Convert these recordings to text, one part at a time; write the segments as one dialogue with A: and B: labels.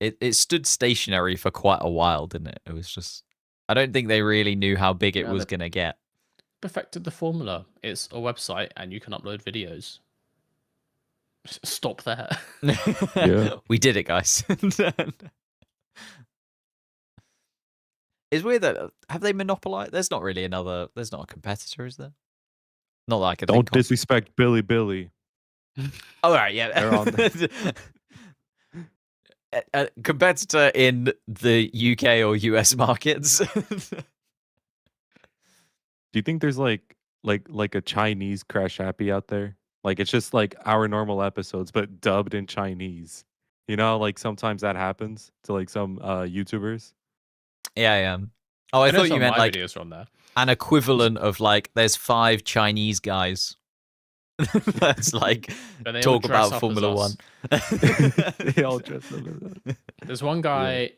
A: it stood stationary for quite a while, didn't it? It was just, I don't think they really knew how big it was gonna get.
B: Perfected the formula. It's a website and you can upload videos. Stop there.
C: Yeah.
A: We did it, guys. It's weird that have they monopolized? There's not really another. There's not a competitor, is there? Not that I can
C: Don't
A: think of.
C: disrespect Billy.
A: Oh, right, yeah.
C: They're on there.
A: A competitor in the UK or US markets.
C: Do you think there's like a Chinese Crash Happy out there? Like it's just like our normal episodes, but dubbed in Chinese. You know, like sometimes that happens to like some YouTubers.
A: Yeah. Oh, I thought you meant like
B: videos from there.
A: An equivalent of like there's 5 Chinese guys. That's like talk about Formula One.
C: They all dress up as us.
B: There's one guy,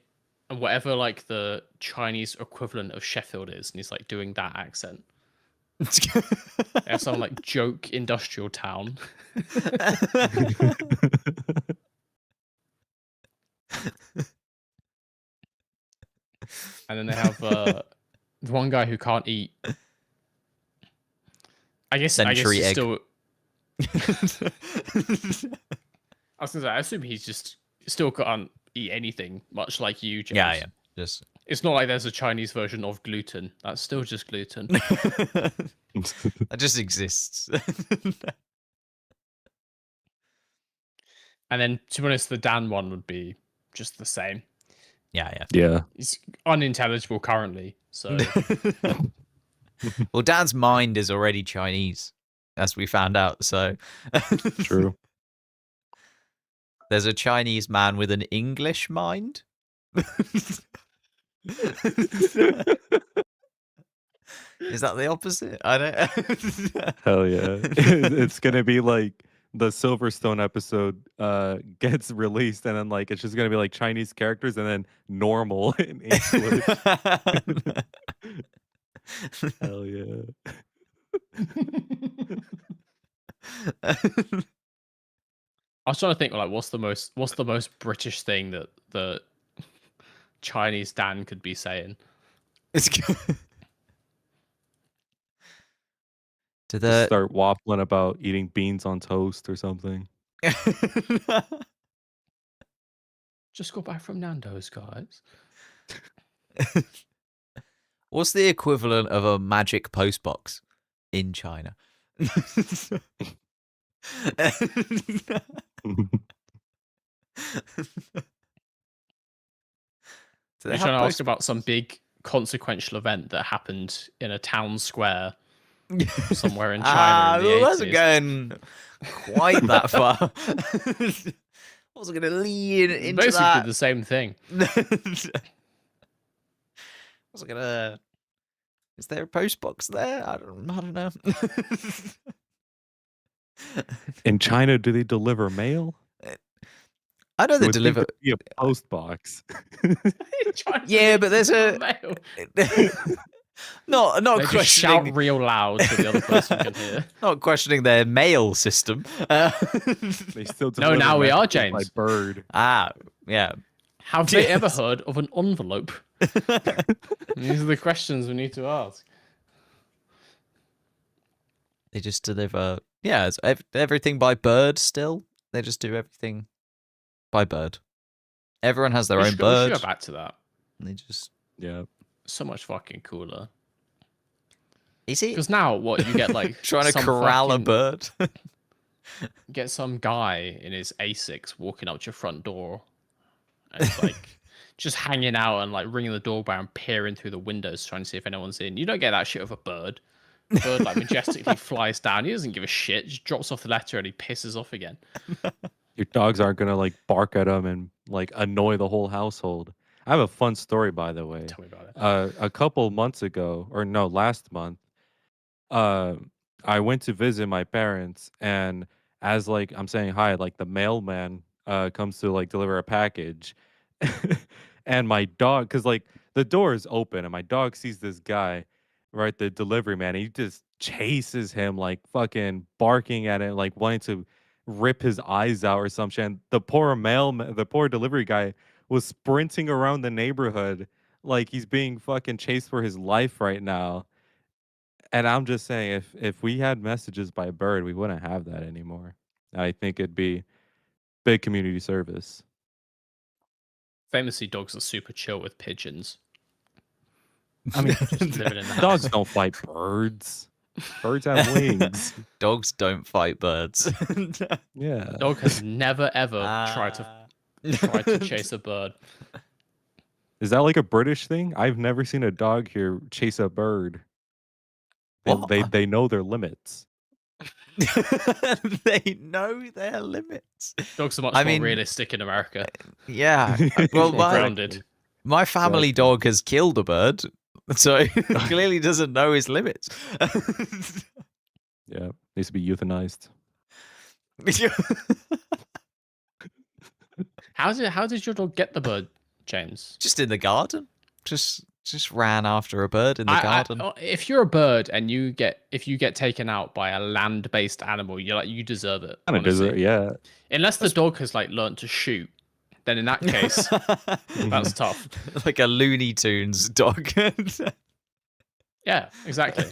B: whatever like the Chinese equivalent of Sheffield is, and he's like doing that accent. They have some like joke industrial town. And then they have one guy who can't eat. I guess he's still. I was gonna say, I assume he's just still can't eat anything, much like you, James.
A: Yeah. Just
B: it's not like there's a Chinese version of gluten. That's still just gluten.
A: That just exists.
B: And then, to be honest, the Dan one would be just the same.
A: Yeah.
B: He's unintelligible currently, so.
A: Well, Dan's mind is already Chinese, as we found out. So
C: true.
A: There's a Chinese man with an English mind. Is that the opposite? I don't.
C: Hell yeah! It's gonna be like the Silverstone episode gets released, and then like it's just gonna be like Chinese characters, and then normal in English. Hell yeah!
B: I was trying to think like what's the most British thing that the Chinese Dan could be saying.
A: It's good.
C: Start waffling about eating beans on toast or something.
B: Just go back from Nando's, guys.
A: What's the equivalent of a magic postbox in China?
B: Should You're trying to ask about some big consequential event that happened in a town square somewhere in China in the 80s.
A: Wasn't going quite that far. Wasn't going to lean into
B: basically
A: that.
B: the same thing.
A: Wasn't going to. Is there a post box there? I don't know.
C: In China, do they deliver mail?
A: I know they deliver
C: a post box.
A: Yeah, but there's a
B: mail.
A: not
B: they
A: questioning.
B: Just shout real loud so the other person can hear.
A: Not questioning their mail system.
C: They still
B: no, now we are, James.
C: By bird.
A: Yeah.
B: Have they ever heard of an envelope? These are the questions we need to ask.
A: They just deliver. Yeah, it's everything by bird. Still, they just do everything by bird. Everyone has their own bird.
B: We should go back to that.
A: And they just
B: so much fucking cooler.
A: Is it?
B: Because now what you get like
A: trying to corral a bird.
B: Get some guy in his Asics walking up to your front door, and it's like just hanging out and like ringing the doorbell and peering through the windows trying to see if anyone's in. You don't get that shit with a bird. The bird like majestically flies down. He doesn't give a shit. Just drops off the letter and he pisses off again.
C: Your dogs aren't gonna like bark at him and like annoy the whole household. I have a fun story, by the way.
B: Tell me about it.
C: A couple months ago, or no, last month, I went to visit my parents, and as like I'm saying hi, like the mailman comes to like deliver a package, and my dog, because like the door is open, and my dog sees this guy, right, the delivery man, and he just chases him, like fucking barking at it, like wanting to rip his eyes out or some shit. And the poor delivery guy was sprinting around the neighborhood like he's being fucking chased for his life right now. And I'm just saying, if we had messages by bird, we wouldn't have that anymore. I think it'd be big community service.
B: Famously, dogs are super chill with pigeons.
C: I mean,
B: Just living in the house.
C: dogs don't fight birds. Birds have wings.
A: Dogs don't fight birds.
C: Yeah.
B: Dog has never ever tried to chase a bird.
C: Is that like a British thing? I've never seen a dog here chase a bird.
A: What?
C: They know their limits.
A: They know their limits.
B: Dogs are much more realistic in America.
A: Yeah. Well,
B: Grounded.
A: my family dog has killed a bird, so he clearly doesn't know his limits.
C: Yeah, needs to be euthanized.
B: How did your dog get the bird, James?
A: Just in the garden. Just ran after a bird in the garden.
B: If you're a bird and if you get taken out by a land-based animal, you deserve it.
C: Kind of deserve, yeah.
B: Unless the dog has learned to shoot, then in that case, that's tough.
A: Like a Looney Tunes dog.
B: Yeah, exactly.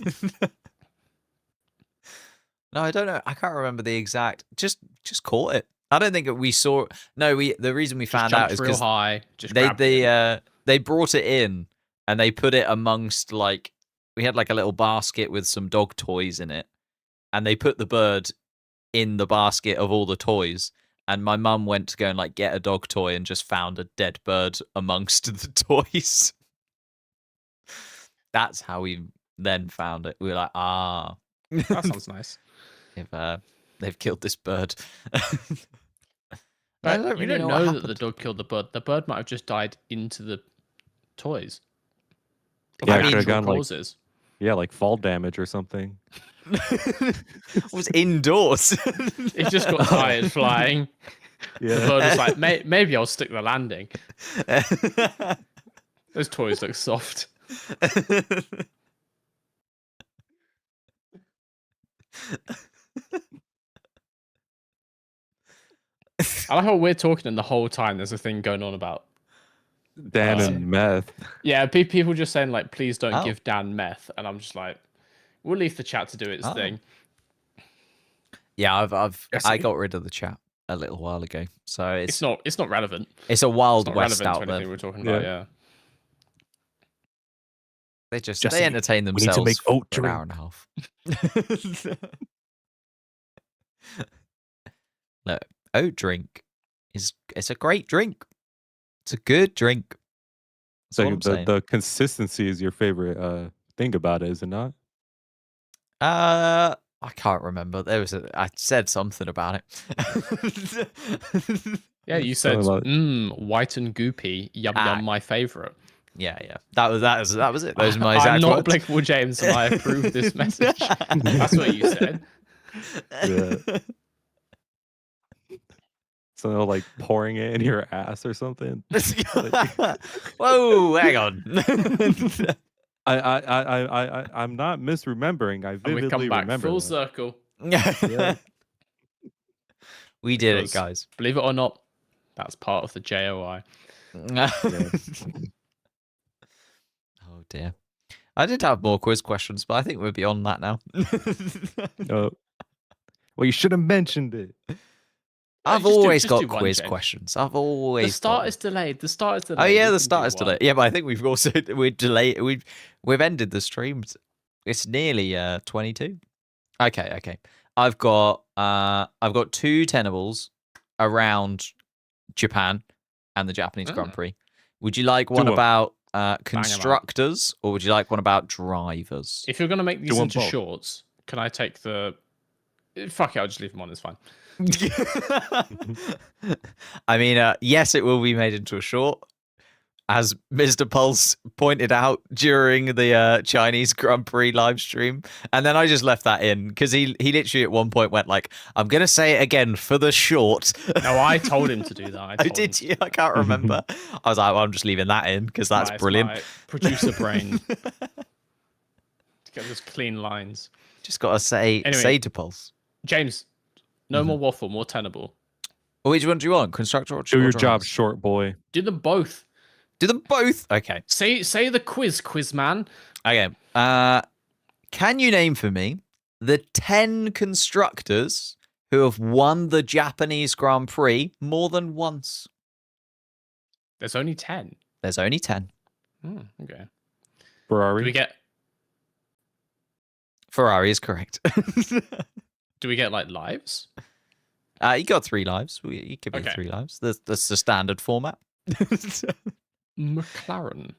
A: No, I don't know. I can't remember the exact. Just caught it. I don't think we saw. No, the reason we found out is because they brought it in and they put it amongst we had a little basket with some dog toys in it, and they put the bird in the basket of all the toys. And my mum went to go and get a dog toy and just found a dead bird amongst the toys. That's how we then found it. We were like,
B: that sounds nice.
A: They've killed this bird.
B: But you don't know that the dog killed the bird. The bird might have just died into the toys.
C: Yeah, it could have gone
B: causes.
C: Fall damage or something.
A: It was indoors.
B: It just got tired flying.
C: Yeah.
B: The bird was like, maybe I'll stick the landing. Those toys look soft. I like how we're talking and the whole time there's a thing going on about
C: Dan and meth.
B: Yeah, people just saying please don't give Dan meth, and I'm just like, we'll leave the chat to do its thing.
A: Yeah, I got rid of the chat a little while ago, so
B: it's not relevant.
A: It's a wild west out there.
B: We're talking about, yeah.
A: They entertain themselves
C: we need to make oat
A: for an hour and a half. Look, oat drink it's a great drink. It's a good drink.
C: So the consistency is your favorite thing about it, is it not?
A: I can't remember. I said something about it.
B: Yeah, you said white and goopy, yum yum, my favorite.
A: Yeah. That was it. Those are my exact
B: I'm not
A: words.
B: applicable, James, and I approve this message. That's what you said.
C: Yeah. So pouring it in your ass or something.
A: Whoa, hang on.
C: I'm not misremembering. I vividly
B: we come back
C: remember
B: full
C: that.
B: circle.
C: Yeah.
A: We did it, guys.
B: Believe it or not, that's part of the JOI.
A: Oh dear. I did have more quiz questions, but I think we're beyond that now.
C: Well, you should have mentioned it.
A: I've always got quiz questions. I've always.
B: The start is delayed.
A: Oh yeah, the start is delayed. Yeah, but I think we've also delayed. We've ended the streams. It's nearly 22. Okay. I've got 2 tenables around Japan and the Japanese Grand Prix. Would you like one about constructors, or would you like one about drivers?
B: If you're gonna make these into shorts, can I take the? Fuck it, I'll just leave them on. It's fine.
A: I mean, yes, it will be made into a short, as Mr. Pulse pointed out during the Chinese Grand Prix live stream, and then I just left that in because he literally at one point went "I'm gonna say it again for the short."
B: No, I told him to do that.
A: Did you? I can't remember. I was like, "Well, I'm just leaving that in because that's brilliant."
B: My producer brain to get those clean lines.
A: Just gotta say to Pulse.
B: James, no more waffle, more tenable.
A: Which one do you want? Constructor or
C: Do your job,
A: drivers?
C: short boy.
B: Do them both.
A: Do them both. Okay.
B: Say the quiz man.
A: Okay. Can you name for me the 10 constructors who have won the Japanese Grand Prix more than once?
B: There's only 10.
A: There's only 10.
B: Okay.
C: Ferrari.
A: Ferrari is correct.
B: Do we get like lives?
A: You got 3 lives. You give me 3 lives. That's the standard format.
B: McLaren.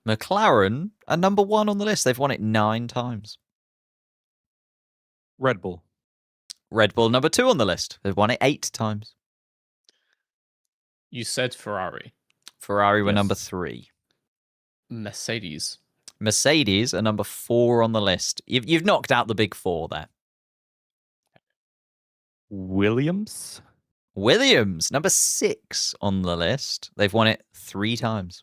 A: McLaren are number 1 on the list. They've won it 9 times.
C: Red Bull.
A: Red Bull number 2 on the list. They've won it 8 times.
B: You said Ferrari.
A: Ferrari were number 3.
B: Mercedes.
A: Mercedes are number 4 on the list. You've knocked out the big 4 there.
C: Williams.
A: Williams, number 6 on the list. They've won it 3 times.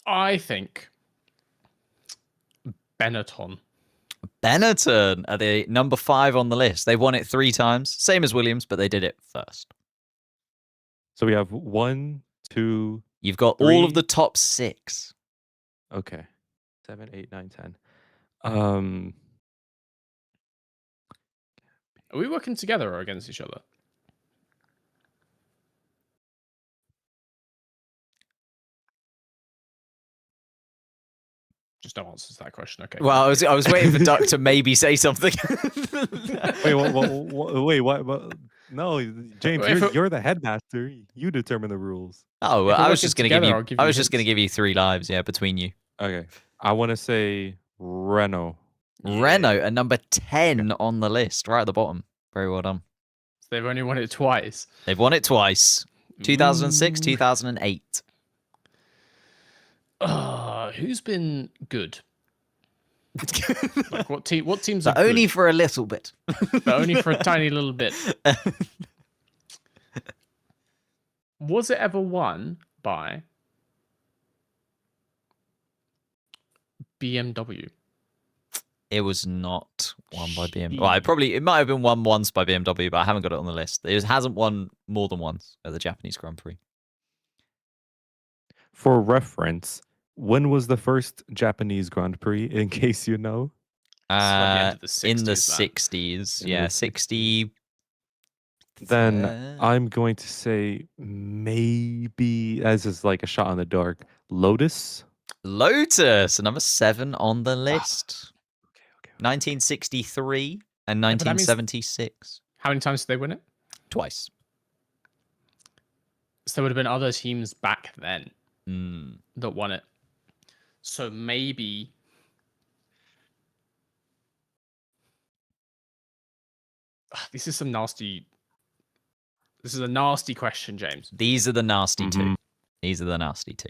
B: I think Benetton.
A: Benetton are the number 5 on the list. They've won it 3 times. Same as Williams, but they did it first.
C: So we have 1, 2.
A: You've got
C: 3.
A: all of the top 6.
C: Okay. 7, 8, 9, 10.
B: Are we working together or against each other? Just no answers to that question. Okay.
A: Well, I was waiting for Duck to maybe say something.
C: Wait, what? No, James, you're the headmaster. You determine the rules.
A: Oh, well, I was just going to give you 3 lives, between you.
C: Okay. I want to say Renault.
A: Renault are number 10 on the list, right at the bottom. Very well done.
B: So they've only won it twice.
A: They've won it twice. 2006, 2008.
B: Who's been good? Like what teams are
A: only
B: good?
A: for a little bit.
B: But only for a tiny little bit. Was it ever won by BMW?
A: It was not won by BMW. Well, it might have been won once by BMW, but I haven't got it on the list. It hasn't won more than once at the Japanese Grand Prix.
C: For reference, when was the first Japanese Grand Prix, in case you know?
B: In the
A: 60s. Yeah, 60.
C: Then I'm going to say maybe, as is like a shot in the dark, Lotus.
A: Lotus, number 7 on the list. Okay. 1963 and 1976.
B: How many times did they win it?
A: Twice.
B: So there would have been other teams back then that won it. So maybe this is a nasty question, James.
A: These are the nasty 2. These are the nasty 2.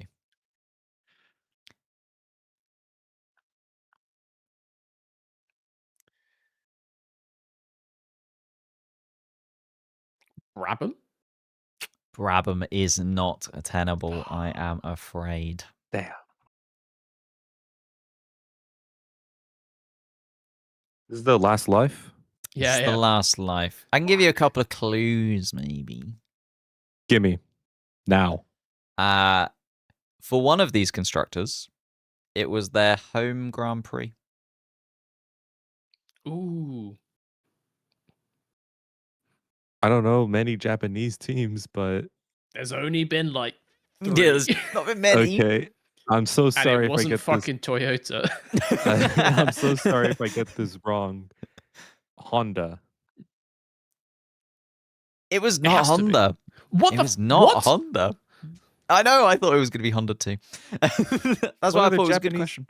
A: Brabham is not tenable, I am afraid.
C: Damn. This is the last life?
A: Yeah, it's the last life. I can give you a couple of clues, maybe.
C: Gimme. Now.
A: For one of these constructors, it was their home Grand Prix.
B: Ooh.
C: I don't know many Japanese teams, but
B: there's only been like 3.
A: Yeah, there's not been many.
C: Okay. I'm so sorry
B: if I get fucking
C: this.
B: Toyota.
C: I'm so sorry if I get this wrong. Honda.
A: It was not Honda.
B: What?
A: It was not Honda. I know. I thought it was going to be Honda too. That's why I thought it was a good question.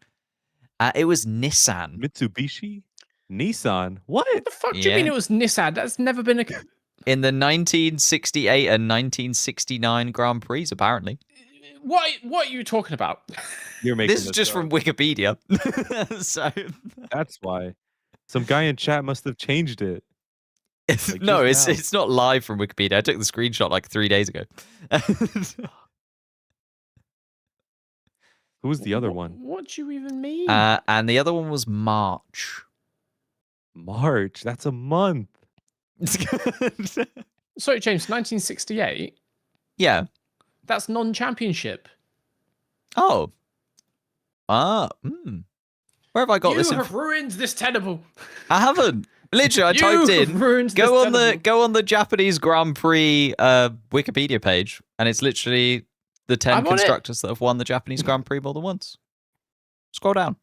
A: It was Nissan.
C: Mitsubishi? Nissan? What
B: the fuck do you mean it was Nissan? That's never been a...
A: In the 1968 and 1969 Grand Prix, apparently.
B: What are you talking about?
C: You're making
A: this is just from Wikipedia. So
C: that's why. Some guy in chat must have changed it.
A: Like no, it's not live from Wikipedia. I took the screenshot like 3 days ago.
C: Who was the other one?
B: What do you even mean?
A: And the other one was March.
C: March. That's a month.
B: Sorry, James. 1968.
A: Yeah.
B: That's non-championship.
A: Oh. Where have I got this?
B: You have ruined this tenable.
A: I haven't. Literally, I typed in. Go on the Japanese Grand Prix Wikipedia page, and it's literally the 10 constructors that have won the Japanese Grand Prix more than once. Scroll down.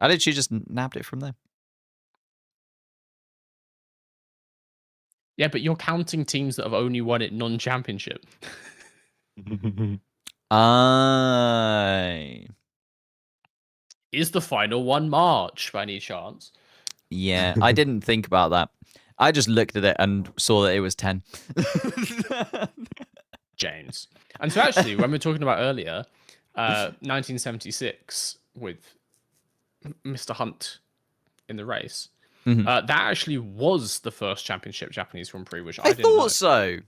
A: I literally just nabbed it from there.
B: Yeah, but you're counting teams that have only won it non-championship. Is the final one March by any chance?
A: Yeah, I didn't think about that. I just looked at it and saw that it was 10.
B: James. And so actually, when we were talking about earlier, 1976 with Mr. Hunt in the race, that actually was the first championship Japanese Grand Prix, which I didn't know.
A: So.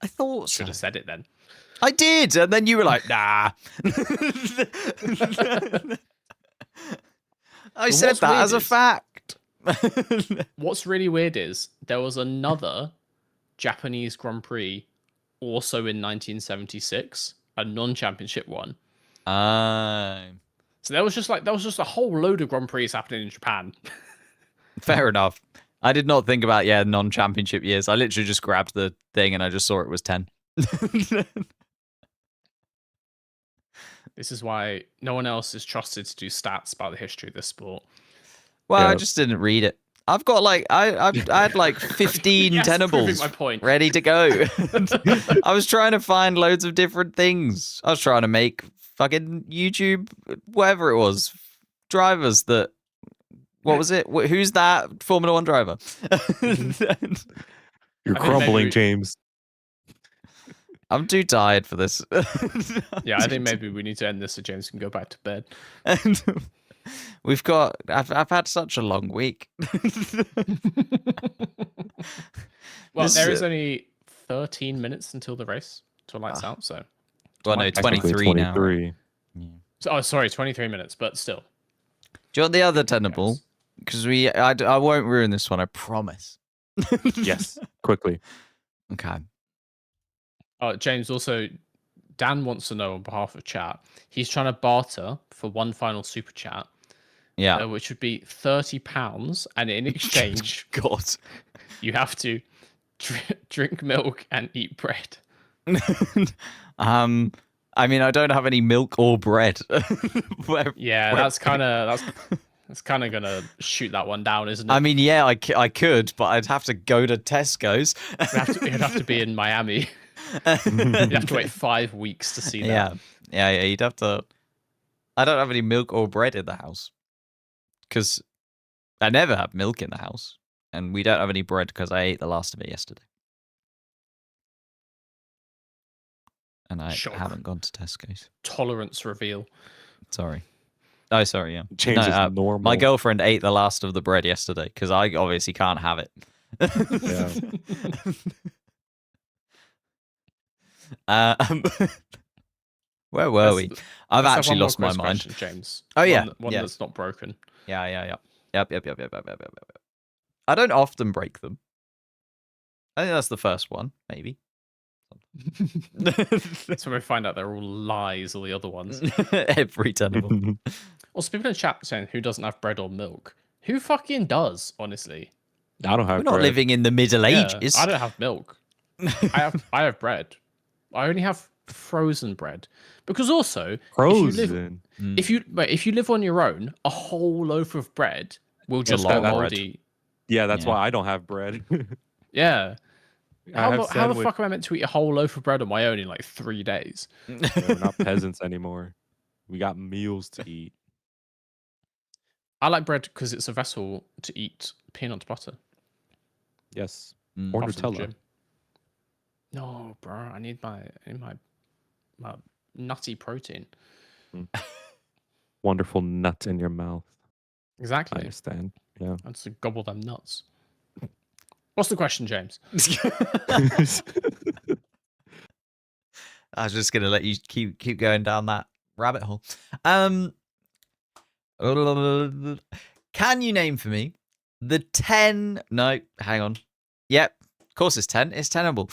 A: I thought so.
B: Should have said it then.
A: I did, and then you were like, nah. I said that as a fact.
B: What's really weird is there was another Japanese Grand Prix also in 1976, a non-championship one. So there was just a whole load of Grand Prix happening in Japan.
A: Fair enough. I did not think about non-championship years. I literally just grabbed the thing and I just saw it was 10.
B: This is why no one else is trusted to do stats about the history of this sport.
A: Well, I just didn't read it. I've got I had 15
B: yes,
A: tenables
B: my point.
A: ready to go. I was trying to find loads of different things. I was trying to make fucking YouTube, whatever it was, drivers that. What was it? Who's that Formula One driver?
C: You're crumbling, James.
A: I'm too tired for this.
B: Yeah, I think maybe we need to end this so James can go back to bed.
A: And I've had such a long week.
B: Well, there is only 13 minutes until the race, till lights out. So,
A: well, no, 23 now. Right?
B: Yeah. So, sorry, 23 minutes, but still.
A: Do you want the other tenable? Because I won't ruin this one, I promise.
C: Yes, quickly.
A: Okay.
B: James, also, Dan wants to know on behalf of chat. He's trying to barter for one final super chat.
A: Yeah.
B: Which would be £30, and in exchange,
A: God,
B: you have to drink milk and eat bread.
A: I mean, I don't have any milk or bread.
B: That's kind of gonna shoot that one down, isn't it?
A: I mean, yeah, I could, but I'd have to go to Tesco's.
B: It'd have to be in Miami. You'd have to wait 5 weeks to see that.
A: Yeah. You'd have to. I don't have any milk or bread in the house because I never have milk in the house, and we don't have any bread because I ate the last of it yesterday, and I haven't gone to Tesco's.
B: Tolerance reveal.
A: Sorry. Oh, sorry. Yeah.
C: Change is normal.
A: My girlfriend ate the last of the bread yesterday because I obviously can't have it. Where were we? I've actually lost my mind.
B: James.
A: Oh yeah,
B: one that's not broken.
A: Yeah. Yep. I don't often break them. I think that's the first one, maybe.
B: That's when we find out they're all lies, all the other ones.
A: Every tenable.
B: Also, people in chat saying who doesn't have bread or milk. Who fucking does, honestly?
C: I don't have
A: We're not
C: bread.
A: living in the Middle Ages.
B: I don't have milk. I have bread. I only have frozen bread. Because also, if you live on your own, a whole loaf of bread will just go moldy.
C: Yeah, that's why I don't have bread.
B: Yeah. How the fuck am I meant to eat a whole loaf of bread on my own in like 3 days?
C: We're not peasants anymore. We got meals to eat.
B: I like bread because it's a vessel to eat peanut butter.
C: Yes. Or Nutella.
B: No, bro. I need my nutty protein.
C: Wonderful nut in your mouth.
B: Exactly.
C: I understand. Yeah.
B: I just gobble them nuts. What's the question, James?
A: I was just gonna let you keep going down that rabbit hole. Can you name for me the 10? No, hang on. Yep, of course it's 10. It's tenable.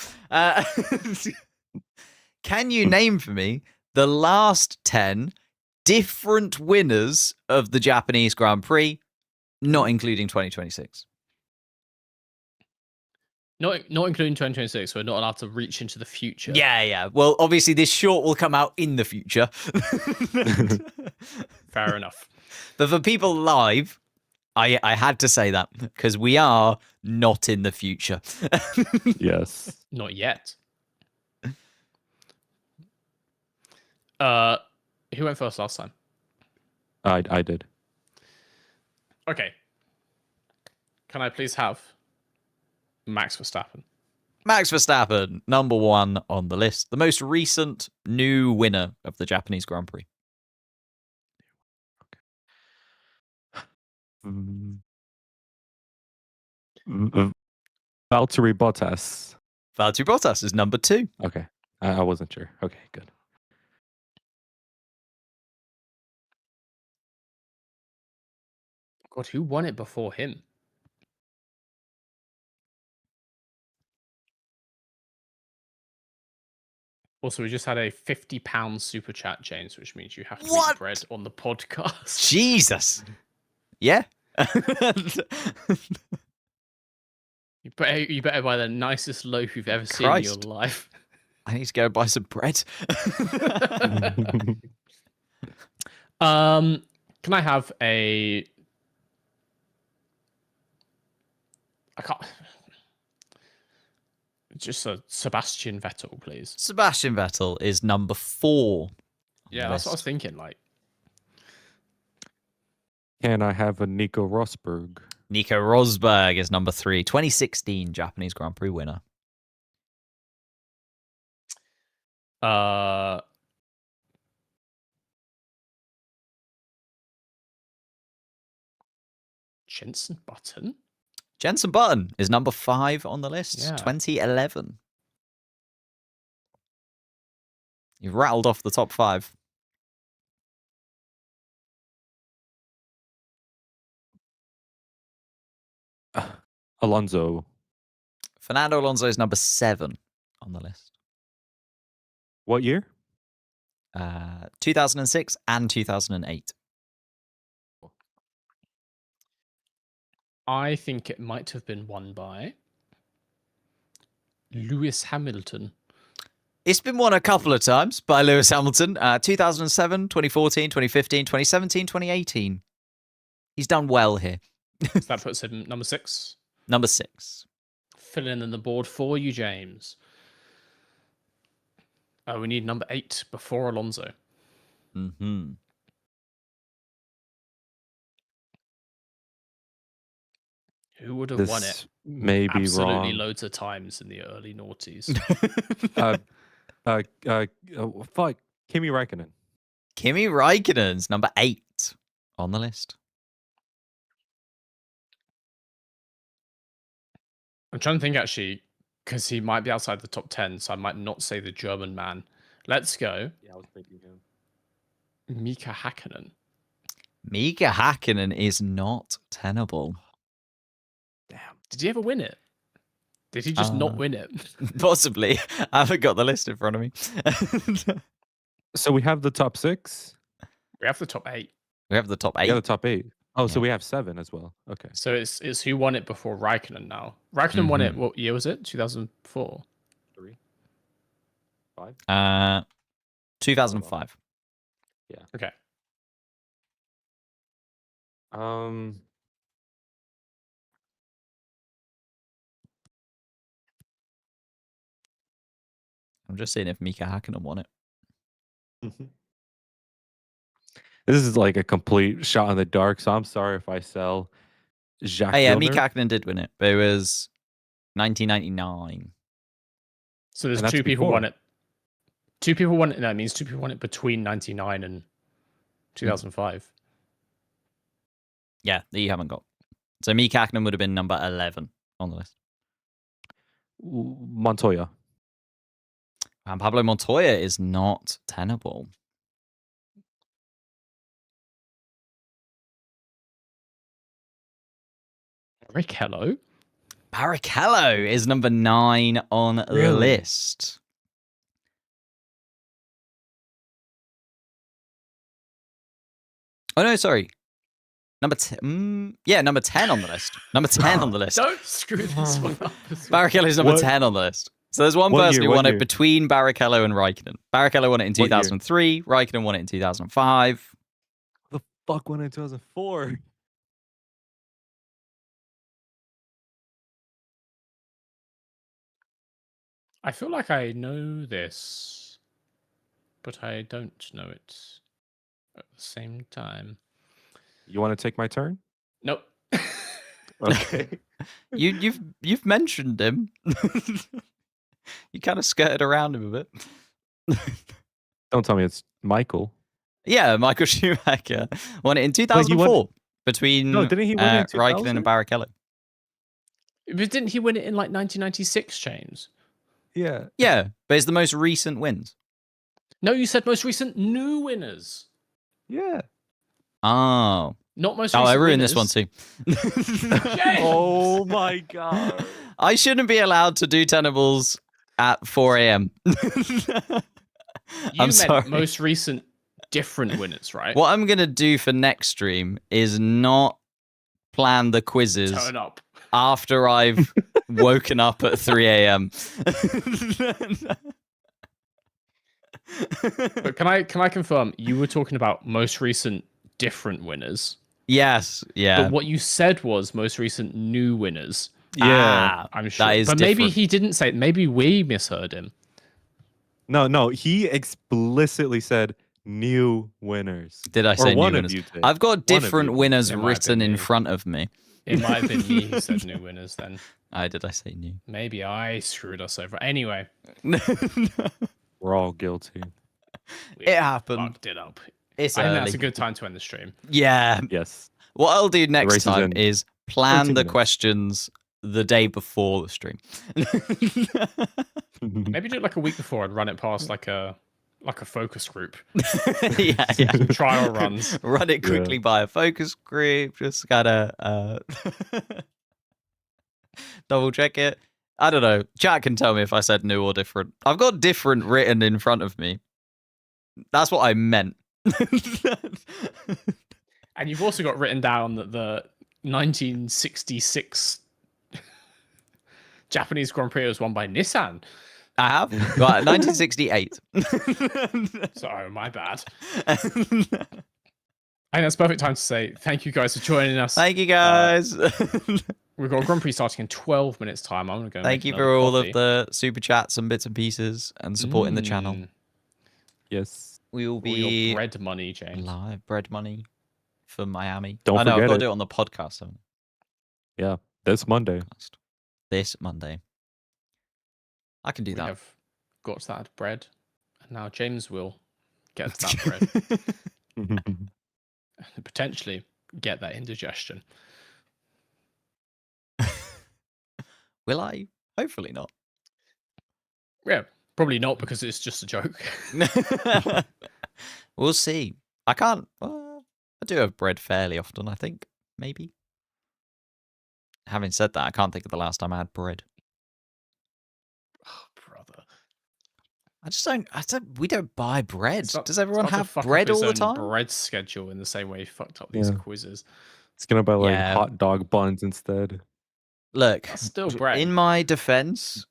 A: Can you name for me the last 10 different winners of the Japanese Grand Prix, not including 2026?
B: Not including 2026. We're not allowed to reach into the future.
A: Yeah. Well, obviously this short will come out in the future.
B: Fair enough.
A: But for people live, I had to say that because we are not in the future.
C: Yes.
B: Not yet. Who went first last time?
C: I did.
B: Okay. Can I please have Max Verstappen?
A: Max Verstappen, number 1 on the list. The most recent new winner of the Japanese Grand Prix.
C: Valtteri Bottas.
A: Valtteri Bottas is number 2.
C: Okay. I wasn't sure. Okay, good.
B: God, who won it before him? Also, we just had a £50 super chat, James, which means you have to eat bread on the podcast.
A: Jesus. Yeah.
B: You better buy the nicest loaf you've ever seen in your life.
A: I need to go buy some bread.
B: Can I have a... I can't... Just a Sebastian Vettel, please.
A: Sebastian Vettel is number 4.
B: Yeah, that's what I was thinking. Like,
C: Can I have a Nico Rosberg?
A: Nico Rosberg is number 3. 2016 Japanese Grand Prix winner.
B: Jenson Button?
A: Jenson Button is number 5 on the list.
B: Yeah.
A: 2011. You've rattled off the top 5.
C: Alonso.
A: Fernando Alonso is number 7 on the list.
C: What year?
A: 2006 and 2008.
B: I think it might have been won by Lewis Hamilton.
A: It's been won a couple of times by Lewis Hamilton. 2007, 2014, 2015, 2017, 2018. He's done well here.
B: So that puts him number 6.
A: Number 6.
B: Filling in the board for you, James. We need number 8 before Alonso.
A: Mm-hmm.
B: Who would have won it?
C: Maybe
B: absolutely
C: wrong.
B: Loads of times in the early noughties.
C: Fuck. Kimi Räikkönen.
A: Kimi Räikkönen's number 8 on the list.
B: I'm trying to think, actually, because he might be outside the top 10, so I might not say the German man. Let's go.
C: Yeah, I was thinking him.
B: Mika Hakkinen.
A: Mika Hakkinen is not tenable.
B: Damn. Did he ever win it? Did he just not win it?
A: Possibly. I haven't got the list in front of me.
C: So we have the top 6?
B: We have the top 8.
A: We have the top 8.
C: Yeah, the top 8. Oh,
A: Yeah.
C: so we have 7 as well. Okay.
B: So it's who won it before Raikkonen now. Raikkonen won it, what year was it? 2004?
C: 3? 5?
A: 2005.
C: Yeah.
B: Okay.
C: I'm
A: just seeing if Mika Hakkinen won it.
C: This is like a complete shot in the dark, so I'm sorry if I sell Jacques
A: Oh, yeah,
C: Villeneuve.
A: Mika Hakkinen did win it, but it was 1999.
B: So there's 2 people won it. 2 people won it. No, it means 2 people won it between 99 and 2005.
A: Yeah, that you haven't got. So Mika Hakkinen would have been number 11 on the list.
C: Montoya.
A: And Pablo Montoya is not tenable.
B: Barrichello?
A: Barrichello is number 9 on the list. Oh, no, sorry. Number 10. Yeah, number 10 on the list. Number 10 on the list.
B: Don't screw this one up.
A: Barrichello is number 10 on the list. So there's one person who won it between Barrichello and Raikkonen. Barrichello won it in 2003. Raikkonen won it in 2005.
C: The fuck won it in 2004?
B: I feel like I know this, but I don't know it at the same time.
C: You want to take my turn?
B: Nope.
C: Okay.
A: You've mentioned him. You kind of skirted around him a bit.
C: Don't tell me it's Michael.
A: Yeah, Michael Schumacher won it in 2004 between
C: didn't he win it in
A: Raikkonen and Barrichello.
B: But didn't he win it in like 1996, James?
C: Yeah.
A: Yeah, but it's the most recent wins.
B: No, you said most recent new winners.
C: Yeah.
A: Oh.
B: Not most
A: recent
B: winners.
A: I ruined this one too.
C: Oh my god.
A: I shouldn't be allowed to do Tenables at 4 a.m.
B: I'm sorry. Most recent different winners, right?
A: What I'm going to do for next stream is not plan the quizzes
B: Turn up
A: after I've woken up at 3 a.m.
B: But can I confirm you were talking about most recent different winners?
A: Yes, yeah.
B: But what you said was most recent new winners.
C: Yeah,
B: I'm sure.
A: That is
B: but
A: different.
B: Maybe he didn't say it. Maybe we misheard him.
C: No, he explicitly said new winners.
A: Did I say
C: new
A: new winners?
C: You did.
A: I've got different winners
B: It
A: written in front of me.
B: It might have been me who said new winners then.
A: Did I say new?
B: Maybe I screwed us over. Anyway.
C: We're all guilty.
A: It happened.
B: Fucked it up.
A: I
B: think that's a good time to end the stream.
A: Yeah.
C: Yes.
A: What I'll do next time is plan the
C: 13
A: questions the day before the stream.
B: Maybe do it like a week before and run it past like a focus group.
A: yeah.
B: Trial runs.
A: Run it quickly by a focus group. Just gotta double check it. I don't know. Chat can tell me if I said new or different. I've got different written in front of me. That's what I meant.
B: And you've also got written down that the 1966 Japanese Grand Prix was won by Nissan.
A: I have. Right, 1968.
B: So, my bad. I think that's perfect time to say thank you guys for joining us.
A: Thank you guys.
B: We've got a Grand Prix starting in 12 minutes time. I'm going to go.
A: Thank you for all of the super chats and bits and pieces and supporting the channel.
C: Yes.
A: We will be
B: all your bread money, James.
A: Live bread money for Miami.
C: Don't forget
A: I've got to
C: it.
A: do it on the podcast.
C: Yeah, this Monday.
A: This Monday. I can do that.
B: We have got that bread, and now James will get that bread. And potentially get that indigestion.
A: Will I? Hopefully not.
B: Yeah, probably not because it's just a joke.
A: We'll see. I can't. I do have bread fairly often, I think. Maybe. Having said that, I can't think of the last time I had bread.
B: Oh, brother.
A: I just don't. We don't buy bread. Does everyone
B: It's about to
A: have
B: fuck
A: bread
B: up
A: all
B: his
A: the
B: own
A: time?
B: bread schedule in the same way he fucked up these quizzes.
C: It's gonna buy like
A: Yeah.
C: hot dog buns instead.
A: Look,
B: That's still bread.
A: in my defense,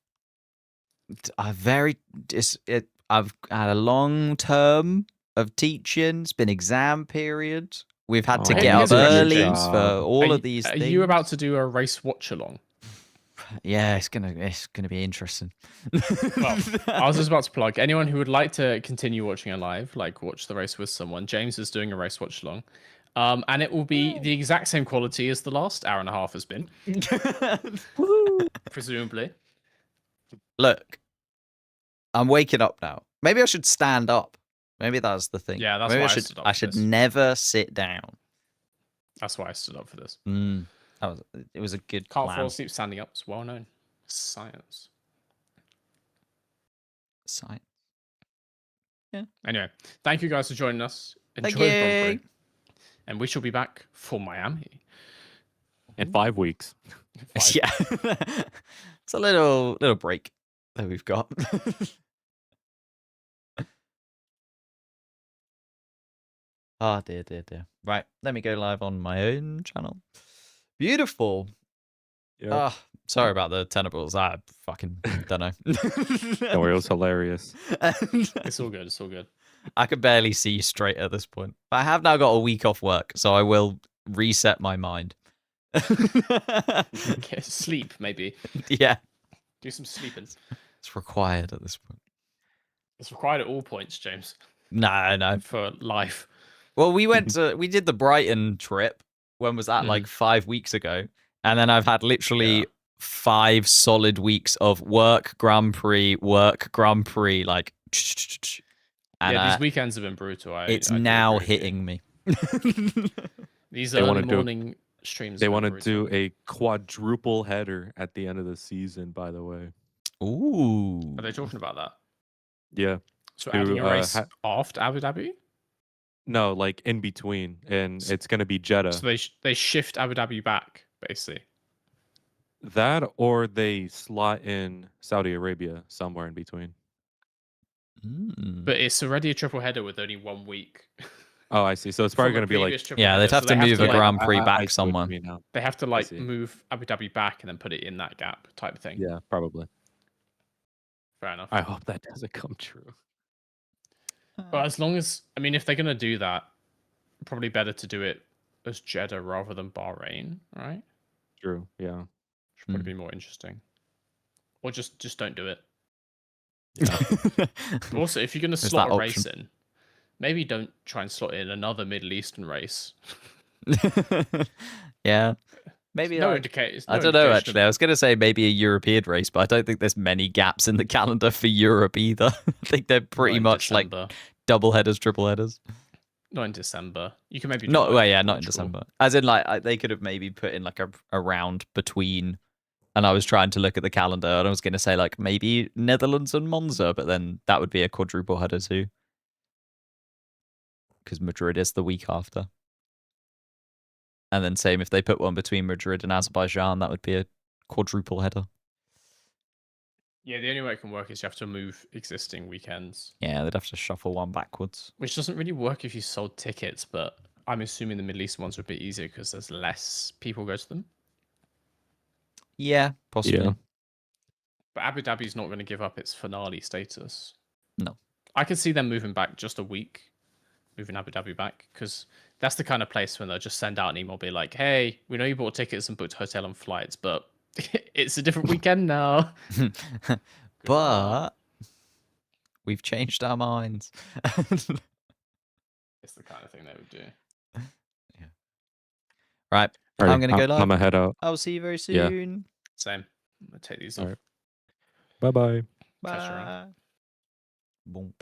A: I've had a long term of teaching. It's been exam period. We've had to
C: Oh,
A: get up
B: here's a question,
A: early
C: James.
A: for all
B: Are
A: of these
B: Are
A: things.
B: you about to do a race watch along?
A: Yeah, it's gonna be interesting.
B: Well, I was just about to plug anyone who would like to continue watching it live, like watch the race with someone. James is doing a race watch along, and it will be the exact same quality as the last hour and a half has been, presumably.
A: Look, I'm waking up now. Maybe I should stand up. Maybe that's the thing.
B: Yeah, that's
A: Maybe
B: why
A: I should.
B: stood up
A: I
B: for
A: should
B: this.
A: never sit down.
B: That's why I stood up for this.
A: It was a good
B: Can't
A: plan.
B: fall asleep standing up. It's well known. Science.
A: Science.
B: Anyway, thank you guys for joining us. Enjoy
A: Thank
B: the Grand
A: you.
B: Prix. And we shall be back for Miami.
C: In 5 weeks.
A: Yeah. It's a little break that we've got. Oh, dear. Right, let me go live on my own channel. Beautiful.
C: Yep.
A: Sorry about the tenables. I fucking don't know.
C: Don't worry, it was hilarious.
B: It's all good. It's all good.
A: I can barely see straight at this point. But I have now got a week off work, so I will reset my mind.
B: Okay, sleep, maybe.
A: Yeah.
B: Do some sleeping.
A: It's required at this point.
B: It's required at all points, James.
A: No.
B: For life.
A: Well, we did the Brighton trip. When was that? Like 5 weeks ago. And then I've had literally 5 solid weeks of work, Grand Prix, like. And
B: these weekends have been brutal.
A: It's now hitting me.
B: These early morning streams.
C: They want to do a quadruple header at the end of the season, by the way.
A: Ooh.
B: Are they talking about that?
C: Yeah.
B: So adding a race after Abu Dhabi?
C: No, like in between, and it's going to be Jeddah.
B: So they shift Abu Dhabi back, basically.
C: That, or they slot in Saudi Arabia somewhere in between.
B: But it's already a triple header with only 1 week.
C: Oh, I see. So it's probably going to be like...
A: Yeah, they'd have to move a Grand Prix back somewhere.
B: They have to like move Abu Dhabi back and then put it in that gap type of thing.
C: Yeah, probably.
B: Fair enough.
C: I hope that doesn't come true.
B: But as long as... I mean, if they're going to do that, probably better to do it as Jeddah rather than Bahrain, right?
C: True, yeah.
B: Should probably be more interesting. Or just don't do it.
C: Yeah.
B: Also, if you're going to slot a race in, maybe don't try and slot in another Middle Eastern race.
A: Yeah. Maybe
B: no
A: indication. I don't know, actually. I was going to say maybe a European race, but I don't think there's many gaps in the calendar for Europe either. I think they're pretty much like double headers, triple headers.
B: Not in December. You can maybe do
A: not in December. As in, like, they could have maybe put in like a round between. And I was trying to look at the calendar, and I was going to say like maybe Netherlands and Monza, but then that would be a quadruple header too, because Madrid is the week after. And then same if they put one between Madrid and Azerbaijan, that would be a quadruple header.
B: Yeah, the only way it can work is you have to move existing weekends.
A: Yeah, they'd have to shuffle one backwards.
B: Which doesn't really work if you sold tickets, but I'm assuming the Middle East ones would be easier because there's less people go to them.
A: Yeah, possibly. Yeah.
B: But Abu Dhabi's not going to give up its finale status.
A: No.
B: I could see them moving back just a week, moving Abu Dhabi back, because that's the kind of place when they'll just send out an email, be like, hey, we know you bought tickets and booked hotel and flights, but it's a different weekend now.
A: But we've changed our minds.
B: It's the kind of thing they would do.
A: Yeah. Right. I'm going to go live.
C: I'm going to head out.
A: I'll see you very soon.
B: Yeah. Same. I'm going to take these off.
C: Right. Bye-bye.
A: Bye. Boom.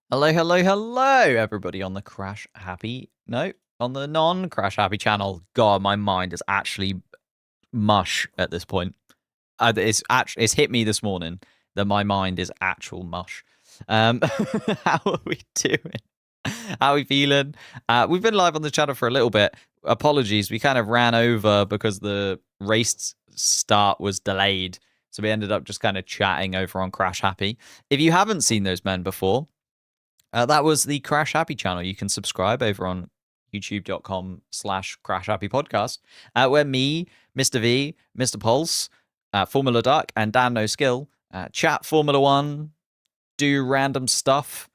A: Hello, everybody on the Crash Happy. No, on the non-Crash Happy channel. God, my mind is actually mush at this point. It's hit me this morning that my mind is actual mush. How are we doing? How are we feeling? We've been live on the channel for a little bit. Apologies, we kind of ran over because the race start was delayed. So we ended up just kind of chatting over on Crash Happy. If you haven't seen those men before, that was the Crash Happy channel. You can subscribe over on youtube.com/Crash Happy Podcast, where me, Mr. V, Mr. Pulse, Formula Duck, and Dan No Skill chat Formula One, do random stuff.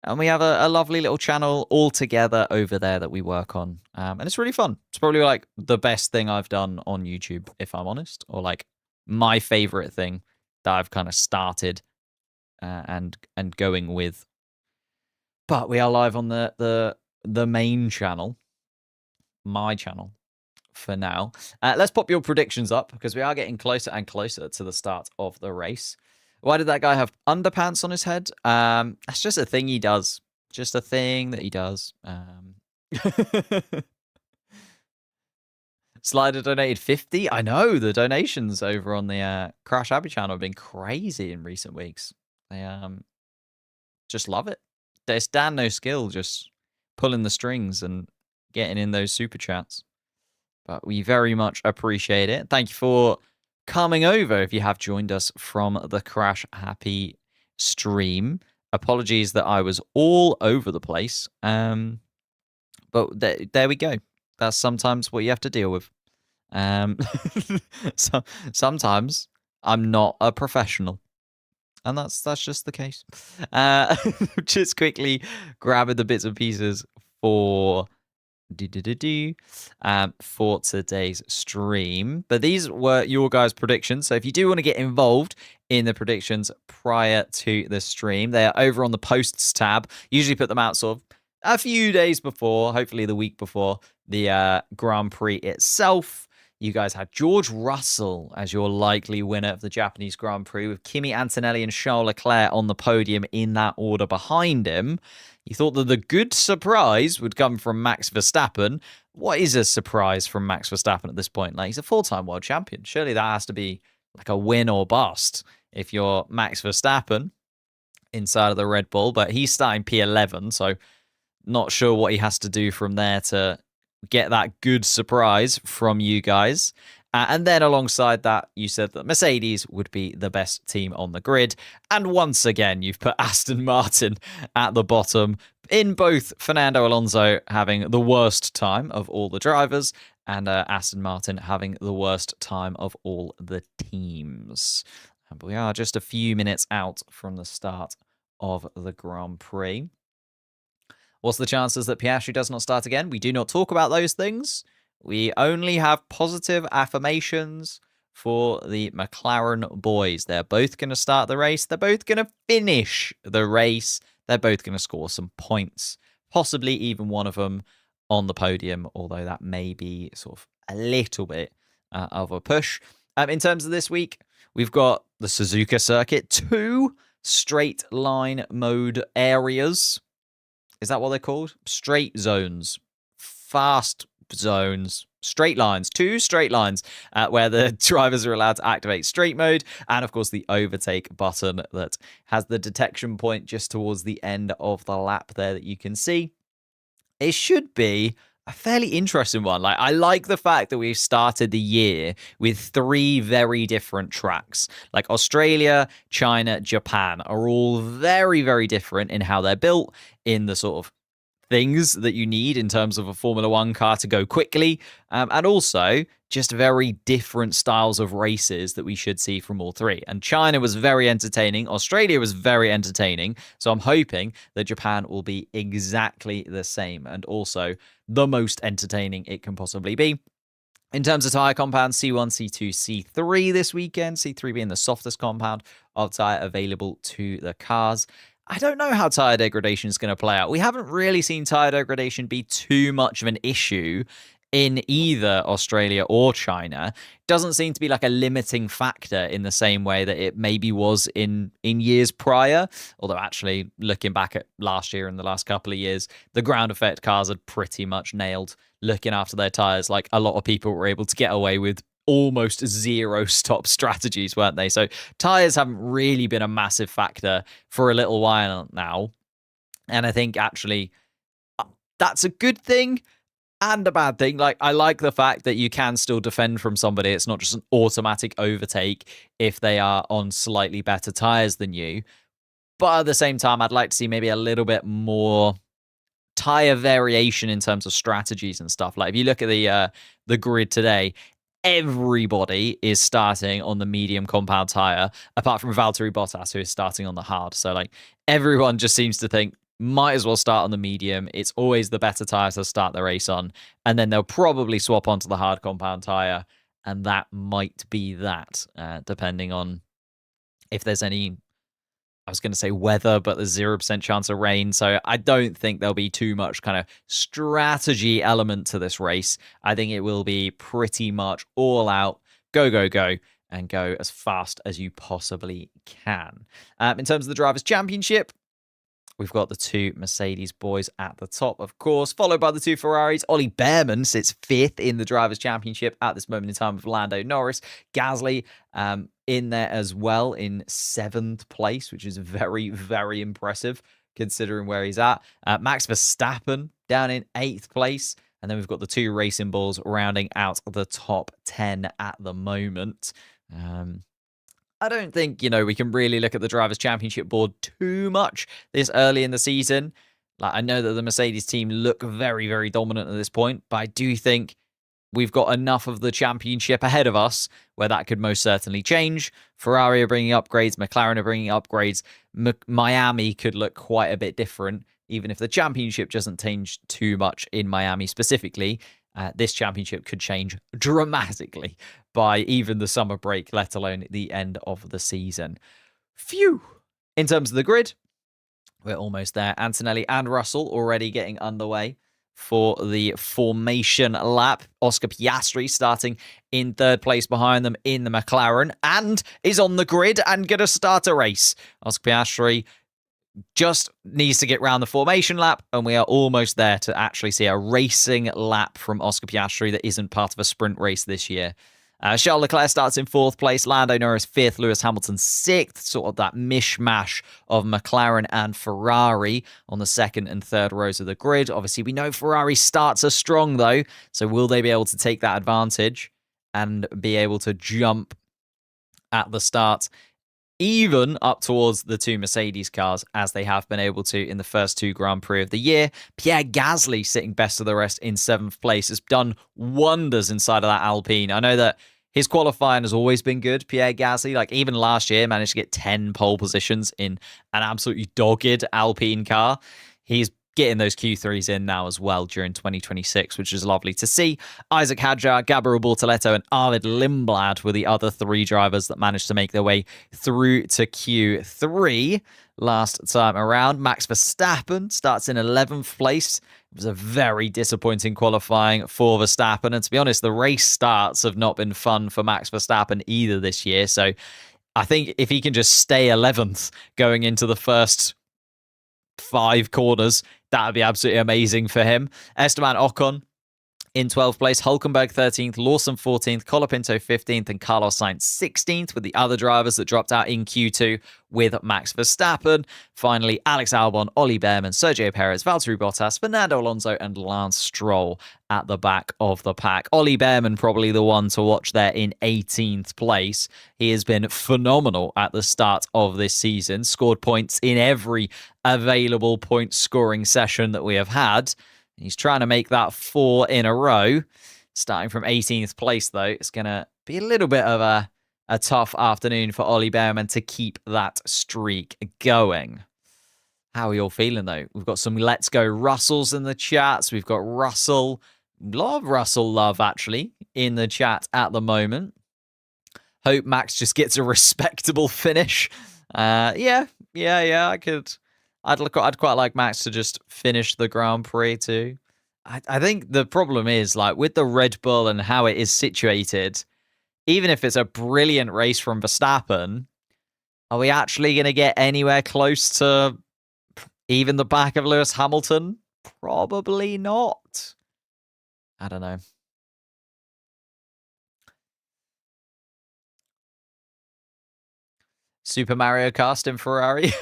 A: And we have a lovely little channel all together over there that we work on. And it's really fun. It's probably like the best thing I've done on YouTube, if I'm honest, or like my favorite thing that I've kind of started and going with. But we are live on the main channel, my channel, for now. Let's pop your predictions up because we are getting closer and closer to the start of the race. Why did that guy have underpants on his head? That's just a thing he does. Just a thing that he does. Slider donated 50. I know the donations over on the Crash Happy channel have been crazy in recent weeks. They just love it. There's Dan No Skill just pulling the strings and getting in those super chats. But we very much appreciate it. Thank you for coming over if you have joined us from the Crash Happy stream. Apologies that I was all over the place. But there we go. That's sometimes what you have to deal with. So sometimes I'm not a professional. And that's just the case. Just quickly grabbing the bits and pieces for for today's stream. But these were your guys' predictions. So if you do want to get involved in the predictions prior to the stream, they are over on the posts tab. Usually put them out sort of a few days before, hopefully the week before the Grand Prix itself. You guys had George Russell as your likely winner of the Japanese Grand Prix, with Kimi Antonelli and Charles Leclerc on the podium in that order behind him. You thought that the good surprise would come from Max Verstappen. What is a surprise from Max Verstappen at this point? Like, he's a four-time world champion. Surely that has to be like a win or bust if you're Max Verstappen inside of the Red Bull. But he's starting P11, so not sure what he has to do from there to get that good surprise from you guys. And then alongside that, you said that Mercedes would be the best team on the grid. And once again, you've put Aston Martin at the bottom, in both Fernando Alonso having the worst time of all the drivers and Aston Martin having the worst time of all the teams. And we are just a few minutes out from the start of the Grand Prix. What's the chances that Piastri does not start again? We do not talk about those things. We only have positive affirmations for the McLaren boys. They're both going to start the race. They're both going to finish the race. They're both going to score some points, possibly even one of them on the podium, although that may be sort of a little bit of a push. In terms of this week, we've got the Suzuka circuit, 2 straight line mode areas. Is that what they're called? Straight zones, fast zones, straight lines, 2 straight lines where the drivers are allowed to activate straight mode. And of course, the overtake button that has the detection point just towards the end of the lap there that you can see. It should be a fairly interesting one. Like, I like the fact that we've started the year with 3 very different tracks. Like, Australia, China, Japan are all very, very different in how they're built, in the sort of things that you need in terms of a Formula One car to go quickly, and also just very different styles of races that we should see from all 3. And China was very entertaining. Australia was very entertaining. So I'm hoping that Japan will be exactly the same, and also the most entertaining it can possibly be. In terms of tyre compounds, C1, C2, C3 this weekend, C3 being the softest compound of tyre available to the cars. I don't know how tyre degradation is going to play out. We haven't really seen tyre degradation be too much of an issue in either Australia or China. Doesn't seem to be like a limiting factor in the same way that it maybe was in years prior. Although actually, looking back at last year and the last couple of years, the ground effect cars had pretty much nailed looking after their tyres. Like, a lot of people were able to get away with almost 0 stop strategies, weren't they? So tyres haven't really been a massive factor for a little while now. And I think actually that's a good thing and a bad thing. Like, I like the fact that you can still defend from somebody. It's not just an automatic overtake if they are on slightly better tyres than you. But at the same time, I'd like to see maybe a little bit more tyre variation in terms of strategies and stuff. Like, if you look at the grid today, everybody is starting on the medium compound tyre, apart from Valtteri Bottas, who is starting on the hard. So, like, everyone just seems to think, might as well start on the medium. It's always the better tyre to start the race on. And then they'll probably swap onto the hard compound tyre. And that might be that, depending on if there's any, I was going to say weather, but there's 0% chance of rain. So I don't think there'll be too much kind of strategy element to this race. I think it will be pretty much all out, go, go, go, and go as fast as you possibly can. In terms of the Drivers' Championship, we've got the 2 Mercedes boys at the top, of course, followed by the 2 Ferraris. Ollie Behrman sits 5th in the Drivers' Championship at this moment in time with Lando Norris. Gasly in there as well in 7th place, which is very, very impressive considering where he's at. Max Verstappen down in 8th place. And then we've got the 2 Racing Bulls rounding out the top 10 at the moment. I don't think, we can really look at the Drivers' Championship board too much this early in the season. Like, I know that the Mercedes team look very, very dominant at this point, but I do think we've got enough of the championship ahead of us where that could most certainly change. Ferrari are bringing upgrades. McLaren are bringing upgrades. Miami could look quite a bit different, even if the championship doesn't change too much in Miami specifically. This championship could change dramatically by even the summer break, let alone the end of the season. Phew! In terms of the grid, we're almost there. Antonelli and Russell already getting underway for the formation lap. Oscar Piastri starting in 3rd place behind them in the McLaren and is on the grid and going to start a race. Oscar Piastri just needs to get round the formation lap, and we are almost there to actually see a racing lap from Oscar Piastri that isn't part of a sprint race this year. Charles Leclerc starts in 4th place, Lando Norris 5th, Lewis Hamilton 6th, sort of that mishmash of McLaren and Ferrari on the 2nd and 3rd rows of the grid. Obviously, we know Ferrari starts are strong, though, so will they be able to take that advantage and be able to jump at the start even up towards the 2 Mercedes cars, as they have been able to in the first 2 Grand Prix of the year? Pierre Gasly, sitting best of the rest in 7th place, has done wonders inside of that Alpine. I know that his qualifying has always been good, Pierre Gasly. Like, even last year, managed to get 10 pole positions in an absolutely dogged Alpine car. He's getting those Q3s in now as well during 2026, which is lovely to see. Isaac Hadjar, Gabriel Bortoleto, and Arvid Lindblad were the other 3 drivers that managed to make their way through to Q3 last time around. Max Verstappen starts in 11th place. It was a very disappointing qualifying for Verstappen, and to be honest, the race starts have not been fun for Max Verstappen either this year, so I think if he can just stay 11th going into the first 5 corners, that would be absolutely amazing for him. Esteban Ocon in 12th place, Hulkenberg 13th, Lawson 14th, Colapinto 15th, and Carlos Sainz 16th, with the other drivers that dropped out in Q2 with Max Verstappen. Finally, Alex Albon, Ollie Behrman, Sergio Perez, Valtteri Bottas, Fernando Alonso, and Lance Stroll at the back of the pack. Ollie Behrman probably the one to watch there in 18th place. He has been phenomenal at the start of this season, scored points in every available point scoring session that we have had. He's trying to make that 4 in a row. Starting from 18th place, though, it's going to be a little bit of a tough afternoon for Ollie Behrman to keep that streak going. How are you all feeling, though? We've got some Let's Go Russells in the chats. We've got Russell, Russell love, actually, in the chat at the moment. Hope Max just gets a respectable finish. Yeah, I'd quite like Max to just finish the Grand Prix too. I think the problem is, like, with the Red Bull and how it is situated, even if it's a brilliant race from Verstappen, are we actually going to get anywhere close to even the back of Lewis Hamilton? Probably not. I don't know. Super Mario Kart in Ferrari.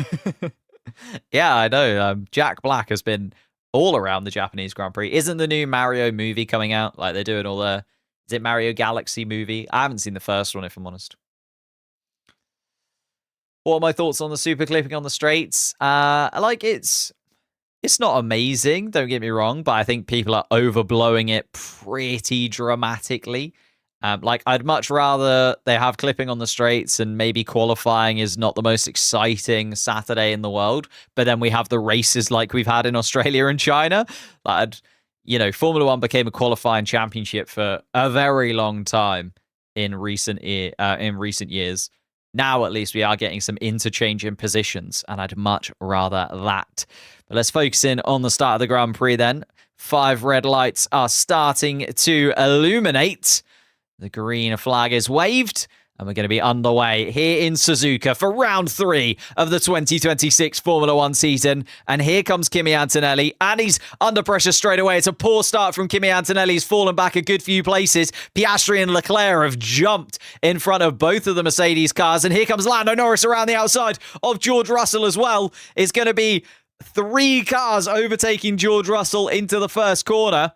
A: Yeah, I know. Jack Black has been all around the Japanese Grand Prix. Isn't the new Mario movie coming out? Like, they're doing all the... Is it Mario Galaxy movie? I haven't seen the first one, if I'm honest. What are my thoughts on the super clipping on the straights? It's not amazing, don't get me wrong, but I think people are overblowing it pretty dramatically. I'd much rather they have clipping on the straights and maybe qualifying is not the most exciting Saturday in the world, but then we have the races like we've had in Australia and China. Formula One became a qualifying championship for a very long time in recent years. Now, at least, we are getting some interchange in positions, and I'd much rather that. But let's focus in on the start of the Grand Prix then. 5 red lights are starting to illuminate. The green flag is waved, and we're going to be underway here in Suzuka for round 3 of the 2026 Formula One season. And here comes Kimi Antonelli, and he's under pressure straight away. It's a poor start from Kimi Antonelli. He's fallen back a good few places. Piastri and Leclerc have jumped in front of both of the Mercedes cars. And here comes Lando Norris around the outside of George Russell as well. It's going to be 3 cars overtaking George Russell into the first corner.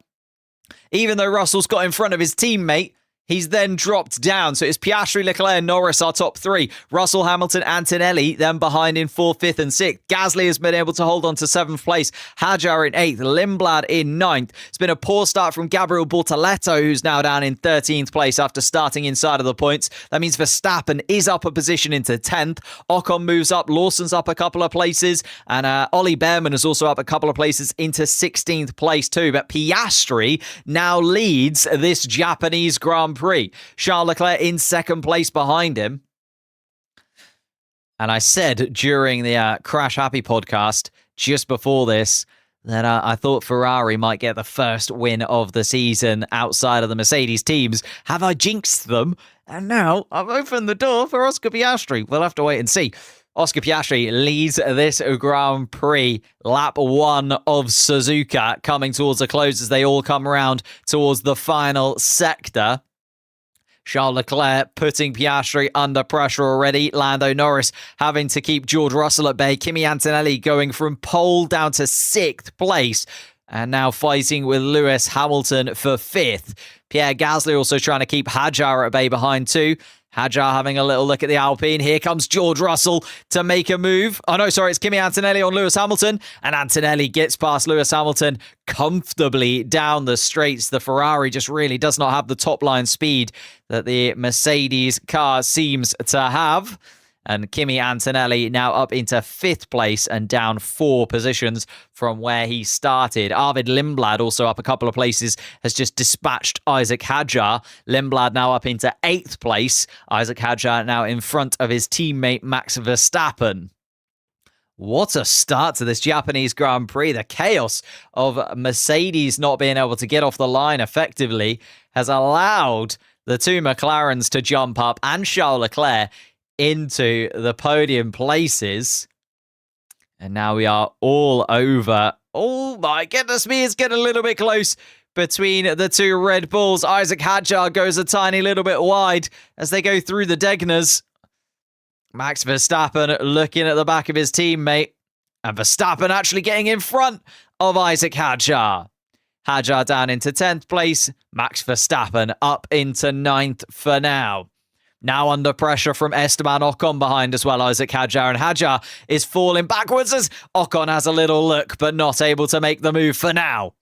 A: Even though Russell's got in front of his teammate, he's then dropped down. So it's Piastri, Leclerc, and Norris, our top three. Russell, Hamilton, Antonelli, then behind in 4th, 5th, and 6th. Gasly has been able to hold on to 7th place. Hadjar in 8th. Lindblad in 9th. It's been a poor start from Gabriel Bortoleto, who's now down in 13th place after starting inside of the points. That means Verstappen is up a position into 10th. Ocon moves up. Lawson's up a couple of places. And Ollie Behrman is also up a couple of places into 16th place too. But Piastri now leads this Japanese Grand Prix. Charles Leclerc in 2nd place behind him. And I said during the Crash Happy podcast just before this that I thought Ferrari might get the first win of the season outside of the Mercedes teams. Have I jinxed them? And now I've opened the door for Oscar Piastri. We'll have to wait and see. Oscar Piastri leads this Grand Prix. Lap 1 of Suzuka coming towards a close as they all come around towards the final sector. Charles Leclerc putting Piastri under pressure already. Lando Norris having to keep George Russell at bay. Kimi Antonelli going from pole down to 6th place. And now fighting with Lewis Hamilton for 5th. Pierre Gasly also trying to keep Hadjar at bay behind too. Hadjar having a little look at the Alpine. Here comes George Russell to make a move. Oh, no, sorry, it's Kimi Antonelli on Lewis Hamilton. And Antonelli gets past Lewis Hamilton comfortably down the straights. The Ferrari just really does not have the top line speed that the Mercedes car seems to have. And Kimi Antonelli now up into 5th place and down 4 positions from where he started. Arvid Lindblad also up a couple of places, has just dispatched Isaac Hadjar. Lindblad now up into 8th place. Isaac Hadjar now in front of his teammate Max Verstappen. What a start to this Japanese Grand Prix. The chaos of Mercedes not being able to get off the line effectively has allowed the two McLarens to jump up and Charles Leclerc into the podium places. And now we are all over. Oh my goodness me, it's getting a little bit close between the two Red Bulls. Isaac Hadjar goes a tiny little bit wide as they go through the Degners. Max Verstappen looking at the back of his teammate. And Verstappen actually getting in front of Isaac Hadjar. Hadjar down into 10th place. Max Verstappen up into 9th for now. Now under pressure from Esteban Ocon behind as well, Isaac Hadjar. And Hadjar is falling backwards as Ocon has a little look, but not able to make the move for now.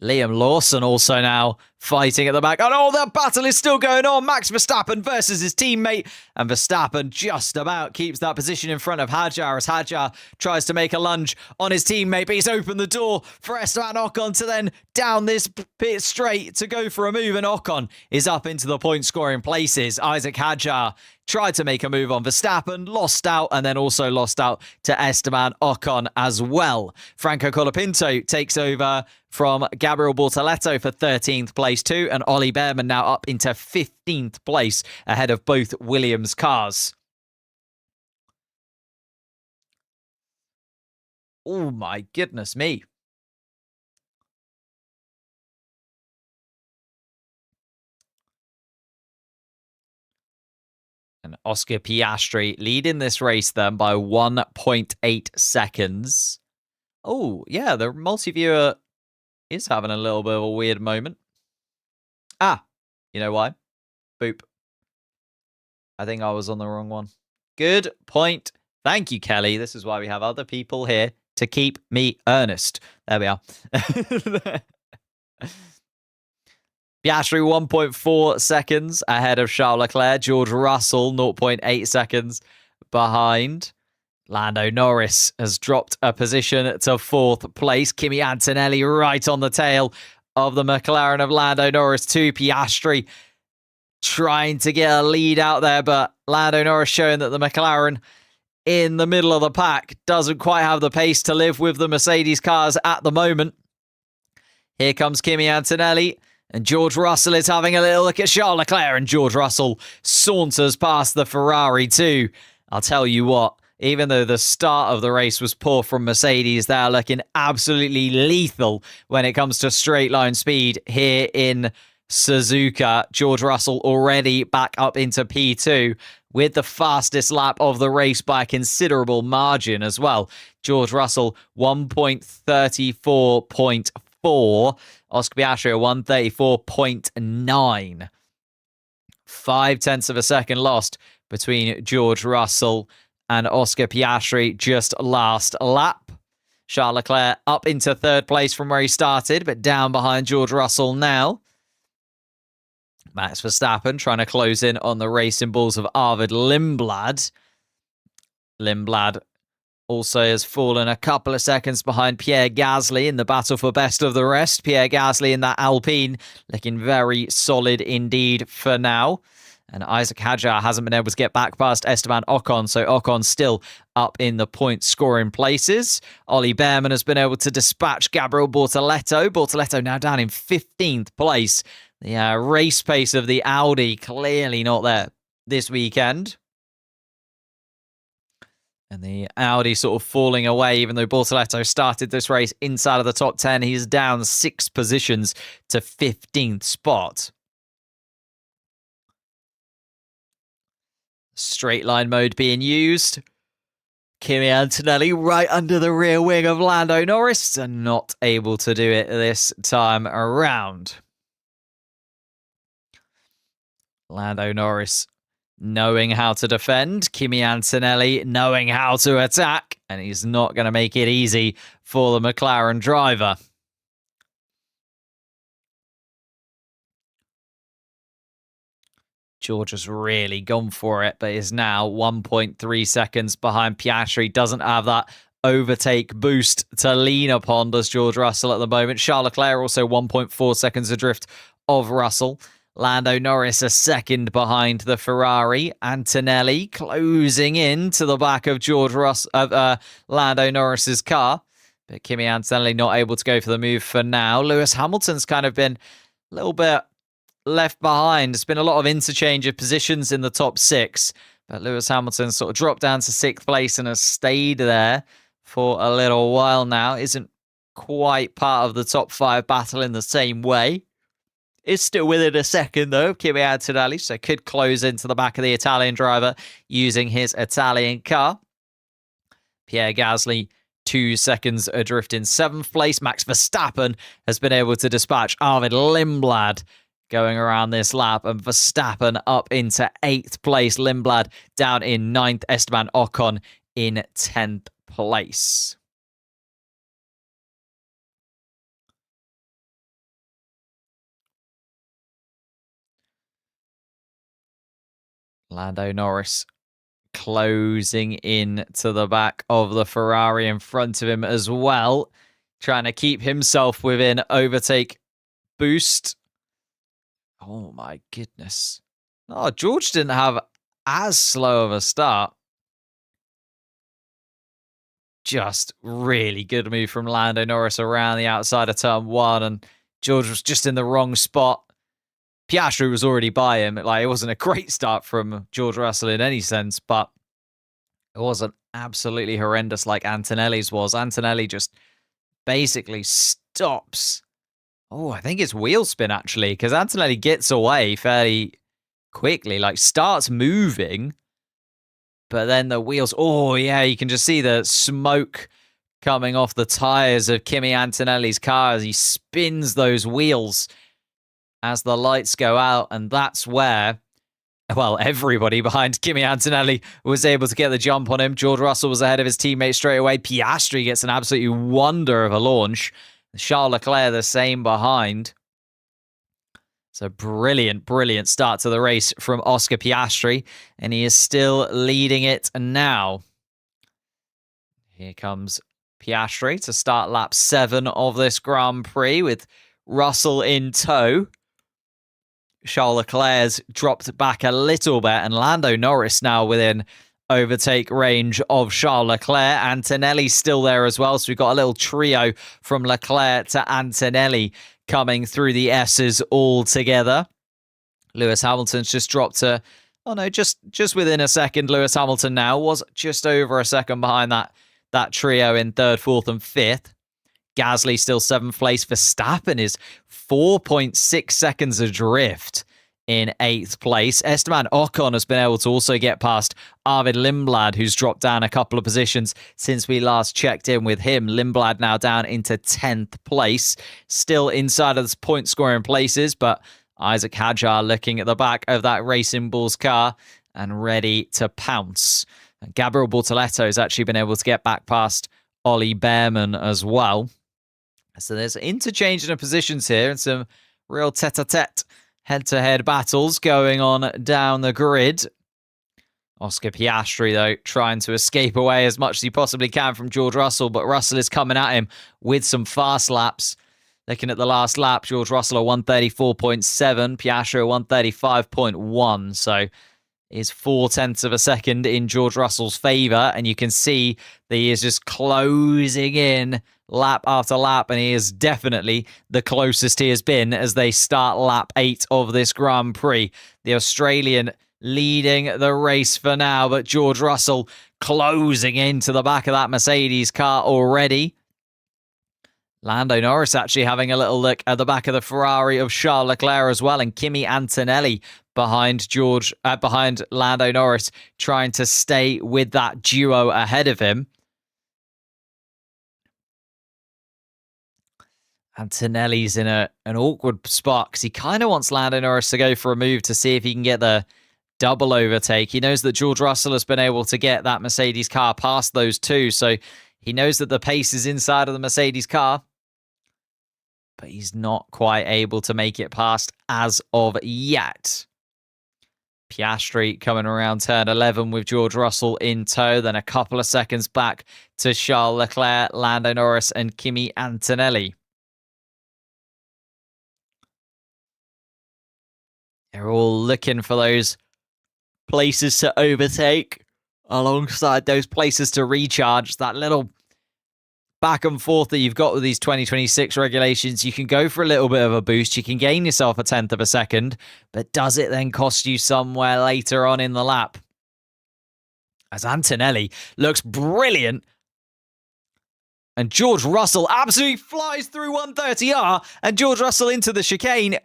A: Liam Lawson also now fighting at the back. Oh, the battle is still going on. Max Verstappen versus his teammate. And Verstappen just about keeps that position in front of Hadjar as Hadjar tries to make a lunge on his teammate. But he's opened the door for Esteban Ocon to then down this pit straight to go for a move. And Ocon is up into the point scoring places. Isaac Hadjar tried to make a move on Verstappen, lost out, and then also lost out to Esteban Ocon as well. Franco Colapinto takes over from Gabriel Bortoleto for 13th place too, and Ollie Behrman now up into 15th place ahead of both Williams cars. Oh my goodness me. And Oscar Piastri leading this race then by 1.8 seconds. Oh, yeah, the multi-viewer is having a little bit of a weird moment. Ah, you know why? Boop. I think I was on the wrong one. Good point. Thank you, Kelly. This is why we have other people here to keep me earnest. There we are. Piastri 1.4 seconds ahead of Charles Leclerc. George Russell 0.8 seconds behind. Lando Norris has dropped a position to 4th place. Kimi Antonelli right on the tail of the McLaren of Lando Norris to Piastri. Trying to get a lead out there, but Lando Norris showing that the McLaren in the middle of the pack doesn't quite have the pace to live with the Mercedes cars at the moment. Here comes Kimi Antonelli. And George Russell is having a little look at Charles Leclerc, and George Russell saunters past the Ferrari too. I'll tell you what, even though the start of the race was poor from Mercedes, they are looking absolutely lethal when it comes to straight line speed here in Suzuka. George Russell already back up into P2 with the fastest lap of the race by a considerable margin as well. George Russell 1.34.4 134. Oscar Piastri at 134.9. 0.5 of a second lost between George Russell and Oscar Piastri just last lap. Charles Leclerc up into third place from where he started, but down behind George Russell now. Max Verstappen trying to close in on the racing balls of Arvid Lindblad. Lindblad also has fallen a couple of seconds behind Pierre Gasly in the battle for best of the rest. Pierre Gasly in that Alpine looking very solid indeed for now. And Isaac Hadjar hasn't been able to get back past Esteban Ocon, so Ocon still up in the point scoring places. Ollie Behrman has been able to dispatch Gabriel Bortoleto. Bortoleto now down in 15th place. The race pace of the Audi clearly not there this weekend. And the Audi sort of falling away, even though Bortoleto started this race inside of the top 10. He's down 6 positions to 15th spot. Straight line mode being used. Kimi Antonelli right under the rear wing of Lando Norris, and not able to do it this time around. Lando Norris knowing how to defend. Kimi Antonelli knowing how to attack. And he's not going to make it easy for the McLaren driver. George has really gone for it, but is now 1.3 seconds behind Piastri. Doesn't have that overtake boost to lean upon, does George Russell at the moment. Charles Leclerc also 1.4 seconds adrift of Russell. Lando Norris a second behind the Ferrari. Antonelli closing in to the back of Lando Norris's car. But Kimi Antonelli not able to go for the move for now. Lewis Hamilton's kind of been a little bit left behind. There's been a lot of interchange of positions in the top 6. But Lewis Hamilton sort of dropped down to 6th place and has stayed there for a little while now. Isn't quite part of the top 5 battle in the same way. Is still within a second, though, Kimi Antonelli, so could close into the back of the Italian driver using his Italian car. Pierre Gasly, 2 seconds adrift in 7th place. Max Verstappen has been able to dispatch Arvid Lindblad going around this lap, and Verstappen up into 8th place. Lindblad down in 9th. Esteban Ocon in 10th place. Lando Norris closing in to the back of the Ferrari in front of him as well, trying to keep himself within overtake boost. Oh my goodness. Oh, George didn't have as slow of a start. Just really good move from Lando Norris around the outside of turn 1, and George was just in the wrong spot. Piastri was already by him. It wasn't a great start from George Russell in any sense, but it wasn't absolutely horrendous like Antonelli's was. Antonelli just basically stops. Oh, I think it's wheel spin, actually, because Antonelli gets away fairly quickly, starts moving, but then the wheels, oh, yeah, you can just see the smoke coming off the tires of Kimi Antonelli's car as he spins those wheels as the lights go out, and that's where, well, everybody behind Kimi Antonelli was able to get the jump on him. George Russell was ahead of his teammate straight away. Piastri gets an absolutely wonder of a launch. Charles Leclerc the same behind. It's a brilliant, brilliant start to the race from Oscar Piastri, and he is still leading it now. Here comes Piastri to start lap 7 of this Grand Prix with Russell in tow. Charles Leclerc's dropped back a little bit, and Lando Norris now within overtake range of Charles Leclerc. Antonelli's still there as well, so we've got a little trio from Leclerc to Antonelli coming through the S's all together. Lewis Hamilton's just dropped to, just within a second. Lewis Hamilton now was just over a second behind that trio in 3rd, 4th, and 5th. Gasly still 7th place. Verstappen is 4.6 seconds adrift in 8th place. Esteban Ocon has been able to also get past Arvid Lindblad, who's dropped down a couple of positions since we last checked in with him. Lindblad now down into 10th place, still inside of the point scoring places, but Isaac Hadjar looking at the back of that Racing Bulls car and ready to pounce. And Gabriel Bortoletto has actually been able to get back past Ollie Behrman as well. So there's interchange of positions here and some real tete-a-tete head-to-head battles going on down the grid. Oscar Piastri, though, trying to escape away as much as he possibly can from George Russell, but Russell is coming at him with some fast laps. Looking at the last lap, George Russell at 134.7, Piastri at 135.1, so is 0.4 of a second in George Russell's favour, and you can see that he is just closing in lap after lap, and he is definitely the closest he has been as they start lap 8 of this Grand Prix. The Australian leading the race for now, but George Russell closing into the back of that Mercedes car already. Lando Norris actually having a little look at the back of the Ferrari of Charles Leclerc as well, and Kimi Antonelli behind Lando Norris, trying to stay with that duo ahead of him. Antonelli's in an awkward spot because he kind of wants Lando Norris to go for a move to see if he can get the double overtake. He knows that George Russell has been able to get that Mercedes car past those two, so he knows that the pace is inside of the Mercedes car, but he's not quite able to make it past as of yet. Piastri coming around turn 11 with George Russell in tow, then a couple of seconds back to Charles Leclerc, Lando Norris, and Kimi Antonelli. They're all looking for those places to overtake alongside those places to recharge. That little back and forth that you've got with these 2026 regulations. You can go for a little bit of a boost. You can gain yourself 1/10 of a second, but does it then cost you somewhere later on in the lap? As Antonelli looks brilliant, and George Russell absolutely flies through 130R, and George Russell into the chicane,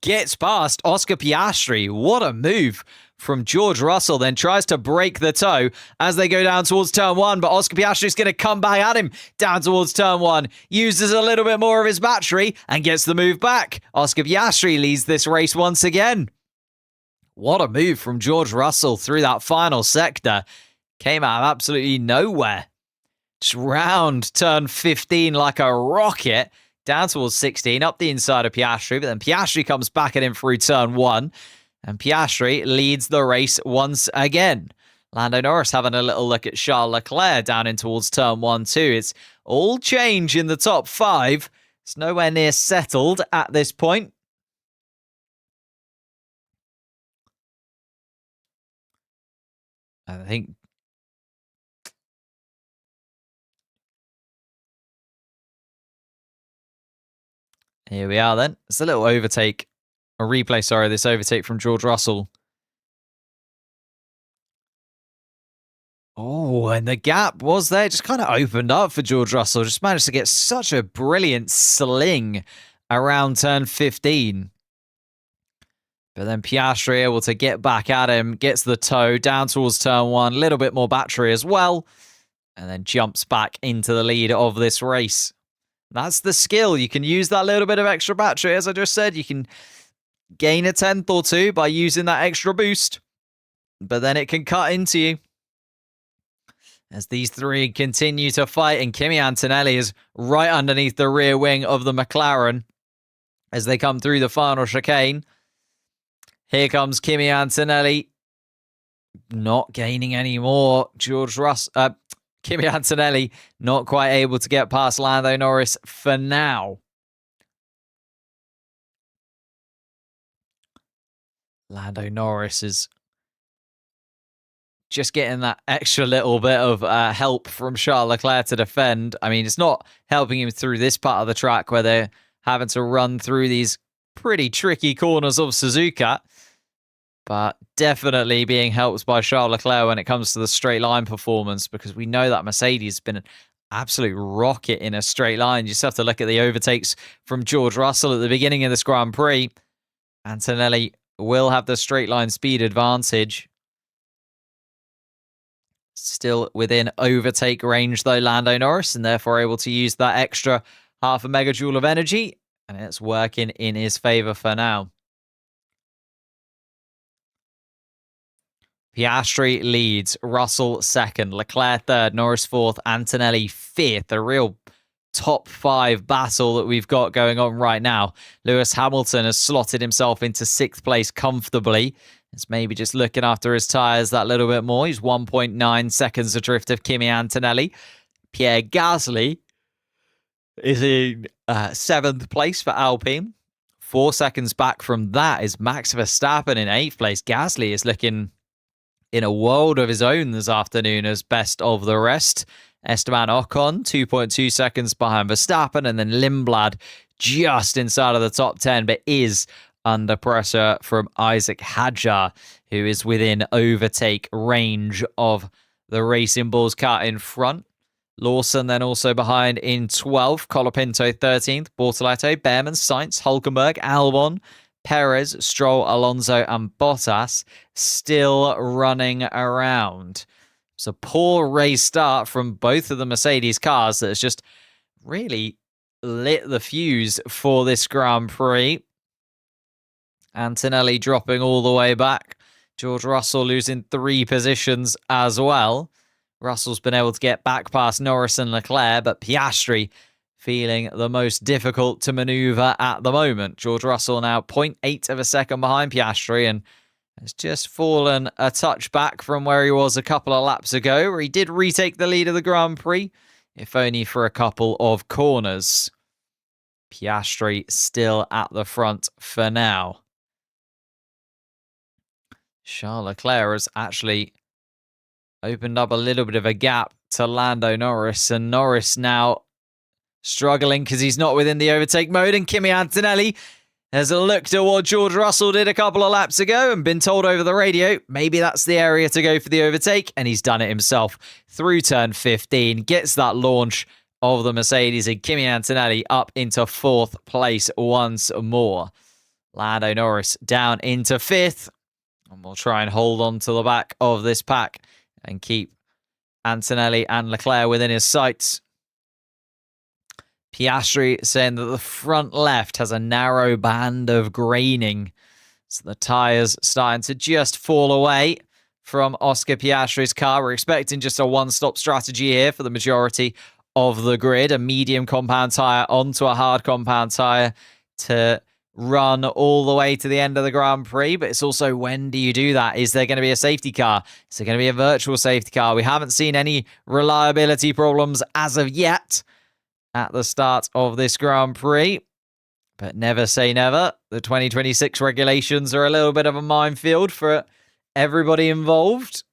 A: gets past Oscar Piastri. What a move from George Russell, then tries to break the toe as they go down towards turn 1, but Oscar Piastri is going to come back at him down towards turn 1, uses a little bit more of his battery and gets the move back. Oscar Piastri leads this race once again. What a move from George Russell through that final sector. Came out of absolutely nowhere. Just round turn 15 like a rocket, down towards 16, up the inside of Piastri, but then Piastri comes back at him through turn 1, and Piastri leads the race once again. Lando Norris having a little look at Charles Leclerc down in towards turn 1 too. It's all change in the top 5. It's nowhere near settled at this point. I think here we are then. It's a little overtake, a replay, sorry, this overtake from George Russell. Oh, and the gap was there, just kind of opened up for George Russell. Just managed to get such a brilliant sling around turn 15. But then Piastri able to get back at him, gets the toe down towards turn 1, a little bit more battery as well, and then jumps back into the lead of this race. That's the skill. You can use that little bit of extra battery. As I just said, you can gain 1/10 or 2 by using that extra boost, but then it can cut into you. As these three continue to fight, and Kimi Antonelli is right underneath the rear wing of the McLaren as they come through the final chicane. Here comes Kimi Antonelli, not gaining any more. Kimi Antonelli not quite able to get past Lando Norris for now. Lando Norris is just getting that extra little bit of help from Charles Leclerc to defend. I mean, it's not helping him through this part of the track where they're having to run through these pretty tricky corners of Suzuka, but definitely being helped by Charles Leclerc when it comes to the straight line performance, because we know that Mercedes has been an absolute rocket in a straight line. You just have to look at the overtakes from George Russell at the beginning of this Grand Prix. Antonelli will have the straight line speed advantage. Still within overtake range, though, Lando Norris, and therefore able to use that extra half a megajoule of energy, and it's working in his favor for now. Piastri leads, Russell second, Leclerc third, Norris fourth, Antonelli fifth. A real top 5 battle that we've got going on right now. Lewis Hamilton has slotted himself into 6th place comfortably. It's maybe just looking after his tyres that little bit more. He's 1.9 seconds adrift of Kimi Antonelli. Pierre Gasly is in 7th place for Alpine. 4 seconds back from that is Max Verstappen in 8th place. Gasly is looking in a world of his own this afternoon as best of the rest. Esteban Ocon, 2.2 seconds behind Verstappen, and then Lindblad just inside of the top 10, but is under pressure from Isaac Hadjar, who is within overtake range of the Racing Bulls car in front. Lawson then also behind in 12th, Colapinto 13th, Bortoletto, Behrman, Sainz, Hulkenberg, Albon, Perez, Stroll, Alonso, and Bottas still running around. It's a poor race start from both of the Mercedes cars that has just really lit the fuse for this Grand Prix. Antonelli dropping all the way back. George Russell losing 3 positions as well. Russell's been able to get back past Norris and Leclerc, but Piastri feeling the most difficult to maneuver at the moment. George Russell now 0.8 of a second behind Piastri and has just fallen a touch back from where he was a couple of laps ago, where he did retake the lead of the Grand Prix, if only for a couple of corners. Piastri still at the front for now. Charles Leclerc has actually opened up a little bit of a gap to Lando Norris, and Norris now struggling because he's not within the overtake mode, and Kimi Antonelli has looked at what George Russell did a couple of laps ago and been told over the radio, maybe that's the area to go for the overtake, and he's done it himself through turn 15, gets that launch of the Mercedes, and Kimi Antonelli up into 4th place once more. Lando Norris down into 5th, and we'll try and hold on to the back of this pack and keep Antonelli and Leclerc within his sights. Piastri saying that the front left has a narrow band of graining. So the tyres starting to just fall away from Oscar Piastri's car. We're expecting just a one-stop strategy here for the majority of the grid. A medium compound tyre onto a hard compound tyre to run all the way to the end of the Grand Prix. But it's also, when do you do that? Is there going to be a safety car? Is there going to be a virtual safety car? We haven't seen any reliability problems as of yet at the start of this Grand Prix, but never say never. The 2026 regulations are a little bit of a minefield for everybody involved.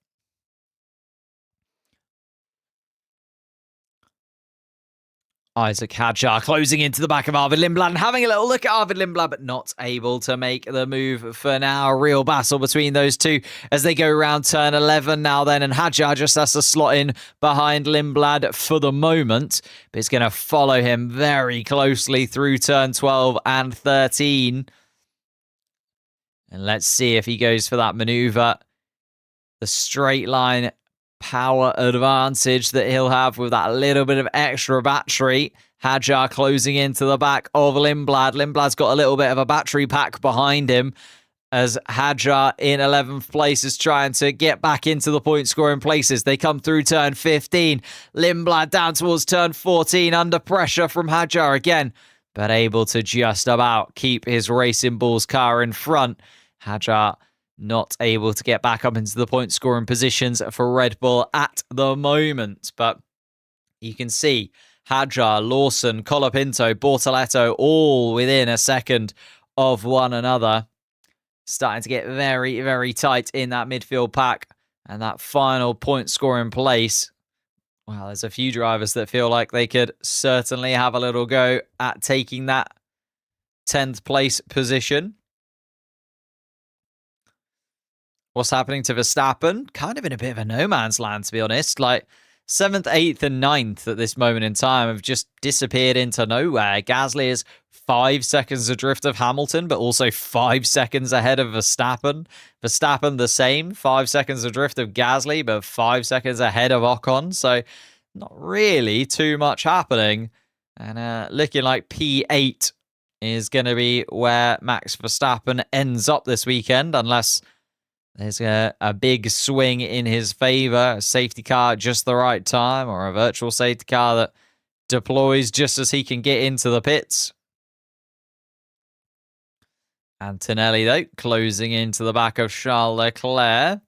A: Isaac Hadjar closing into the back of Arvid Lindblad and having a little look at Arvid Lindblad, but not able to make the move for now. A real battle between those two as they go around turn 11 now then, and Hadjar just has to slot in behind Lindblad for the moment, but he's going to follow him very closely through turn 12 and 13. And let's see if he goes for that maneuver. The straight line power advantage that he'll have with that little bit of extra battery. Hadjar closing into the back of Lindblad. Lindblad's got a little bit of a battery pack behind him as Hadjar in 11th place is trying to get back into the point scoring places. They come through turn 15. Lindblad down towards turn 14 under pressure from Hadjar again, but able to just about keep his Racing Bulls car in front. Hadjar not able to get back up into the point scoring positions for Red Bull at the moment. But you can see Hadjar, Lawson, Colapinto, Bortoletto all within a second of one another. Starting to get very, very tight in that midfield pack. And that final point scoring place, well, there's a few drivers that feel like they could certainly have a little go at taking that 10th place position. What's happening to Verstappen? Kind of in a bit of a no man's land, to be honest. Like, 7th, 8th, and 9th at this moment in time have just disappeared into nowhere. Gasly is 5 seconds adrift of Hamilton, but also 5 seconds ahead of Verstappen. Verstappen the same, 5 seconds adrift of Gasly, but 5 seconds ahead of Ocon. So not really too much happening. And looking like P8 is going to be where Max Verstappen ends up this weekend, unless there's a big swing in his favor, a safety car at just the right time, or a virtual safety car that deploys just as he can get into the pits. Antonelli, though, closing into the back of Charles Leclerc.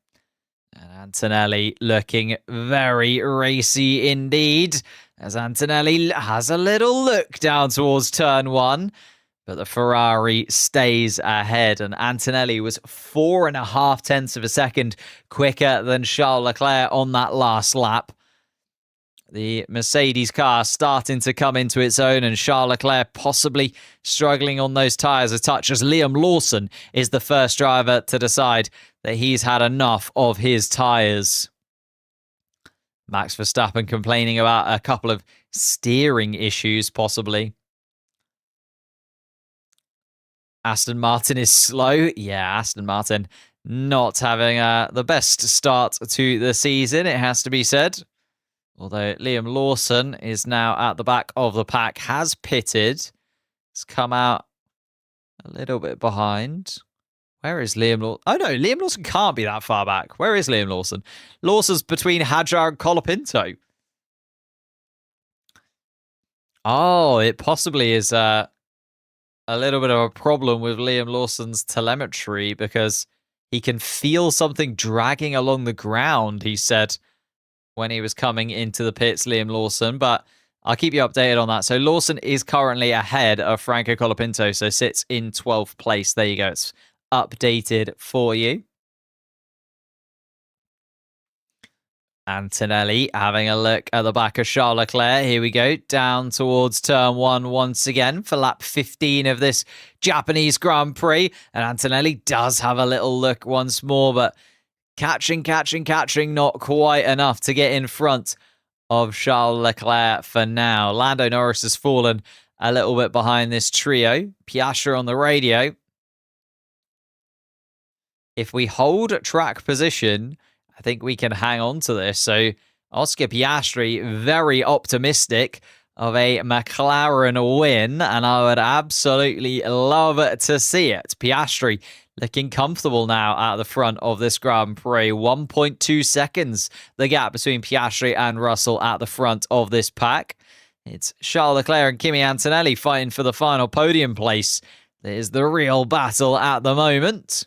A: And Antonelli looking very racy indeed, as Antonelli has a little look down towards turn 1. But the Ferrari stays ahead, and Antonelli was 4.5 tenths of a second quicker than Charles Leclerc on that last lap. The Mercedes car starting to come into its own, and Charles Leclerc possibly struggling on those tyres a touch, as Liam Lawson is the first driver to decide that he's had enough of his tyres. Max Verstappen complaining about a couple of steering issues, possibly. Aston Martin is slow. Yeah, Aston Martin not having the best start to the season, it has to be said. Although Liam Lawson is now at the back of the pack, has pitted. Has come out a little bit behind. Where is Liam Lawson? Oh, no, Liam Lawson can't be that far back. Where is Liam Lawson? Lawson's between Hadjar and Colapinto. Oh, it possibly is a little bit of a problem with Liam Lawson's telemetry, because he can feel something dragging along the ground, he said, when he was coming into the pits, Liam Lawson. But I'll keep you updated on that. So Lawson is currently ahead of Franco Colapinto, so sits in 12th place. There you go. It's updated for you. Antonelli having a look at the back of Charles Leclerc. Here we go, down towards turn 1 once again for lap 15 of this Japanese Grand Prix. And Antonelli does have a little look once more, but catching, not quite enough to get in front of Charles Leclerc for now. Lando Norris has fallen a little bit behind this trio. Piastri on the radio. If we hold track position, I think we can hang on to this. So Oscar Piastri, very optimistic of a McLaren win, and I would absolutely love to see it. Piastri looking comfortable now at the front of this Grand Prix. 1.2 seconds, the gap between Piastri and Russell at the front of this pack. It's Charles Leclerc and Kimi Antonelli fighting for the final podium place. There's the real battle at the moment.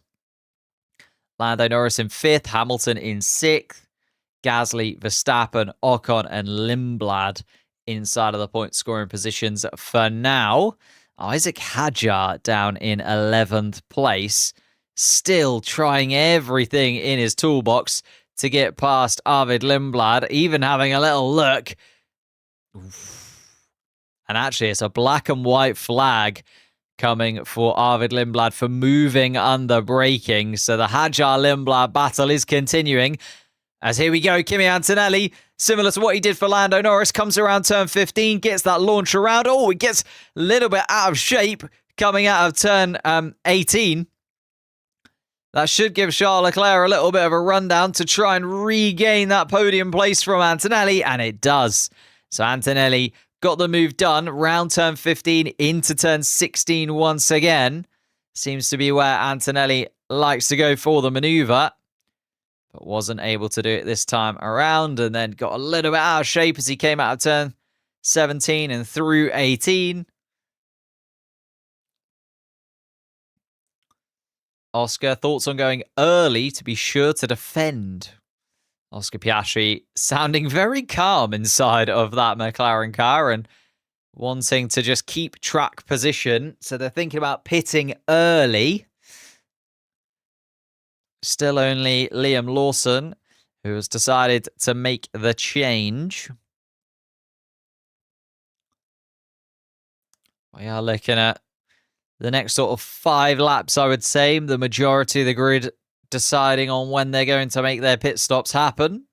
A: Lando Norris in 5th, Hamilton in 6th, Gasly, Verstappen, Ocon, and Lindblad inside of the point scoring positions for now. Isaac Hadjar down in 11th place, still trying everything in his toolbox to get past Arvid Lindblad, even having a little look. And actually, it's a black and white flag coming for Arvid Lindblad for moving under braking. So the Hadjar-Lindblad battle is continuing. As here we go, Kimi Antonelli, similar to what he did for Lando Norris, comes around turn 15, gets that launch around. Oh, it gets a little bit out of shape coming out of turn 18. That should give Charles Leclerc a little bit of a rundown to try and regain that podium place from Antonelli, and it does. So Antonelli got the move done, round turn 15 into turn 16 once again. Seems to be where Antonelli likes to go for the maneuver, but wasn't able to do it this time around, and then got a little bit out of shape as he came out of turn 17 and through 18. Oscar, thoughts on going early to be sure to defend? Oscar Piastri sounding very calm inside of that McLaren car and wanting to just keep track position. So they're thinking about pitting early. Still only Liam Lawson who has decided to make the change. We are looking at the next sort of 5 laps, I would say. The majority of the grid deciding on when they're going to make their pit stops happen.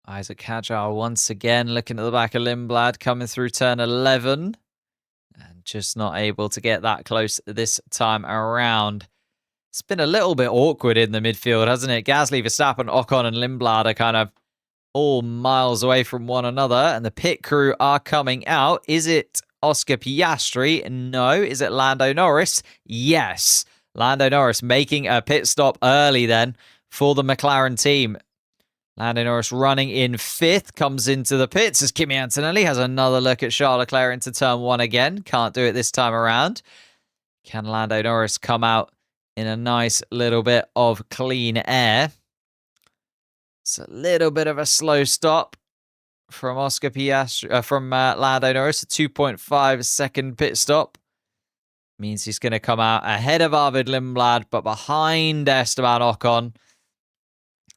A: Isaac Hadjar once again looking at the back of Lindblad, coming through turn 11. And just not able to get that close this time around. It's been a little bit awkward in the midfield, hasn't it? Gasly, Verstappen, Ocon, and Lindblad are kind of all miles away from one another. And the pit crew are coming out. Is it Oscar Piastri? No. Is it Lando Norris? Yes. Lando Norris making a pit stop early then for the McLaren team. Lando Norris running in 5th, comes into the pits as Kimi Antonelli has another look at Charles Leclerc into turn 1 again. Can't do it this time around. Can Lando Norris come out in a nice little bit of clean air? It's a little bit of a slow stop from Oscar Piastri, from Lando Norris, a 2.5 second pit stop. Means he's going to come out ahead of Arvid Lindblad, but behind Esteban Ocon.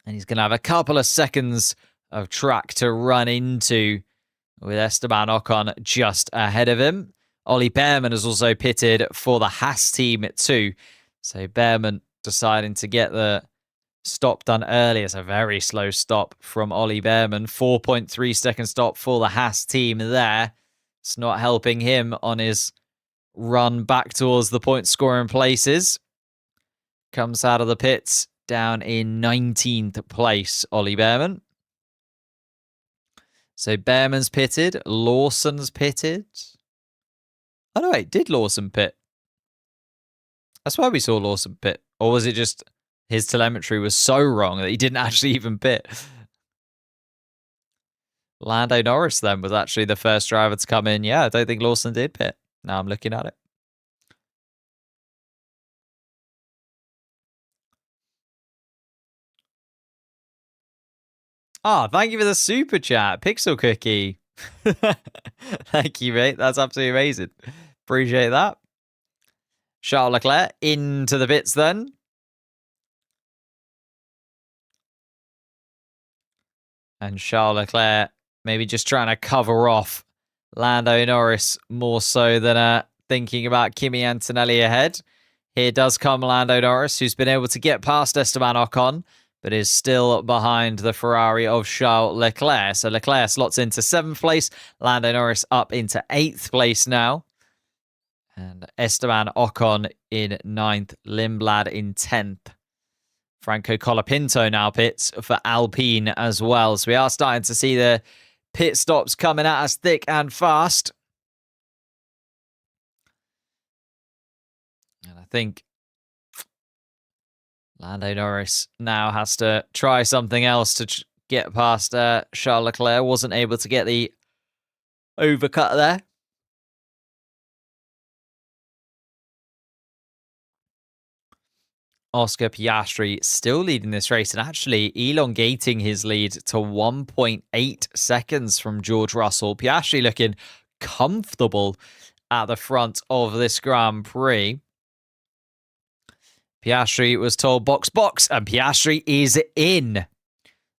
A: And he's going to have a couple of seconds of track to run into with Esteban Ocon just ahead of him. Ollie Behrman has also pitted for the Haas team too. So Behrman deciding to get the stop done early. It's a very slow stop from Ollie Behrman. 4.3 second stop for the Haas team there. It's not helping him on his run back towards the point scoring places. Comes out of the pits down in 19th place, Ollie Behrman. So Behrman's pitted. Lawson's pitted. Oh, no, wait. Did Lawson pit? That's why we saw Lawson pit. Or was it just his telemetry was so wrong that he didn't actually even pit? Lando Norris then was actually the first driver to come in. Yeah, I don't think Lawson did pit. Now I'm looking at it. Oh, thank you for the super chat, Pixel Cookie. Thank you, mate. That's absolutely amazing. Appreciate that. Charles Leclerc into the pits then. And Charles Leclerc maybe just trying to cover off Lando Norris more so than thinking about Kimi Antonelli ahead. Here does come Lando Norris, who's been able to get past Esteban Ocon, but is still behind the Ferrari of Charles Leclerc. So Leclerc slots into 7th place. Lando Norris up into 8th place now. And Esteban Ocon in 9th. Lindblad in 10th. Franco Colapinto now pits for Alpine as well. So we are starting to see the pit stops coming at us thick and fast. And I think Lando Norris now has to try something else to get past Charles Leclerc. Wasn't able to get the overcut there. Oscar Piastri still leading this race and actually elongating his lead to 1.8 seconds from George Russell. Piastri looking comfortable at the front of this Grand Prix. Piastri was told box, and Piastri is in.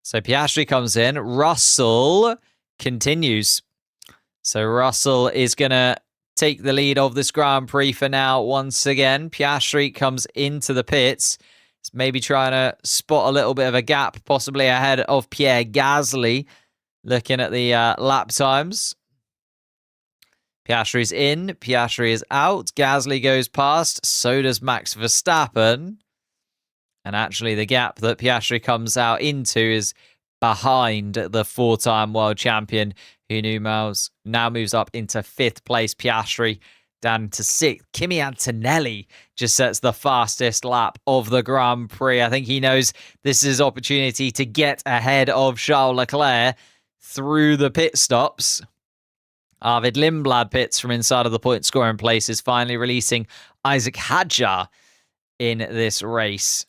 A: So Piastri comes in. Russell continues. So Russell is going to take the lead of this Grand Prix for now once again. Piastri comes into the pits. He's maybe trying to spot a little bit of a gap, possibly ahead of Pierre Gasly. Looking at the lap times. Piastri's in. Piastri is out. Gasly goes past. So does Max Verstappen. And actually the gap that Piastri comes out into is behind the 4-time world champion, who now moves up into 5th place. Piastri down to 6th. Kimi Antonelli just sets the fastest lap of the Grand Prix. I think he knows this is his opportunity to get ahead of Charles Leclerc through the pit stops. Arvid Lindblad pits from inside of the point scoring places, finally releasing Isaac Hadjar in this race.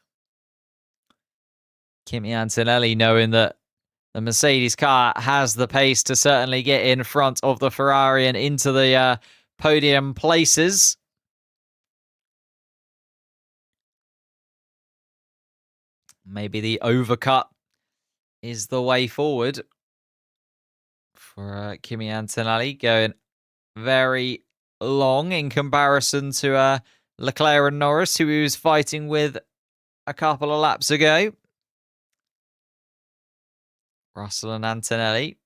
A: Kimi Antonelli knowing that the Mercedes car has the pace to certainly get in front of the Ferrari and into the podium places. Maybe the overcut is the way forward for Kimi Antonelli, going very long in comparison to Leclerc and Norris, who he was fighting with a couple of laps ago. Russell and Antonelli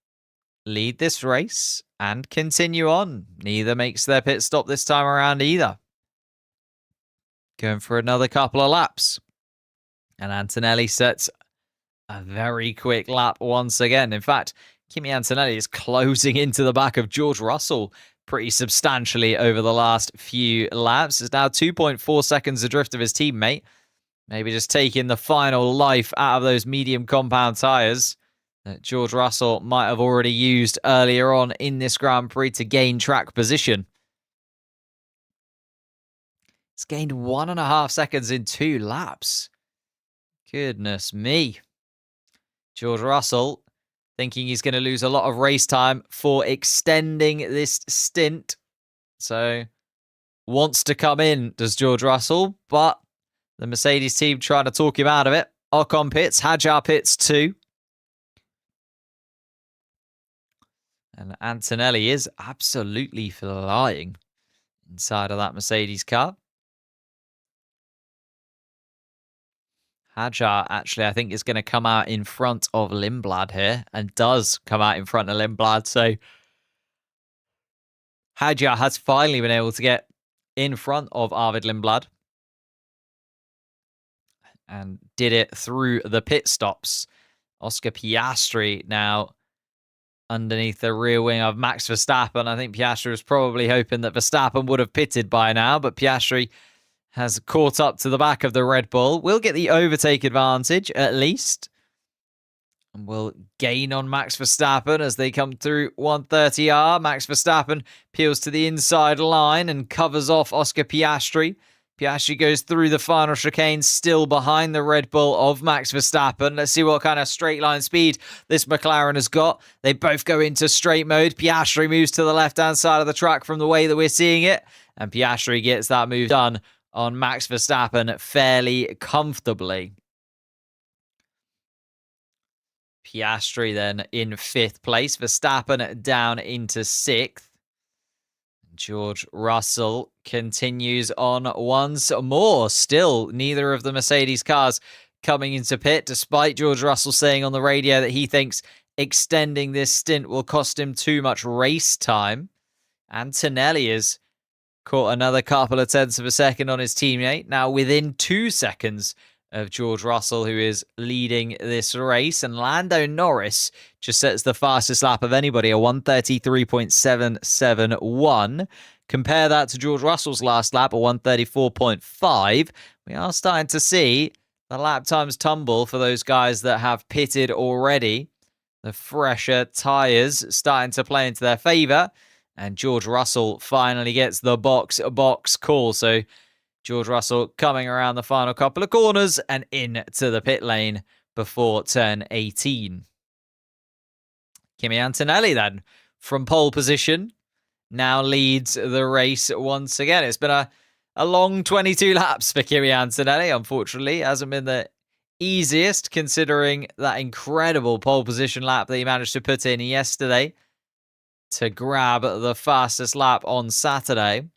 A: lead this race and continue on. Neither makes their pit stop this time around either. Going for another couple of laps. And Antonelli sets a very quick lap once again. In fact, Kimi Antonelli is closing into the back of George Russell pretty substantially over the last few laps. It's now 2.4 seconds adrift of his teammate. Maybe just taking the final life out of those medium compound tyres that George Russell might have already used earlier on in this Grand Prix to gain track position. It's gained 1.5 seconds in 2 laps. Goodness me. George Russell thinking he's going to lose a lot of race time for extending this stint. So, wants to come in, does George Russell, but the Mercedes team trying to talk him out of it. Ocon pits, Hadjar pits too. And Antonelli is absolutely flying inside of that Mercedes car. Hadjar, actually, I think is going to come out in front of Lindblad here, and does come out in front of Lindblad. So Hadjar has finally been able to get in front of Arvid Lindblad and did it through the pit stops. Oscar Piastri now underneath the rear wing of Max Verstappen. I think Piastri was probably hoping that Verstappen would have pitted by now, but Piastri has caught up to the back of the Red Bull. We'll get the overtake advantage, at least. And we'll gain on Max Verstappen as they come through 130R. Max Verstappen peels to the inside line and covers off Oscar Piastri. Piastri goes through the final chicane, still behind the Red Bull of Max Verstappen. Let's see what kind of straight line speed this McLaren has got. They both go into straight mode. Piastri moves to the left-hand side of the track from the way that we're seeing it. And Piastri gets that move done on Max Verstappen fairly comfortably. Piastri then in 5th place. Verstappen down into 6th. George Russell continues on once more. Still, neither of the Mercedes cars coming into pit, despite George Russell saying on the radio that he thinks extending this stint will cost him too much race time. Antonelli has caught another couple of tenths of a second on his teammate, now within 2 seconds of George Russell, who is leading this race. And Lando Norris just sets the fastest lap of anybody, a 133.771. Compare that to George Russell's last lap, a 134.5. We are starting to see the lap times tumble for those guys that have pitted already. The fresher tyres starting to play into their favour. And George Russell finally gets the box call. So George Russell coming around the final couple of corners and into the pit lane before turn 18. Kimi Antonelli then from pole position now leads the race once again. It's been a long 22 laps for Kimi Antonelli. Unfortunately, it hasn't been the easiest considering that incredible pole position lap that he managed to put in yesterday to grab the fastest lap on Saturday.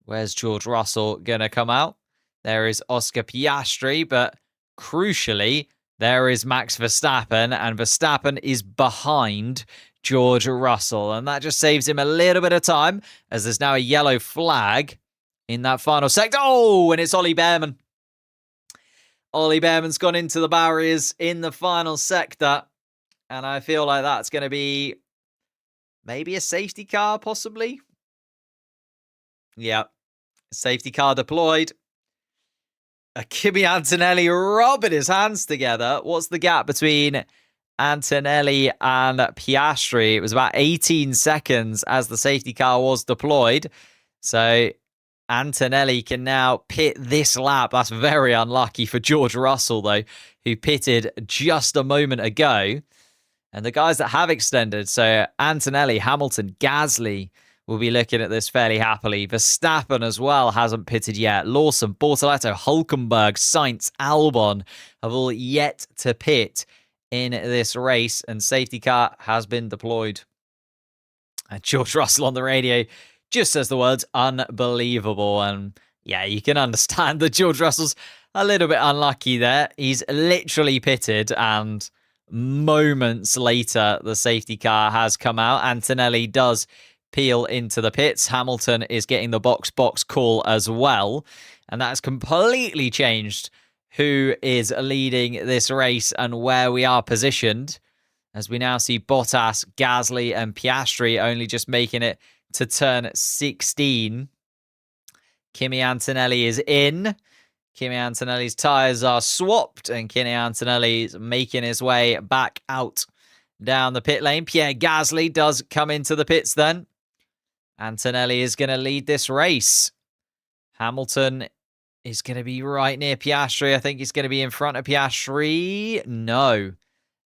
A: Where's George Russell going to come out? There is Oscar Piastri, but crucially, there is Max Verstappen, and Verstappen is behind George Russell, and that just saves him a little bit of time, as there's now a yellow flag in that final sector. Oh, and it's Ollie Behrman. Ollie Behrman's gone into the barriers in the final sector, and I feel like that's going to be maybe a safety car, possibly. Yeah, safety car deployed. Kimi Antonelli rubbing his hands together. What's the gap between Antonelli and Piastri? It was about 18 seconds as the safety car was deployed. So Antonelli can now pit this lap. That's very unlucky for George Russell, though, who pitted just a moment ago. And the guys that have extended, so Antonelli, Hamilton, Gasly, will be looking at this fairly happily. Verstappen as well hasn't pitted yet. Lawson, Bortoletto, Hulkenberg, Sainz, Albon have all yet to pit in this race, and safety car has been deployed. And George Russell on the radio just says the words unbelievable. And yeah, you can understand that George Russell's a little bit unlucky there. He's literally pitted, and moments later, the safety car has come out. Antonelli does peel into the pits. Hamilton is getting the box call as well. And that's completely changed who is leading this race and where we are positioned, as we now see Bottas, Gasly, and Piastri only just making it to turn 16. Kimi Antonelli is in. Kimi Antonelli's tyres are swapped, and Kimi Antonelli is making his way back out down the pit lane. Pierre Gasly does come into the pits then. Antonelli is going to lead this race. Hamilton is going to be right near Piastri. I think he's going to be in front of Piastri. No.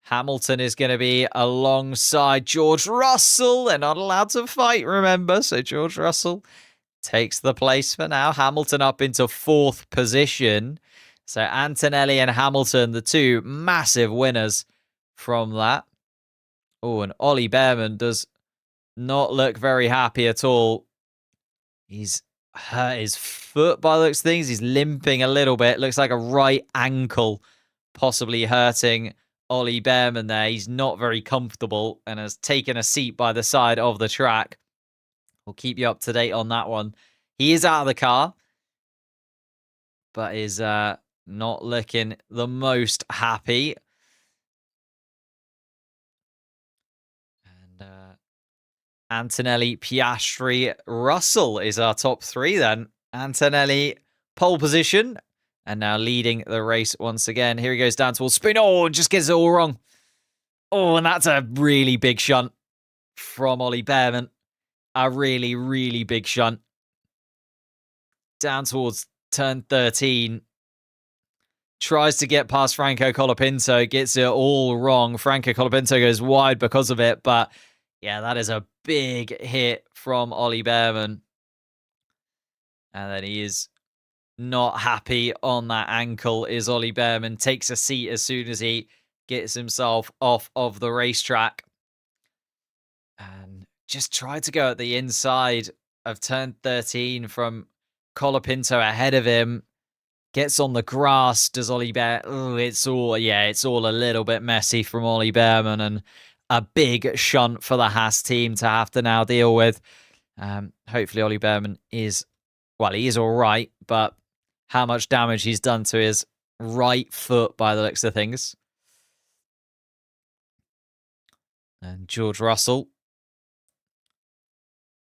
A: Hamilton is going to be alongside George Russell. They're not allowed to fight, remember? So George Russell takes the place for now. Hamilton up into 4th position. So Antonelli and Hamilton, the two massive winners from that. Oh, and Ollie Behrman does not look very happy at all. He's hurt his foot by the looks of things. He's limping a little bit. Looks like a right ankle possibly hurting Ollie Behrman there. He's not very comfortable and has taken a seat by the side of the track. We'll keep you up to date on that one. He is out of the car, but is not looking the most happy. And Antonelli, Piastri, Russell is our top 3 then. Antonelli, pole position, and now leading the race once again. Here he goes down towards spin. Oh, just gets it all wrong. Oh, and that's a really big shunt from Ollie Behrman. A really, really big shunt. Down towards turn 13. Tries to get past Franco Colapinto. Gets it all wrong. Franco Colapinto goes wide because of it. But yeah, that is a big hit from Ollie Behrman. And then he is not happy on that ankle. Is Ollie Behrman. Takes a seat as soon as he gets himself off of the racetrack. And just tried to go at the inside of turn 13 from Colapinto ahead of him. Gets on the grass. Does Ollie Behrman? Oh, it's all a little bit messy from Ollie Behrman, and a big shunt for the Haas team to have to now deal with. Hopefully Ollie Behrman is, well, he is all right, but how much damage he's done to his right foot by the looks of things. And George Russell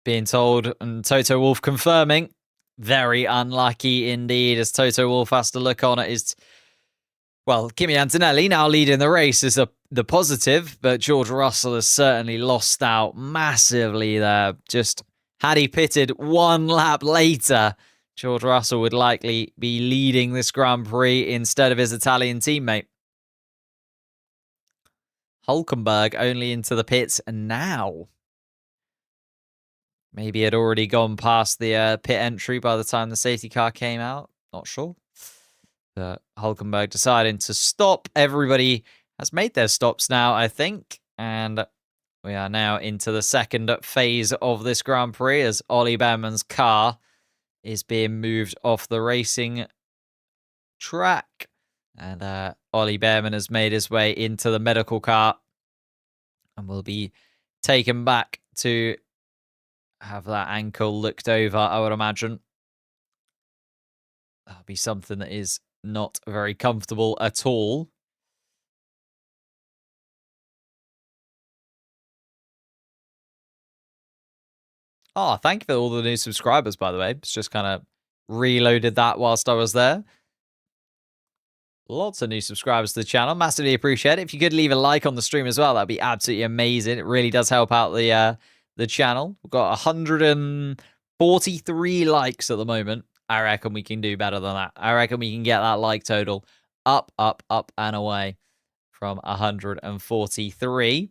A: being told, and Toto Wolff confirming, very unlucky indeed, as Toto Wolff has to look on at his, well, Kimi Antonelli now leading the race is the positive, but George Russell has certainly lost out massively there. Just had he pitted one lap later, George Russell would likely be leading this Grand Prix instead of his Italian teammate. Hulkenberg only into the pits now. Maybe had already gone past the pit entry by the time the safety car came out. Not sure. But Hulkenberg deciding to stop. Everybody has made their stops now, I think. And we are now into the second phase of this Grand Prix as Ollie Behrman's car is being moved off the racing track. And Ollie Behrman has made his way into the medical car and will be taken back to have that ankle looked over, I would imagine. That'll be something that is not very comfortable at all. Oh, thank you for all the new subscribers, by the way. It's just kind of reloaded that whilst I was there. Lots of new subscribers to the channel. Massively appreciate it. If you could leave a like on the stream as well, that'd be absolutely amazing. It really does help out the channel. We've got 143 likes at the moment. I reckon we can do better than that. I reckon we can get that like total up, up, up, and away from 143.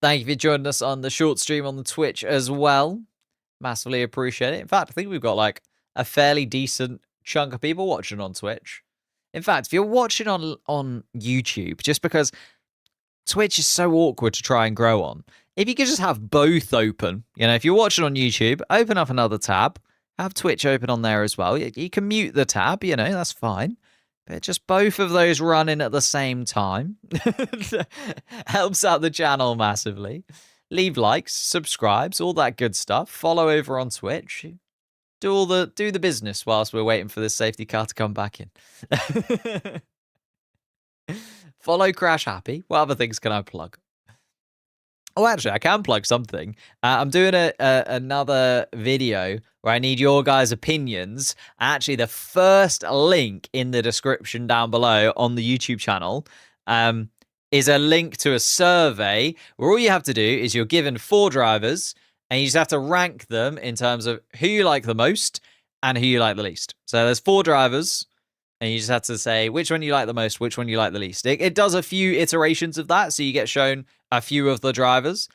A: Thank you for joining us on the short stream on the Twitch as well. Massively appreciate it. In fact, I think we've got like a fairly decent chunk of people watching on Twitch. In fact, if you're watching on YouTube, just because Twitch is so awkward to try and grow on, if you could just have both open, if you're watching on YouTube, open up another tab, have Twitch open on there as well. You can mute the tab, that's fine. But just both of those running at the same time helps out the channel massively. Leave likes, subscribes, all that good stuff. Follow over on Twitch. Do the business whilst we're waiting for this safety car to come back in. Follow Crash Happy. What other things can I plug? Oh, actually, I can plug something. I'm doing another video where I need your guys' opinions. Actually, the first link in the description down below on the YouTube channel is a link to a survey where all you have to do is you're given 4 drivers and you just have to rank them in terms of who you like the most and who you like the least. So there's 4 drivers. And you just have to say which one you like the most, which one you like the least. It does a few iterations of that, so you get shown a few of the drivers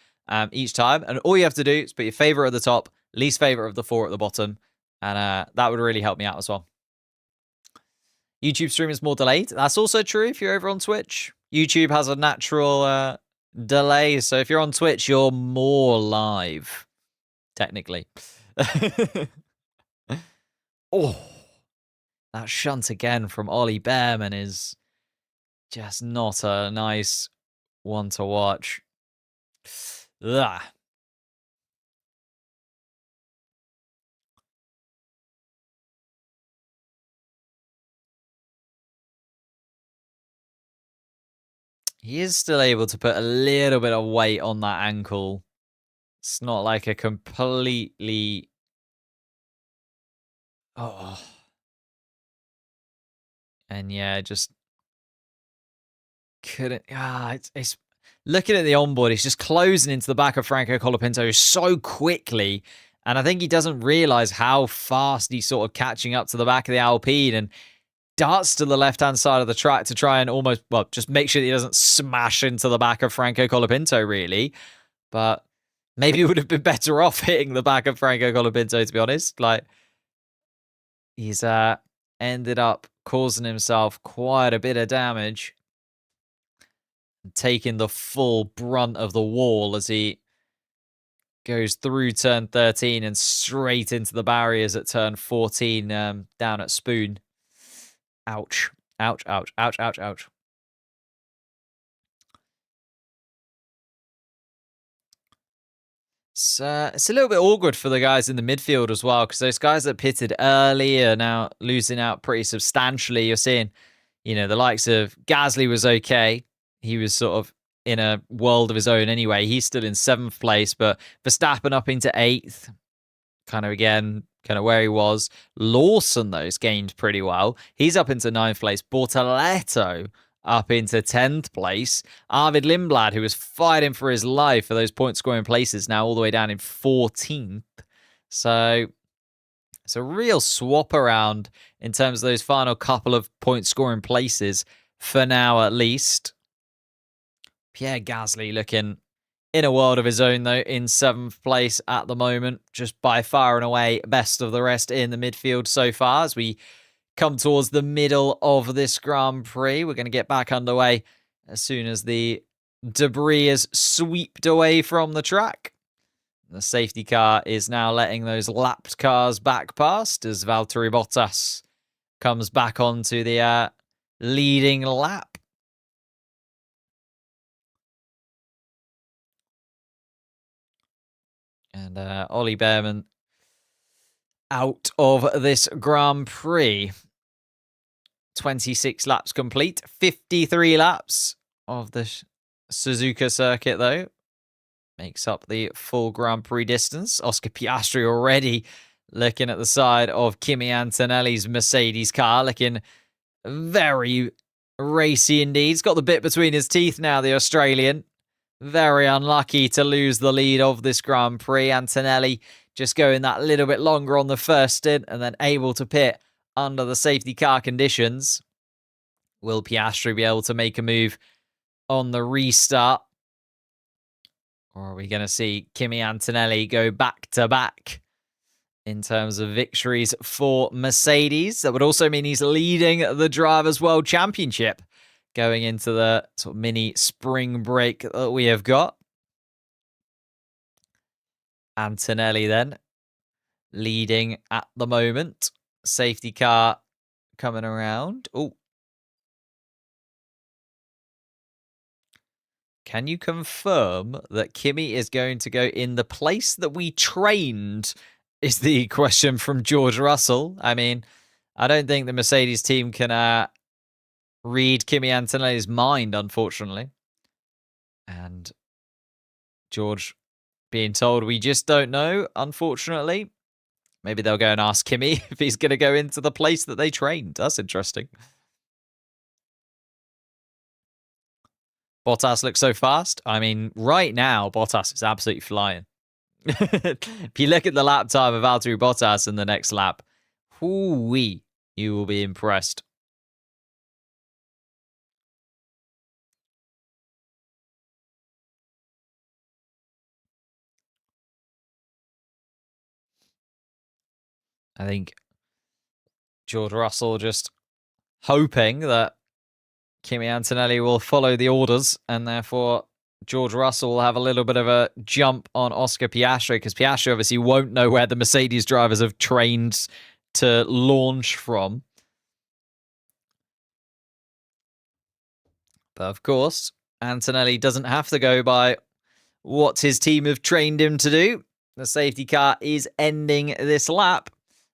A: each time. And all you have to do is put your favorite at the top, least favorite of the 4 at the bottom. And that would really help me out as well. YouTube stream is more delayed. That's also true if you're over on Twitch. YouTube has a natural delay. So if you're on Twitch, you're more live, technically. Oh. That shunt again from Ollie Behrman is just not a nice one to watch. Ugh. He is still able to put a little bit of weight on that ankle. It's not like a completely... Oh... And yeah, just couldn't. It's looking at the onboard. He's just closing into the back of Franco Colapinto so quickly, and I think he doesn't realize how fast he's sort of catching up to the back of the Alpine and darts to the left-hand side of the track to try and just make sure that he doesn't smash into the back of Franco Colapinto, really. But maybe it would have been better off hitting the back of Franco Colapinto, to be honest. Like, he's ended up causing himself quite a bit of damage, taking the full brunt of the wall as he goes through turn 13 and straight into the barriers at turn 14 down at Spoon. Ouch. Ouch, ouch, ouch, ouch, ouch. So it's a little bit awkward for the guys in the midfield as well, because those guys that pitted early are now losing out pretty substantially. You're seeing, the likes of Gasly was okay. He was sort of in a world of his own anyway. He's still in 7th place, but Verstappen up into 8th. Kind of where he was. Lawson, though, has gained pretty well. He's up into 9th place. Bortoleto up into 10th place. Arvid Lindblad, who was fighting for his life for those point-scoring places, now all the way down in 14th. So it's a real swap around in terms of those final couple of point-scoring places, for now at least. Pierre Gasly looking in a world of his own, though, in 7th place at the moment. Just by far and away best of the rest in the midfield so far as we come towards the middle of this Grand Prix. We're going to get back underway as soon as the debris is swept away from the track. The safety car is now letting those lapped cars back past as Valtteri Bottas comes back onto the leading lap. And Ollie Behrman out of this Grand Prix. 26 laps complete. 53 laps of the Suzuka circuit, though. Makes up the full Grand Prix distance. Oscar Piastri already looking at the side of Kimi Antonelli's Mercedes car. Looking very racy indeed. He's got the bit between his teeth now, the Australian. Very unlucky to lose the lead of this Grand Prix. Antonelli just going that little bit longer on the first stint and then able to pit under the safety car conditions. Will Piastri be able to make a move on the restart? Or are we going to see Kimi Antonelli go back-to-back in terms of victories for Mercedes? That would also mean he's leading the Drivers' World Championship going into the sort of mini spring break that we have got. Antonelli then leading at the moment. Safety car coming around. Oh, can you confirm that Kimi is going to go in the place that we trained? Is the question from George Russell. I mean, I don't think the Mercedes team can read Kimi Antonelli's mind, unfortunately. And George being told, we just don't know, unfortunately. Maybe they'll go and ask Kimi if he's going to go into the place that they trained. That's interesting. Bottas looks so fast. I mean, right now, Bottas is absolutely flying. If you look at the lap time of Valtteri Bottas in the next lap, whoo-wee, you will be impressed. I think George Russell just hoping that Kimi Antonelli will follow the orders, and therefore George Russell will have a little bit of a jump on Oscar Piastri, because Piastri obviously won't know where the Mercedes drivers have trained to launch from. But of course, Antonelli doesn't have to go by what his team have trained him to do. The safety car is ending this lap,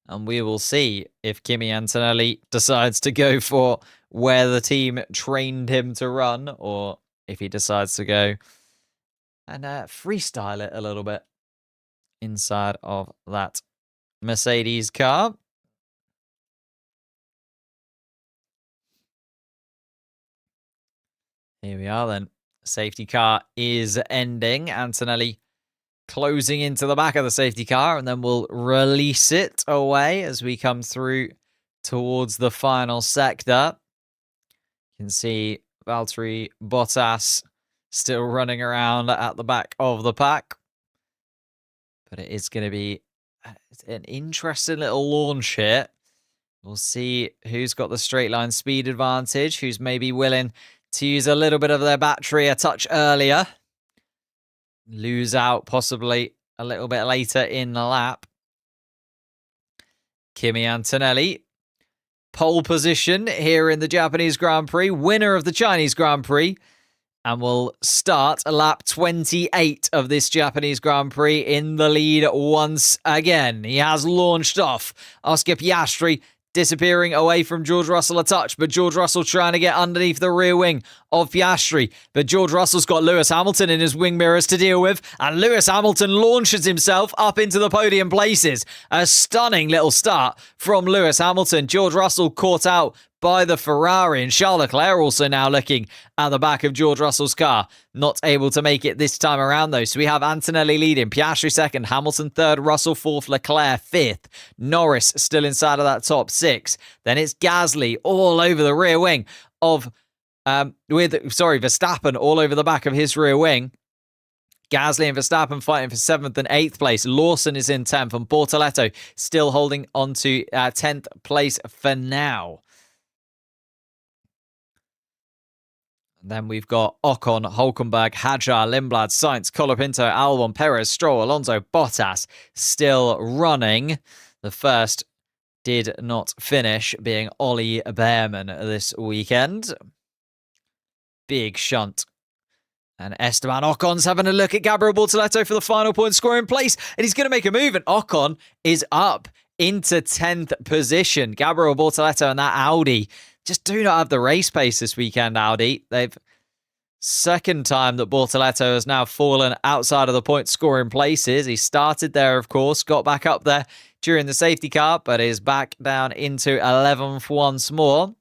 A: and we will see if Kimi Antonelli decides to go for where the team trained him to run, or if he decides to go and freestyle it a little bit inside of that Mercedes car. Here we are then. Safety car is ending. Antonelli closing into the back of the safety car, and then we'll release it away as we come through towards the final sector. You can see Valtteri Bottas still running around at the back of the pack. But it is going to be an interesting little launch here. We'll see who's got the straight line speed advantage, who's maybe willing to use a little bit of their battery a touch earlier. Lose out possibly a little bit later in the lap. Kimi Antonelli, pole position here in the Japanese Grand Prix, winner of the Chinese Grand Prix, and will start lap 28 of this Japanese Grand Prix in the lead once again. He has launched off. Oscar Piastri disappearing away from George Russell a touch, but George Russell trying to get underneath the rear wing of Piastri. But George Russell's got Lewis Hamilton in his wing mirrors to deal with, and Lewis Hamilton launches himself up into the podium places. A stunning little start from Lewis Hamilton. George Russell caught out by the Ferrari, and Charles Leclerc also now looking at the back of George Russell's car. Not able to make it this time around, though. So we have Antonelli leading, Piastri second, Hamilton third, Russell fourth, Leclerc fifth. Norris still inside of that top six. Then it's Gasly all over the rear wing of, Verstappen all over the back of his rear wing. Gasly and Verstappen fighting for 7th and 8th place. Lawson is in 10th, and Bortoleto still holding on to 10th place for now. Then we've got Ocon, Hulkenberg, Hadjar, Lindblad, Sainz, Colapinto, Albon, Perez, Stroll, Alonso, Bottas still running. The first did not finish, being Ollie Behrman this weekend. Big shunt. And Esteban Ocon's having a look at Gabriel Bortoleto for the final point scoring place, and he's going to make a move, and Ocon is up into 10th position. Gabriel Bortoleto and that Audi just do not have the race pace this weekend, Audi. They've second time that Bortoleto has now fallen outside of the point scoring places. He started there, of course, got back up there during the safety car, but is back down into 11th once more.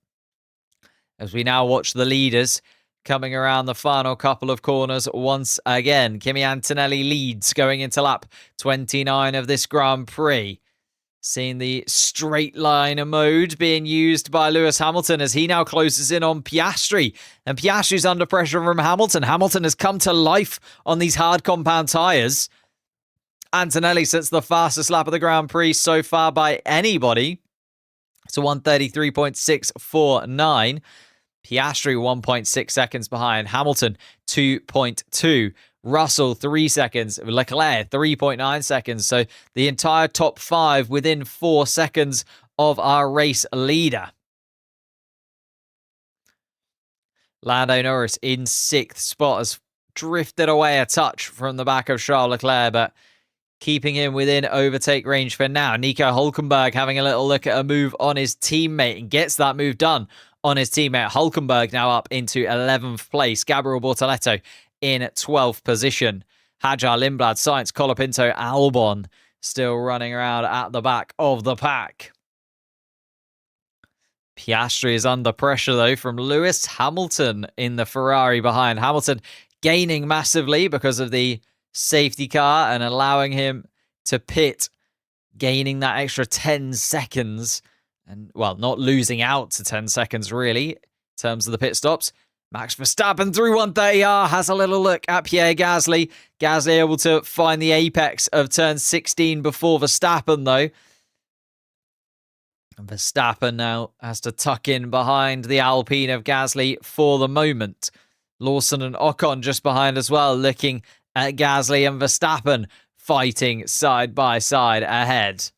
A: As we now watch the leaders coming around the final couple of corners once again. Kimi Antonelli leads going into lap 29 of this Grand Prix. Seeing the straight line mode being used by Lewis Hamilton as he now closes in on Piastri. And Piastri's under pressure from Hamilton. Hamilton has come to life on these hard compound tyres. Antonelli sets the fastest lap of the Grand Prix so far by anybody. It's a 1:33.649. Piastri 1.6 seconds behind. Hamilton 2.2. Russell 3 seconds, Leclerc 3.9 seconds. So the entire top 5 within 4 seconds of our race leader. Lando Norris in 6th spot as drifted away a touch from the back of Charles Leclerc, but keeping him within overtake range for now. Nico Hülkenberg having a little look at a move on his teammate and gets that move done on his teammate. Hülkenberg now up into 11th place. Gabriel Bortoleto in 12th position. Hajar, Lindblad, Sainz, Colapinto, Albon still running around at the back of the pack. Piastri is under pressure, though, from Lewis Hamilton in the Ferrari behind. Hamilton gaining massively because of the safety car and allowing him to pit, gaining that extra 10 seconds. And, well, not losing out to 10 seconds, really, in terms of the pit stops. Max Verstappen through 130R has a little look at Pierre Gasly. Gasly able to find the apex of turn 16 before Verstappen, though. And Verstappen now has to tuck in behind the Alpine of Gasly for the moment. Lawson and Ocon just behind as well, looking at Gasly and Verstappen fighting side by side ahead.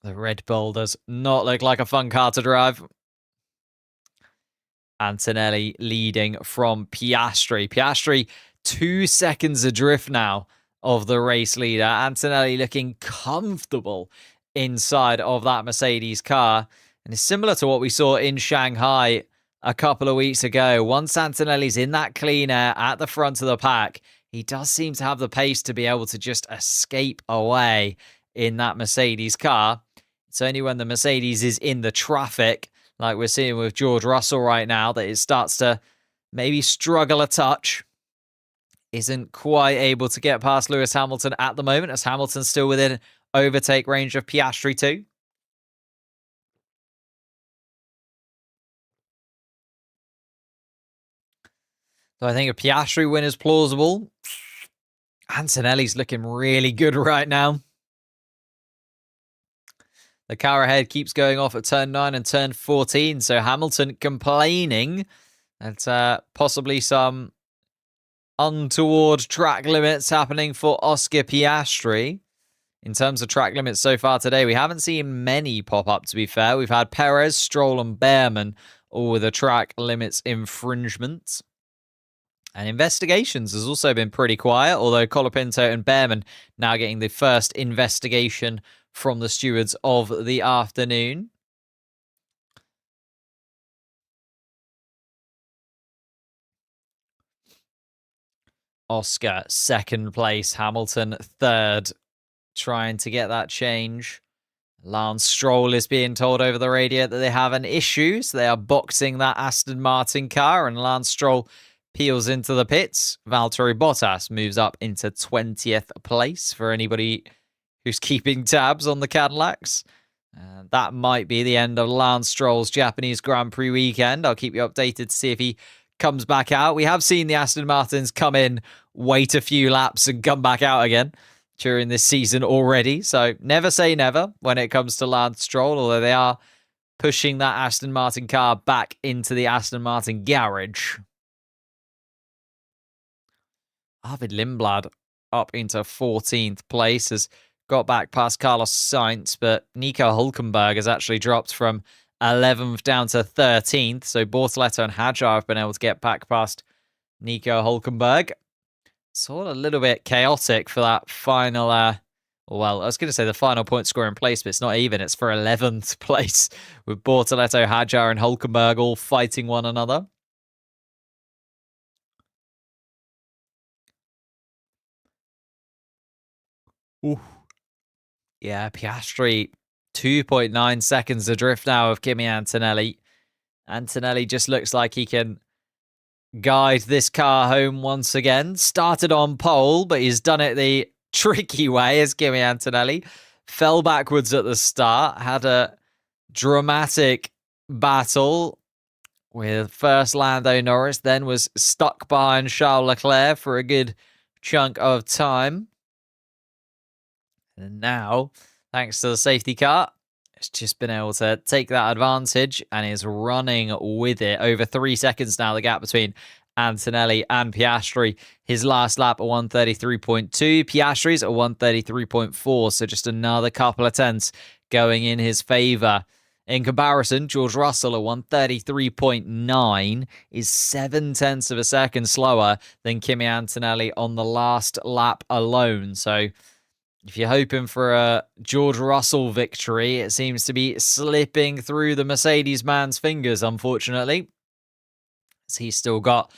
A: The Red Bull does not look like a fun car to drive. Antonelli leading from Piastri. Piastri 2 seconds adrift now of the race leader. Antonelli looking comfortable inside of that Mercedes car. And it's similar to what we saw in Shanghai a couple of weeks ago. Once Antonelli's in that clean air at the front of the pack, he does seem to have the pace to be able to just escape away in that Mercedes car. It's only when the Mercedes is in the traffic, like we're seeing with George Russell right now, that it starts to maybe struggle a touch. Isn't quite able to get past Lewis Hamilton at the moment, as Hamilton's still within overtake range of Piastri too. So I think a Piastri win is plausible. Antonelli's looking really good right now. The car ahead keeps going off at turn 9 and turn 14. So Hamilton complaining that possibly some untoward track limits happening for Oscar Piastri. In terms of track limits so far today, we haven't seen many pop up, to be fair. We've had Perez, Stroll and Behrman all with a track limits infringement. And investigations has also been pretty quiet, although Colapinto and Behrman now getting the first investigation from the stewards of the afternoon. Oscar, second place. Hamilton, third. Trying to get that change. Lance Stroll is being told over the radio that they have an issue, so they are boxing that Aston Martin car, and Lance Stroll peels into the pits. Valtteri Bottas moves up into 20th place for anybody who's keeping tabs on the Cadillacs. That might be the end of Lance Stroll's Japanese Grand Prix weekend. I'll keep you updated to see if he comes back out. We have seen the Aston Martins come in, wait a few laps and come back out again during this season already. So never say never when it comes to Lance Stroll, although they are pushing that Aston Martin car back into the Aston Martin garage. Arvid Lindblad up into 14th place, has got back past Carlos Sainz, but Nico Hülkenberg has actually dropped from 11th down to 13th. So Bortoleto and Hajar have been able to get back past Nico Hülkenberg. It's all a little bit chaotic for that final, well, I was going to say the final point scoring place, but it's not even. It's for 11th place with Bortoleto, Hajar and Hülkenberg all fighting one another. Ooh. Yeah, Piastri, 2.9 seconds adrift now of Kimi Antonelli. Antonelli just looks like he can guide this car home once again. Started on pole, but he's done it the tricky way as Kimi Antonelli. Fell backwards at the start, had a dramatic battle with first Lando Norris, then was stuck behind Charles Leclerc for a good chunk of time. And now, thanks to the safety car, it's just been able to take that advantage and is running with it. Over 3 seconds now, the gap between Antonelli and Piastri. His last lap at 133.2. Piastri's at 133.4. So just another couple of tenths going in his favor In comparison, George Russell at 133.9 is 0.7 of a second slower than Kimi Antonelli on the last lap alone. So if you're hoping for a George Russell victory, it seems to be slipping through the Mercedes man's fingers, unfortunately. As he's still got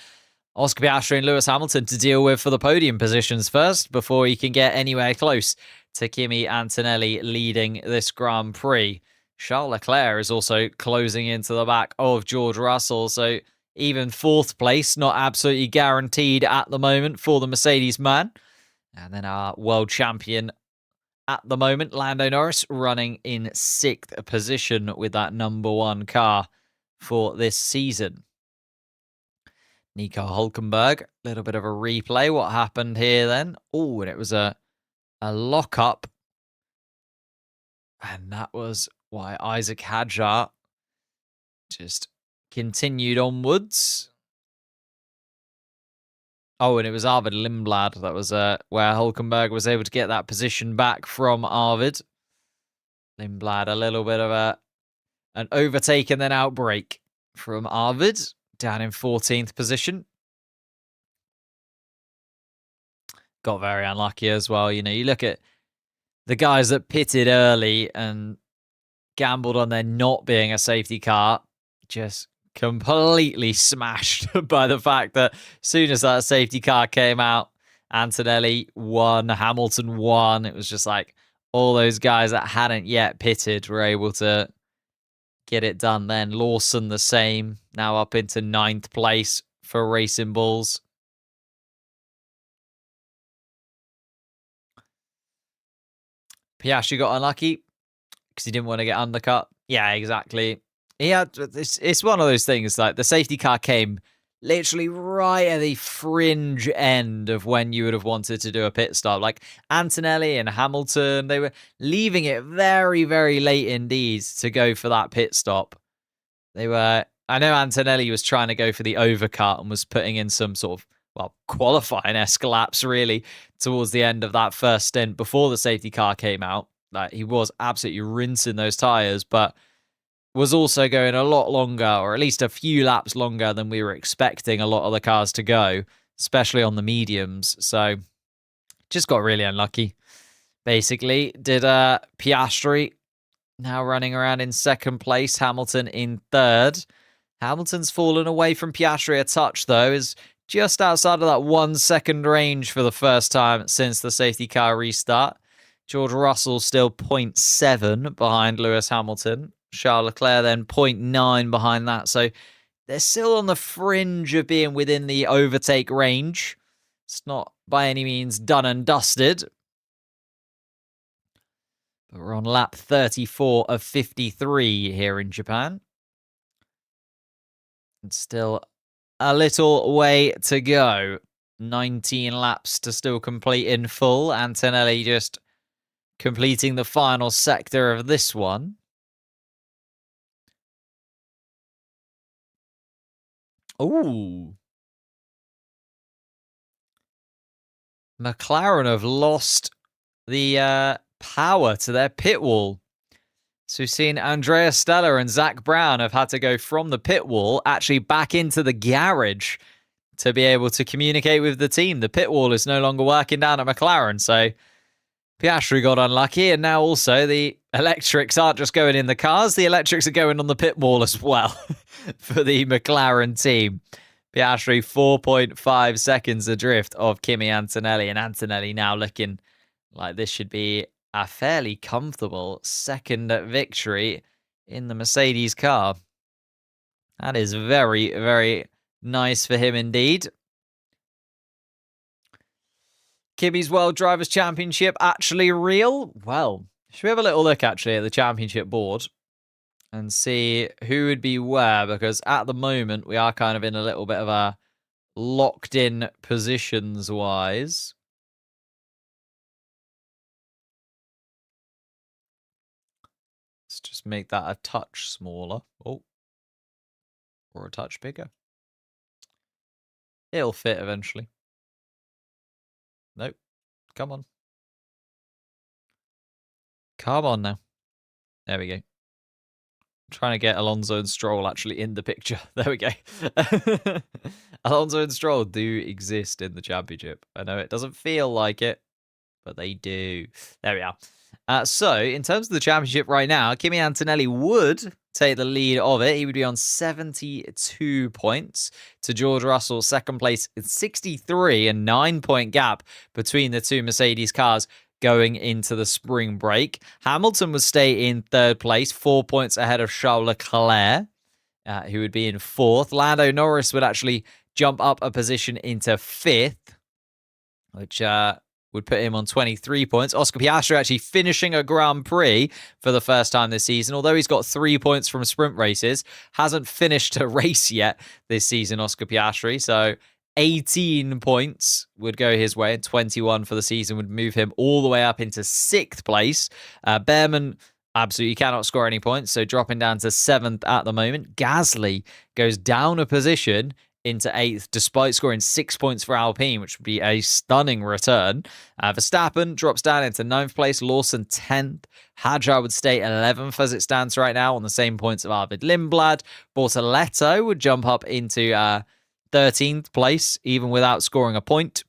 A: Oscar Piastri and Lewis Hamilton to deal with for the podium positions first before he can get anywhere close to Kimi Antonelli leading this Grand Prix. Charles Leclerc is also closing into the back of George Russell, so even fourth place not absolutely guaranteed at the moment for the Mercedes man. And then our world champion at the moment, Lando Norris, running in sixth position with that number one car for this season. Nico Hulkenberg, a little bit of a replay. What happened here then? Oh, and it was a lockup. And that was why Isaac Hadjar just continued onwards. Oh, and it was Arvid Lindblad. That was where Hulkenberg was able to get that position back from Arvid. Lindblad, a little bit of an overtake and then outbreak from Arvid, down in 14th position. Got very unlucky as well. You know, you look at the guys that pitted early and gambled on there not being a safety car, just completely smashed by the fact that as soon as that safety car came out, Antonelli won, Hamilton won. It was just like all those guys that hadn't yet pitted were able to get it done then. Lawson the same, now up into 9th place for Racing Bulls. Piastri got unlucky because he didn't want to get undercut. Yeah, exactly. It's one of those things, like the safety car came literally right at the fringe end of when you would have wanted to do a pit stop. Like Antonelli and Hamilton, they were leaving it very, very late indeed to go for that pit stop. I know Antonelli was trying to go for the overcut and was putting in some sort of, well, qualifying-esque laps really towards the end of that first stint before the safety car came out. Like he was absolutely rinsing those tyres, but was also going a lot longer, or at least a few laps longer than we were expecting a lot of the cars to go, especially on the mediums. So just got really unlucky, basically. Did Piastri now running around in second place, Hamilton in third. Hamilton's fallen away from Piastri a touch, though, is just outside of that 1 second range for the first time since the safety car restart. George Russell still 0.7 behind Lewis Hamilton. Charles Leclerc then 0.9 behind that. So they're still on the fringe of being within the overtake range. It's not by any means done and dusted. But we're on lap 34 of 53 here in Japan. And still a little way to go. 19 laps to still complete in full. Antonelli just completing the final sector of this one. Ooh. McLaren have lost the power to their pit wall. So we've seen Andrea Stella and Zach Brown have had to go from the pit wall actually back into the garage to be able to communicate with the team. The pit wall is no longer working down at McLaren, so Piastri got unlucky, and now also the electrics aren't just going in the cars, the electrics are going on the pit wall as well for the McLaren team. Piastri 4.5 seconds adrift of Kimi Antonelli, and Antonelli now looking like this should be a fairly comfortable second victory in the Mercedes car. That is very, very nice for him indeed. Kimi's World Drivers' Championship actually real? Well, should we have a little look actually at the championship board and see who would be where? Because at the moment, we are kind of in a little bit of a locked-in positions-wise. Let's just make that a touch smaller. Oh. Or a touch bigger. It'll fit eventually. Nope. Come on. Come on now. There we go. trying to get Alonso and Stroll actually in the picture. There we go. Alonso and Stroll do exist in the championship. I know it doesn't feel like it, but they do. There we are. So, in terms of the championship right now, Kimi Antonelli would take the lead of it. He would be on 72 points to George Russell, second place at 63, a 9-point gap between the two Mercedes cars going into the spring break. Hamilton would stay in third place, 4 points ahead of Charles Leclerc, who would be in fourth. Lando Norris would actually jump up a position into fifth, which would put him on 23 points. Oscar Piastri actually finishing a Grand Prix for the first time this season. Although he's got 3 points from sprint races, hasn't finished a race yet this season, Oscar Piastri. So 18 points would go his way, and 21 for the season would move him all the way up into 6th place. Behrman absolutely cannot score any points, so dropping down to 7th at the moment. Gasly goes down a position into 8th, despite scoring 6 points for Alpine, which would be a stunning return. Verstappen drops down into 9th place, Lawson 10th. Hadjar would stay 11th as it stands right now on the same points of Arvid Lindblad. Bortoletto would jump up into 13th place, even without scoring a point.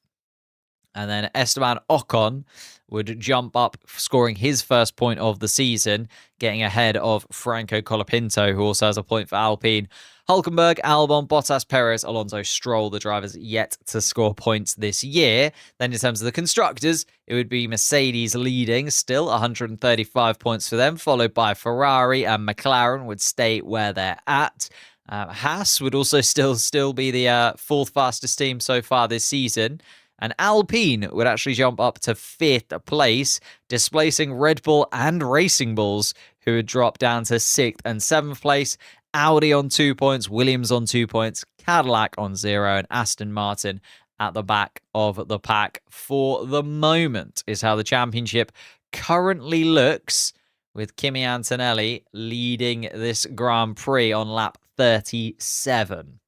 A: And then Esteban Ocon would jump up, scoring his first point of the season, getting ahead of Franco Colapinto, who also has a point for Alpine. Hülkenberg, Albon, Bottas, Perez, Alonso, Stroll, the drivers yet to score points this year. Then in terms of the constructors, it would be Mercedes leading, still 135 points for them, followed by Ferrari, and McLaren would stay where they're at. Haas would also still be the fourth fastest team so far this season. And Alpine would actually jump up to 5th place, displacing Red Bull and Racing Bulls, who would drop down to 6th and 7th place. Audi on 2 points, Williams on 2 points, Cadillac on 0, and Aston Martin at the back of the pack for the moment is how the championship currently looks, with Kimi Antonelli leading this Grand Prix on lap 37.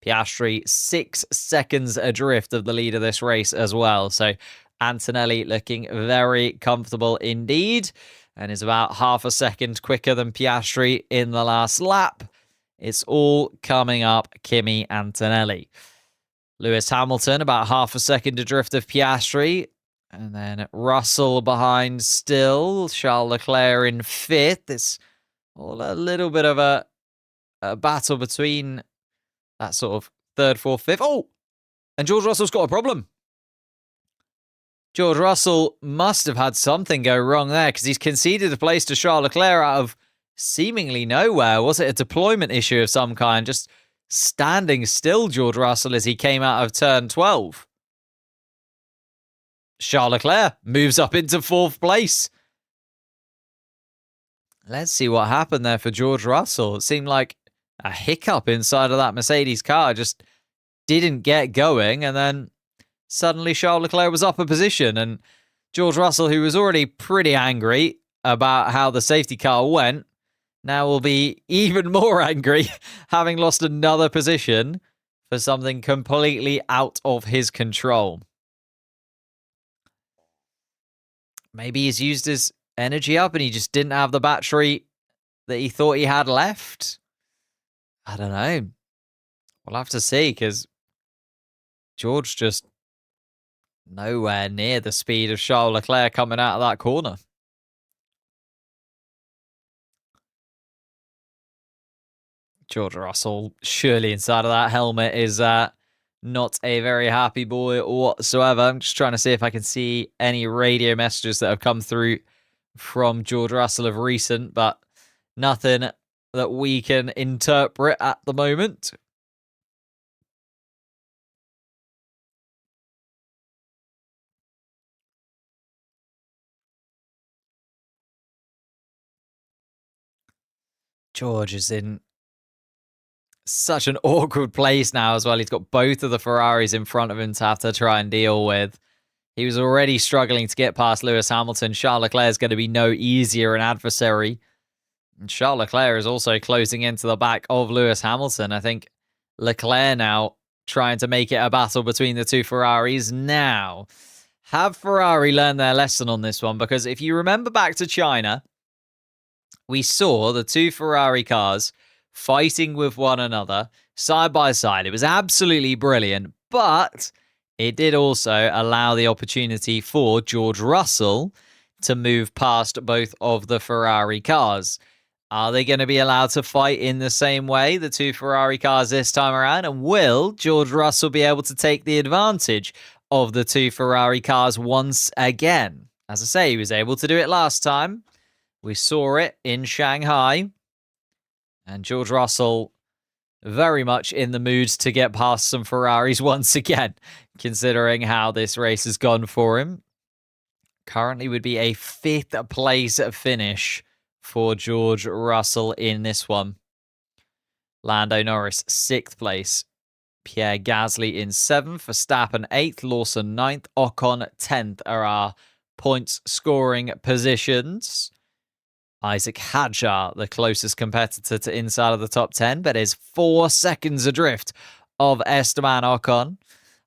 A: Piastri 6 seconds adrift of the lead of this race as well. So Antonelli looking very comfortable indeed, and is about half a second quicker than Piastri in the last lap. It's all coming up Kimi Antonelli. Lewis Hamilton about half a second adrift of Piastri, and then Russell behind still. Charles Leclerc in 5th. It's all a little bit of a battle between that sort of 3rd, 4th, 5th. Oh! And George Russell's got a problem. George Russell must have had something go wrong there, because he's conceded a place to Charles Leclerc out of seemingly nowhere. Was it a deployment issue of some kind? Just standing still, George Russell, as he came out of turn 12. Charles Leclerc moves up into 4th place. Let's see what happened there for George Russell. It seemed like a hiccup inside of that Mercedes car just didn't get going, and then suddenly Charles Leclerc was up a position, and George Russell, who was already pretty angry about how the safety car went, now will be even more angry, having lost another position for something completely out of his control. Maybe he's used his energy up and he just didn't have the battery that he thought he had left. I don't know. We'll have to see, because George just nowhere near the speed of Charles Leclerc coming out of that corner. George Russell, surely inside of that helmet, is not a very happy boy whatsoever. I'm just trying to see if I can see any radio messages that have come through from George Russell of recent, but nothing that we can interpret at the moment. George is in such an awkward place now as well. He's got both of the Ferraris in front of him to have to try and deal with. He was already struggling to get past Lewis Hamilton. Charles Leclerc is going to be no easier an adversary. And Charles Leclerc is also closing into the back of Lewis Hamilton. I think Leclerc now trying to make it a battle between the two Ferraris. Now, have Ferrari learned their lesson on this one? Because if you remember back to China, we saw the two Ferrari cars fighting with one another side by side. It was absolutely brilliant, but it did also allow the opportunity for George Russell to move past both of the Ferrari cars. Are they going to be allowed to fight in the same way, the two Ferrari cars this time around? And will George Russell be able to take the advantage of the two Ferrari cars once again? As I say, he was able to do it last time. We saw it in Shanghai. And George Russell very much in the mood to get past some Ferraris once again, considering how this race has gone for him. Currently would be a 5th place finish for George Russell in this one. Lando Norris, 6th place. Pierre Gasly in 7th. Verstappen, 8th. Lawson, 9th. Ocon, 10th are our points scoring positions. Isaac Hadjar, the closest competitor to inside of the top 10, but is 4 seconds adrift of Esteban Ocon.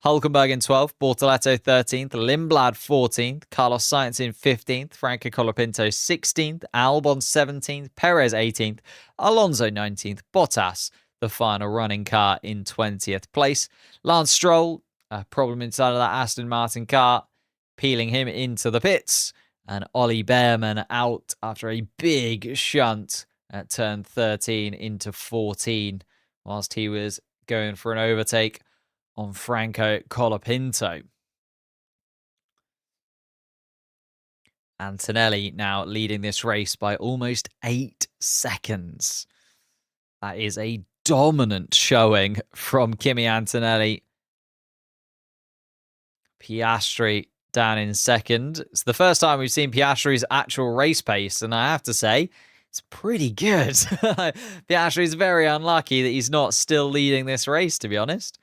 A: Hulkenberg in 12th, Bortoletto 13th, Lindblad 14th, Carlos Sainz in 15th, Franco Colapinto 16th, Albon 17th, Perez 18th, Alonso 19th, Bottas, the final running car, in 20th place. Lance Stroll, a problem inside of that Aston Martin car, peeling him into the pits. And Ollie Behrman out after a big shunt at turn 13 into 14, whilst he was going for an overtake on Franco Colapinto. Antonelli now leading this race by almost 8 seconds. That is a dominant showing from Kimi Antonelli. Piastri down in second. It's the first time we've seen Piastri's actual race pace, and I have to say, it's pretty good. Piastri's very unlucky that he's not still leading this race, to be honest.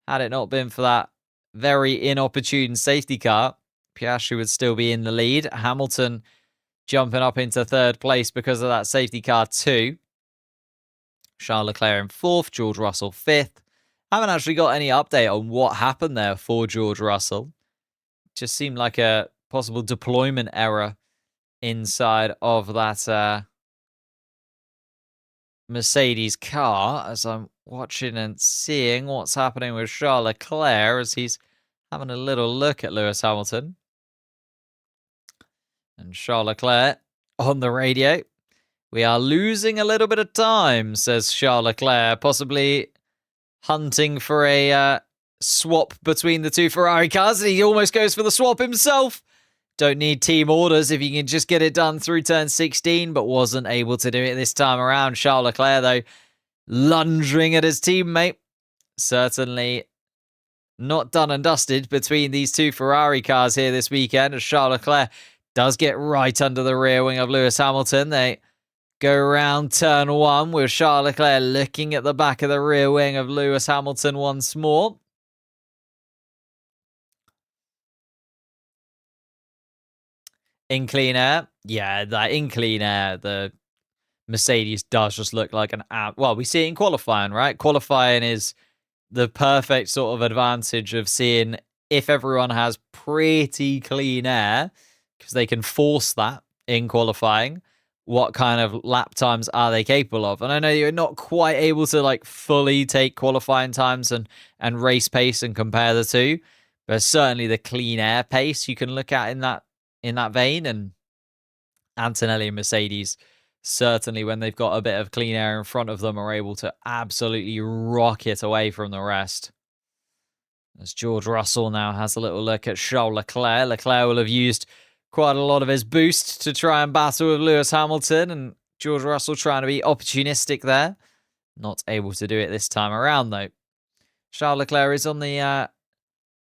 A: Had it not been for that very inopportune safety car, Piastri would still be in the lead. Hamilton jumping up into 3rd place because of that safety car too. Charles Leclerc in 4th, George Russell 5th. Haven't actually got any update on what happened there for George Russell. Just seemed like a possible deployment error inside of that Mercedes car, as I'm watching and seeing what's happening with Charles Leclerc as he's having a little look at Lewis Hamilton. And Charles Leclerc on the radio. We are losing a little bit of time, says Charles Leclerc, possibly hunting for a swap between the two Ferrari cars. And he almost goes for the swap himself. Don't need team orders if you can just get it done through turn 16, but wasn't able to do it this time around. Charles Leclerc, though, lunging at his teammate. Certainly not done and dusted between these two Ferrari cars here this weekend, as Charles Leclerc does get right under the rear wing of Lewis Hamilton. They go around turn 1 with Charles Leclerc looking at the back of the rear wing of Lewis Hamilton once more. In clean air, yeah, that in clean air, the Mercedes does just look like an app. Well, we see it in qualifying, right? Qualifying is the perfect sort of advantage of seeing if everyone has pretty clean air, because they can force that in qualifying. What kind of lap times are they capable of? And I know you're not quite able to like fully take qualifying times and race pace and compare the two, but certainly the clean air pace you can look at in that vein. And Antonelli and Mercedes, certainly when they've got a bit of clean air in front of them, are able to absolutely rocket away from the rest. As George Russell now has a little look at Charles Leclerc. Leclerc will have used quite a lot of his boost to try and battle with Lewis Hamilton, and George Russell trying to be opportunistic there. Not able to do it this time around, though. Charles Leclerc is on the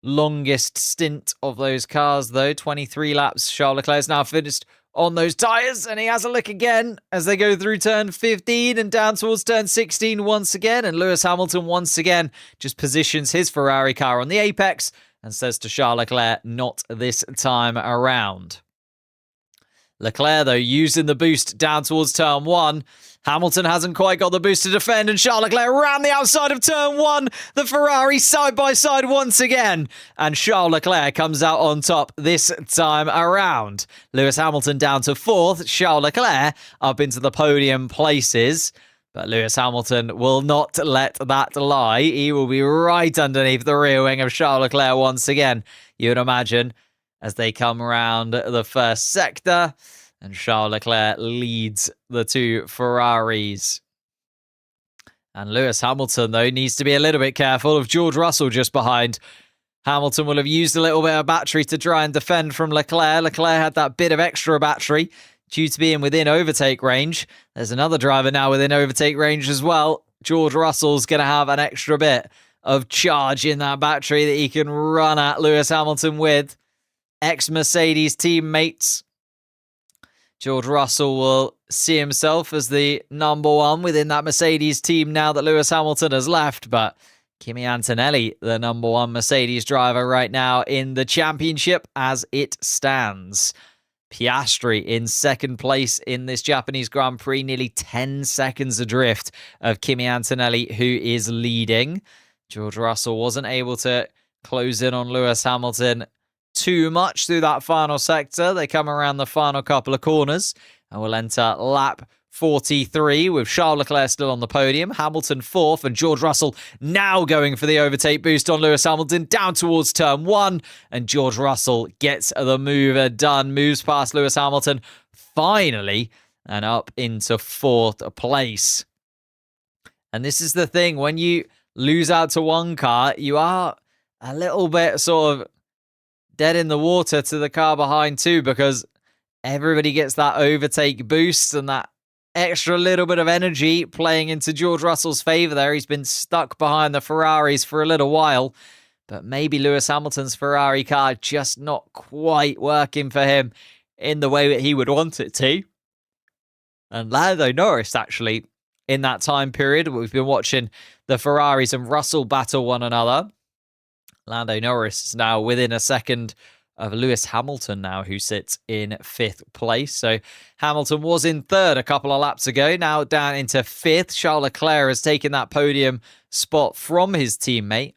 A: longest stint of those cars, though. 23 laps. Charles Leclerc is now finished on those tyres, and he has a look again as they go through turn 15 and down towards turn 16 once again. And Lewis Hamilton once again just positions his Ferrari car on the apex and says to Charles Leclerc, not this time around. Leclerc, though, using the boost down towards turn 1. Hamilton hasn't quite got the boost to defend, and Charles Leclerc around the outside of turn 1. The Ferrari side by side once again. And Charles Leclerc comes out on top this time around. Lewis Hamilton down to 4th. Charles Leclerc up into the podium places. But Lewis Hamilton will not let that lie. He will be right underneath the rear wing of Charles Leclerc once again, you would imagine, as they come around the first sector. And Charles Leclerc leads the 2 Ferraris. And Lewis Hamilton, though, needs to be a little bit careful of George Russell just behind. Hamilton will have used a little bit of battery to try and defend from Leclerc. Leclerc had that bit of extra battery due to being within overtake range. There's another driver now within overtake range as well. George Russell's going to have an extra bit of charge in that battery that he can run at Lewis Hamilton with. Ex-Mercedes teammates. George Russell will see himself as the number 1 within that Mercedes team now that Lewis Hamilton has left. But Kimi Antonelli, the number 1 Mercedes driver right now in the championship as it stands. Piastri in second place in this Japanese Grand Prix, nearly 10 seconds adrift of Kimi Antonelli, who is leading. George Russell wasn't able to close in on Lewis Hamilton too much through that final sector. They come around the final couple of corners and will enter lap 43 with Charles Leclerc still on the podium, Hamilton 4th, and George Russell now going for the overtake boost on Lewis Hamilton down towards turn 1, and George Russell gets the move done, moves past Lewis Hamilton finally and up into 4th place. And this is the thing, when you lose out to one car, you are a little bit sort of dead in the water to the car behind too, because everybody gets that overtake boost and that extra little bit of energy playing into George Russell's favour there. He's been stuck behind the Ferraris for a little while, but maybe Lewis Hamilton's Ferrari car just not quite working for him in the way that he would want it to. And Lando Norris, actually, in that time period, we've been watching the Ferraris and Russell battle one another. Lando Norris is now within a second of Lewis Hamilton now, who sits in 5th place. So Hamilton was in 3rd a couple of laps ago, now down into 5th. Charles Leclerc has taken that podium spot from his teammate.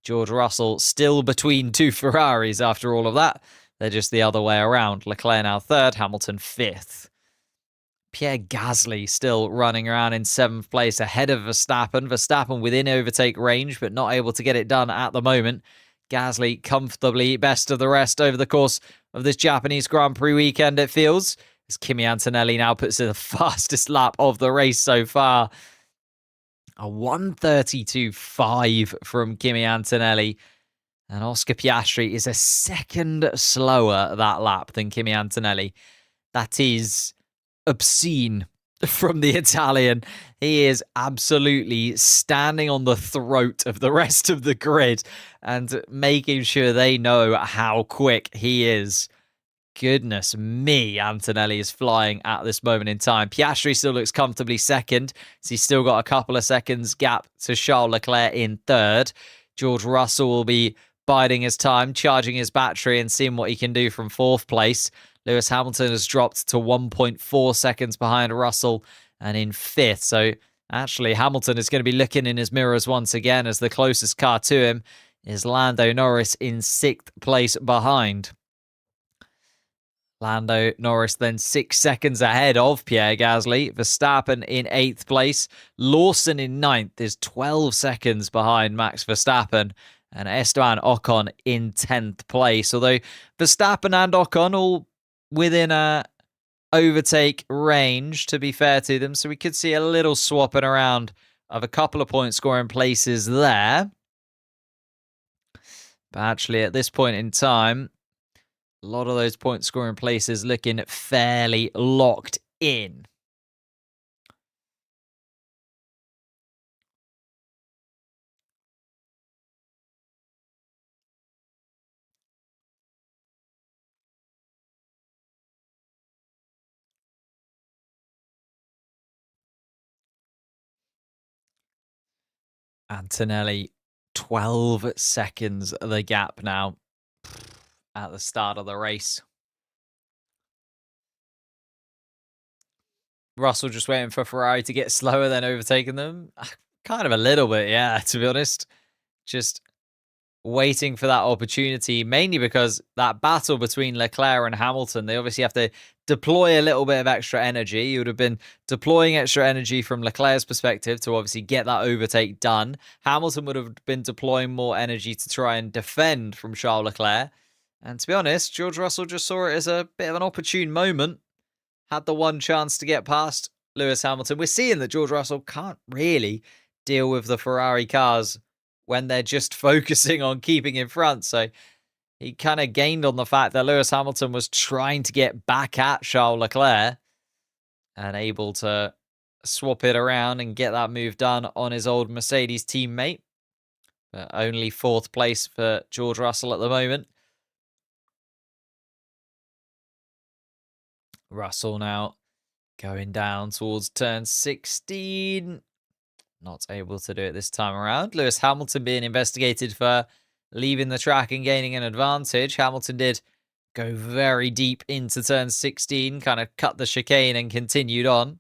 A: George Russell still between 2 Ferraris after all of that. They're just the other way around. Leclerc now 3rd, Hamilton 5th. Pierre Gasly still running around in 7th place ahead of Verstappen. Verstappen within overtake range, but not able to get it done at the moment. Gasly comfortably best of the rest over the course of this Japanese Grand Prix weekend, it feels, as Kimi Antonelli now puts in the fastest lap of the race so far. A 1:32.5 from Kimi Antonelli. And Oscar Piastri is a second slower that lap than Kimi Antonelli. That is obscene from the Italian. He is absolutely standing on the throat of the rest of the grid and making sure they know how quick he is. Goodness me, Antonelli is flying at this moment in time. Piastri still looks comfortably second, so he's still got a couple of seconds gap to Charles Leclerc in 3rd. George Russell will be biding his time, charging his battery and seeing what he can do from 4th place. Lewis Hamilton has dropped to 1.4 seconds behind Russell and in 5th. So actually, Hamilton is going to be looking in his mirrors once again, as the closest car to him is Lando Norris in 6th place behind. Lando Norris then 6 seconds ahead of Pierre Gasly. Verstappen in 8th place. Lawson in 9th is 12 seconds behind Max Verstappen. And Esteban Ocon in 10th place. Although Verstappen and Ocon all within a overtake range, to be fair to them. So we could see a little swapping around of a couple of point scoring places there. But actually, at this point in time, a lot of those point scoring places looking fairly locked in. Antonelli, 12 seconds the gap now at the start of the race. Russell just waiting for Ferrari to get slower, then overtaking them? Kind of a little bit, yeah, to be honest. Just waiting for that opportunity, mainly because that battle between Leclerc and Hamilton, they obviously have to deploy a little bit of extra energy. You would have been deploying extra energy from Leclerc's perspective to obviously get that overtake done. Hamilton would have been deploying more energy to try and defend from Charles Leclerc. And to be honest, George Russell just saw it as a bit of an opportune moment. Had the one chance to get past Lewis Hamilton. We're seeing that George Russell can't really deal with the Ferrari cars when they're just focusing on keeping in front. So he kind of gained on the fact that Lewis Hamilton was trying to get back at Charles Leclerc and able to swap it around and get that move done on his old Mercedes teammate. But only 4th place for George Russell at the moment. Russell now going down towards turn 16. Not able to do it this time around. Lewis Hamilton being investigated for leaving the track and gaining an advantage. Hamilton did go very deep into turn 16, kind of cut the chicane and continued on.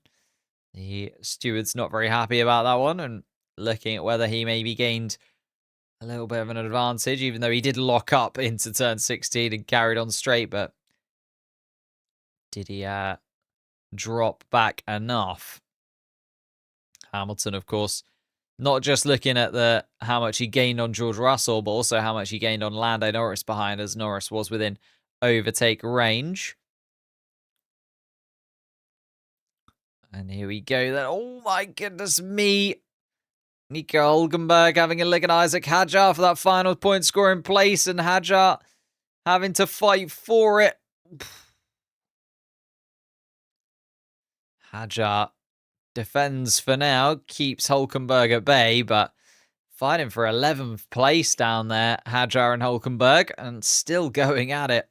A: The steward's not very happy about that one and looking at whether he maybe gained a little bit of an advantage, even though he did lock up into turn 16 and carried on straight. But did he drop back enough? Hamilton, of course, not just looking at how much he gained on George Russell, but also how much he gained on Lando Norris behind, as Norris was within overtake range. And here we go then. Oh my goodness me. Nico Hülkenberg having a look at Isaac Hadjar for that final point scoring place, and Hadjar having to fight for it. Hadjar defends for now, keeps Hülkenberg at bay, but fighting for 11th place down there, Hadjar and Hülkenberg, and still going at it.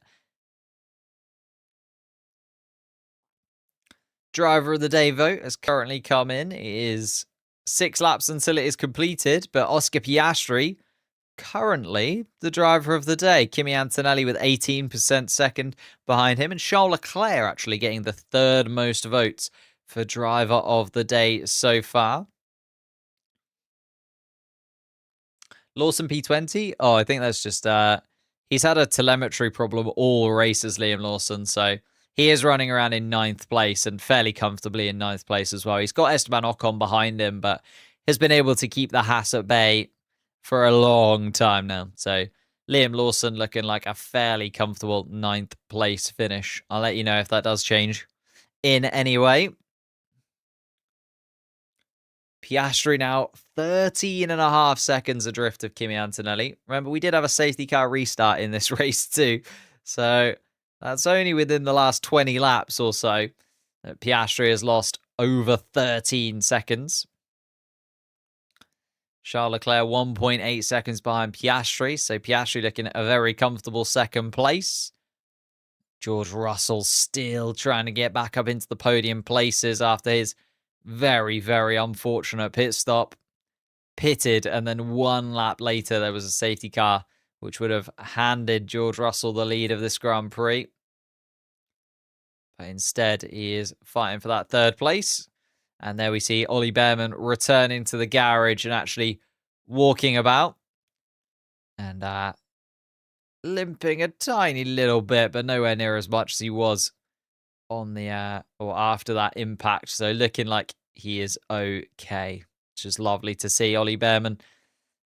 A: Driver of the day vote has currently come in. It is 6 laps until it is completed, but Oscar Piastri, currently the driver of the day. Kimi Antonelli with 18% second behind him, and Charles Leclerc actually getting the 3rd most votes for driver of the day so far. Lawson P20. Oh, I think that's just he's had a telemetry problem all races, Liam Lawson. So he is running around in 9th place and fairly comfortably in 9th place as well. He's got Esteban Ocon behind him, but has been able to keep the Haas at bay for a long time now. So Liam Lawson looking like a fairly comfortable 9th place finish. I'll let you know if that does change in any way. Piastri now 13.5 seconds adrift of Kimi Antonelli. Remember, we did have a safety car restart in this race too. So that's only within the last 20 laps or so that Piastri has lost over 13 seconds. Charles Leclerc 1.8 seconds behind Piastri. So Piastri looking at a very comfortable 2nd place. George Russell still trying to get back up into the podium places after his very, very unfortunate pit stop. Pitted, and then 1 lap later, there was a safety car, which would have handed George Russell the lead of this Grand Prix. But instead, he is fighting for that 3rd place. And there we see Ollie Behrman returning to the garage and actually walking about. And limping a tiny little bit, but nowhere near as much as he was on the or after that impact. So looking like he is okay, which is lovely to see. Ollie Behrman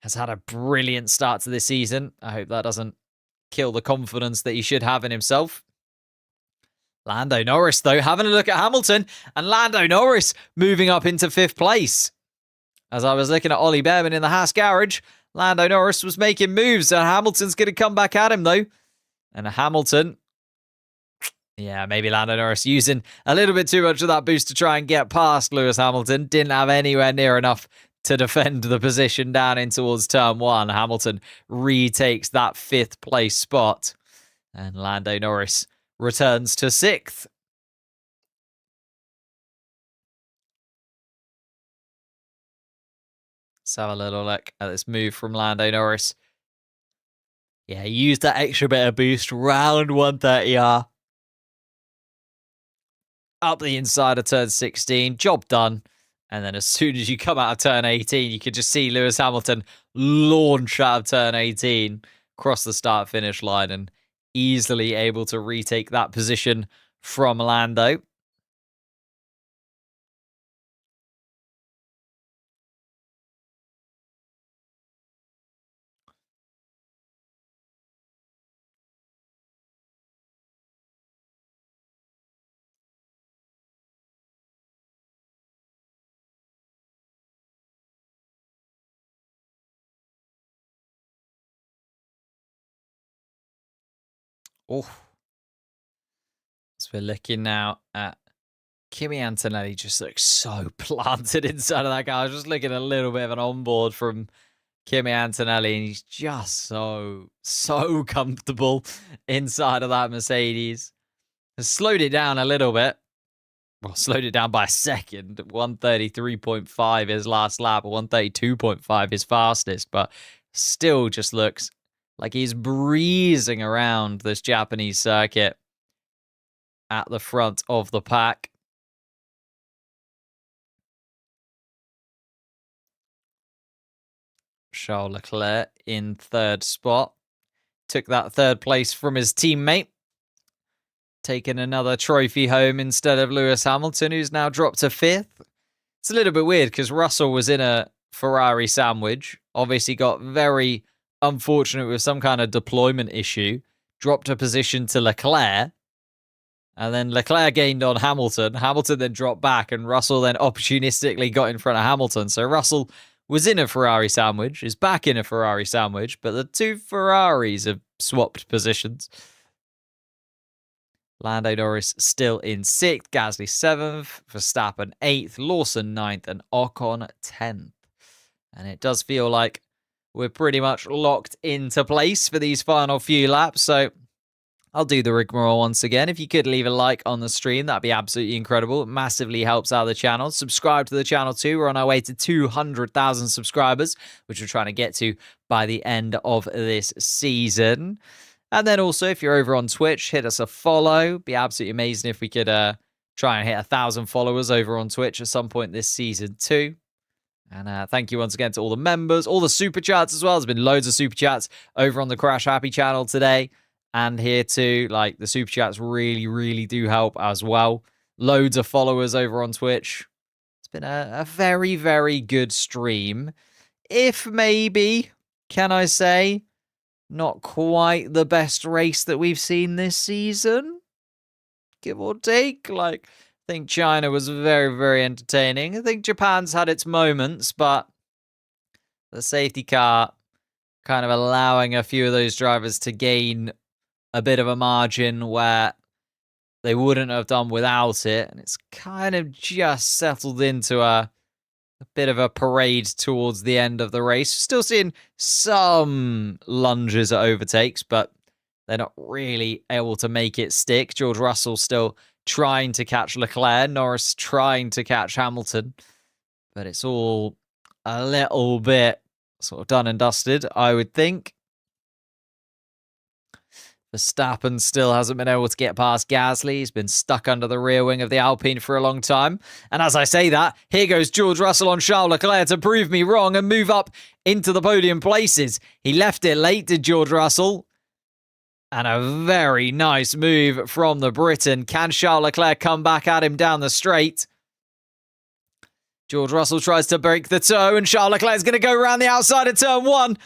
A: has had a brilliant start to this season. I hope that doesn't kill the confidence that he should have in himself. Lando Norris, though, having a look at Hamilton, and Lando Norris moving up into 5th place. As I was looking at Ollie Behrman in the Haas garage, Lando Norris was making moves, and Hamilton's going to come back at him, though. And Hamilton, yeah, maybe Lando Norris using a little bit too much of that boost to try and get past Lewis Hamilton. Didn't have anywhere near enough to defend the position down in towards turn 1. Hamilton retakes that 5th place spot. And Lando Norris returns to 6th. Let's have a little look at this move from Lando Norris. Yeah, he used that extra bit of boost round 130R. up the inside of turn 16, job done. And then as soon as you come out of turn 18, you can just see Lewis Hamilton launch out of turn 18, cross the start-finish line, and easily able to retake that position from Lando. Oh, so we're looking now at Kimi Antonelli. Just looks so planted inside of that guy. I was just looking at a little bit of an onboard from Kimi Antonelli, and he's just so comfortable inside of that Mercedes. Has slowed it down a little bit. Well, slowed it down by a second. 133.5 his last lap, 132.5 his fastest, but still just looks like he's breezing around this Japanese circuit at the front of the pack. Charles Leclerc in third spot. Took that third place from his teammate. Taking another trophy home instead of Lewis Hamilton, who's now dropped to fifth. It's a little bit weird because Russell was in a Ferrari sandwich. Obviously got very unfortunate with some kind of deployment issue. Dropped a position to Leclerc. And then Leclerc gained on Hamilton. Hamilton then dropped back, and Russell then opportunistically got in front of Hamilton. So Russell was in a Ferrari sandwich, is back in a Ferrari sandwich, but the two Ferraris have swapped positions. Lando Norris still in 6th, Gasly 7th, Verstappen 8th, Lawson 9th, and Ocon 10th. And it does feel like we're pretty much locked into place for these final few laps, so I'll do the rigmarole once again. If you could leave a like on the stream, that'd be absolutely incredible. It massively helps out the channel. Subscribe to the channel too. We're on our way to 200,000 subscribers, which we're trying to get to by the end of this season. And then also, if you're over on Twitch, hit us a follow. It'd be absolutely amazing if we could try and hit 1,000 followers over on Twitch at some point this season too. And thank you once again to all the members, all the super chats as well. There's been loads of super chats over on the Crash Happy channel today. And here too, like the super chats really do help as well. Loads of followers over on Twitch. It's been a very good stream. If maybe, can I say, not quite the best race that we've seen this season, give or take. Like, I think China was very entertaining. I think Japan's had its moments, but the safety car kind of allowing a few of those drivers to gain a bit of a margin where they wouldn't have done without it. And it's kind of just settled into a bit of a parade towards the end of the race. Still seeing some lunges at overtakes, but they're not really able to make it stick. George Russell still trying to catch Leclerc. Norris trying to catch Hamilton. But it's all a little bit sort of done and dusted, I would think. Verstappen still hasn't been able to get past Gasly. He's been stuck under the rear wing of the Alpine for a long time. And as I say that, here goes George Russell on Charles Leclerc to prove me wrong and move up into the podium places. He left it late, did George Russell. And a very nice move from the Briton. Can Charles Leclerc come back at him down the straight? George Russell tries to break the toe, and Charles Leclerc is going to go around the outside of turn 1.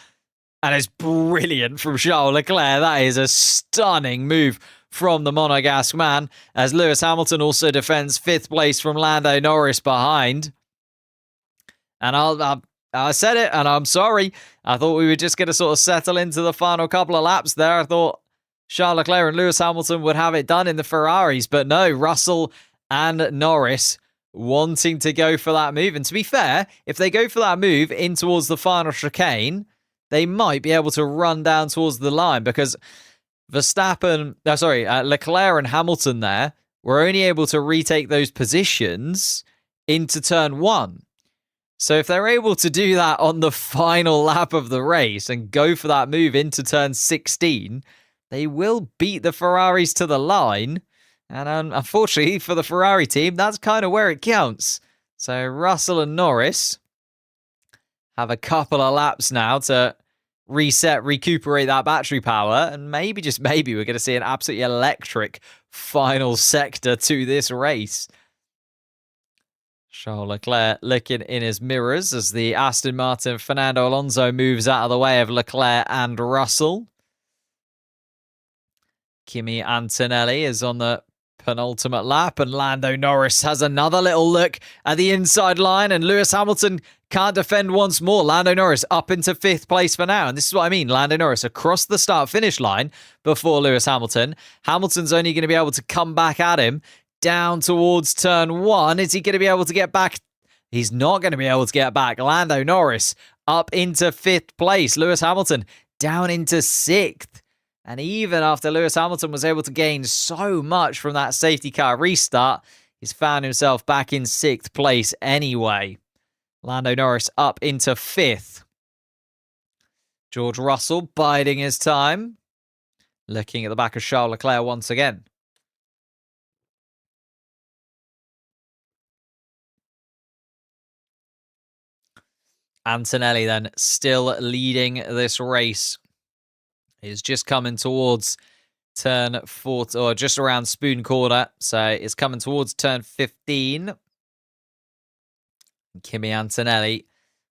A: And it's brilliant from Charles Leclerc. That is a stunning move from the Monegasque man, as Lewis Hamilton also defends 5th place from Lando Norris behind. And I said it, and I'm sorry. I thought we were just going to sort of settle into the final couple of laps there. I thought Charles Leclerc and Lewis Hamilton would have it done in the Ferraris, but no, Russell and Norris wanting to go for that move. And to be fair, if they go for that move in towards the final chicane, they might be able to run down towards the line, because Leclerc and Hamilton there were only able to retake those positions into turn 1. So if they're able to do that on the final lap of the race and go for that move into turn 16, they will beat the Ferraris to the line, And unfortunately for the Ferrari team, that's kind of where it counts. So Russell and Norris have a couple of laps now to recuperate that battery power, and maybe, just maybe, we're going to see an absolutely electric final sector to this race. Charles Leclerc looking in his mirrors as the Aston Martin Fernando Alonso moves out of the way of Leclerc and Russell. Kimi Antonelli is on the penultimate lap, and Lando Norris has another little look at the inside line, and Lewis Hamilton can't defend once more. Lando Norris up into 5th place for now, and this is what I mean. Lando Norris across the start-finish line before Lewis Hamilton. Hamilton's only going to be able to come back at him down towards turn 1. Is he going to be able to get back? He's not going to be able to get back. Lando Norris up into 5th place. Lewis Hamilton down into 6th. And even after Lewis Hamilton was able to gain so much from that safety car restart, he's found himself back in 6th place anyway. Lando Norris up into 5th. George Russell biding his time, looking at the back of Charles Leclerc once again. Antonelli then still leading this race. He's just coming towards turn 4, or just around Spoon Corner. So it's coming towards turn 15. Kimi Antonelli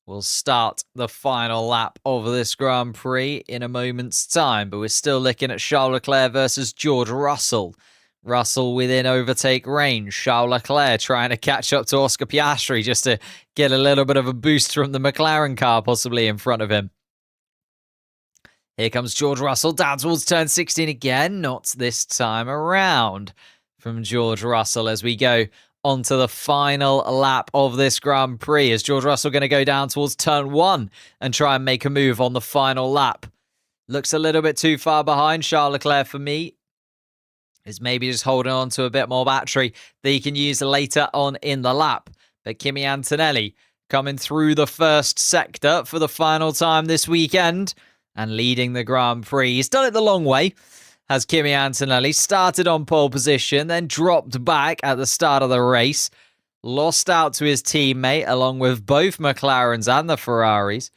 A: will start the final lap of this Grand Prix in a moment's time. But we're still looking at Charles Leclerc versus George Russell. Russell within overtake range. Charles Leclerc trying to catch up to Oscar Piastri just to get a little bit of a boost from the McLaren car possibly in front of him. Here comes George Russell down towards turn 16 again. Not this time around from George Russell as we go onto the final lap of this Grand Prix. Is George Russell going to go down towards turn 1 and try and make a move on the final lap? Looks a little bit too far behind Charles Leclerc for me. Is maybe just holding on to a bit more battery that he can use later on in the lap. But Kimi Antonelli coming through the first sector for the final time this weekend and leading the Grand Prix. He's done it the long way, has Kimi Antonelli. Started on pole position, then dropped back at the start of the race. Lost out to his teammate, along with both McLarens and the Ferraris.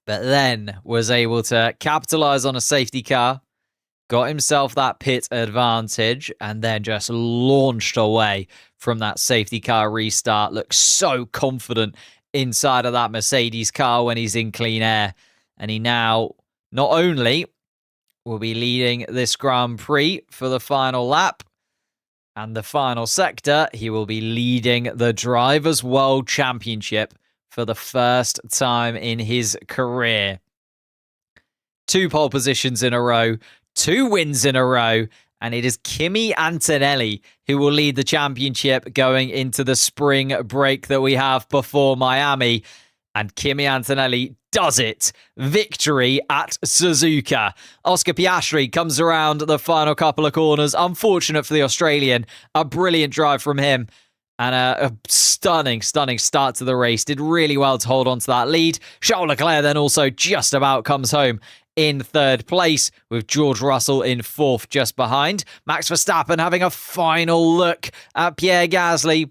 A: But then was able to capitalize on a safety car. Got himself that pit advantage, and then just launched away from that safety car restart. Looks so confident inside of that Mercedes car when he's in clean air. And he now not only will be leading this Grand Prix for the final lap and the final sector, he will be leading the Drivers' World Championship for the first time in his career. 2 pole positions in a row, 2 wins in a row, and it is Kimi Antonelli who will lead the championship going into the spring break that we have before Miami. And Kimi Antonelli does it. Victory at Suzuka. Oscar Piastri comes around the final couple of corners. Unfortunate for the Australian. A brilliant drive from him. And a stunning start to the race. Did really well to hold on to that lead. Charles Leclerc then also just about comes home in 3rd place, with George Russell in 4th just behind. Max Verstappen having a final look at Pierre Gasly,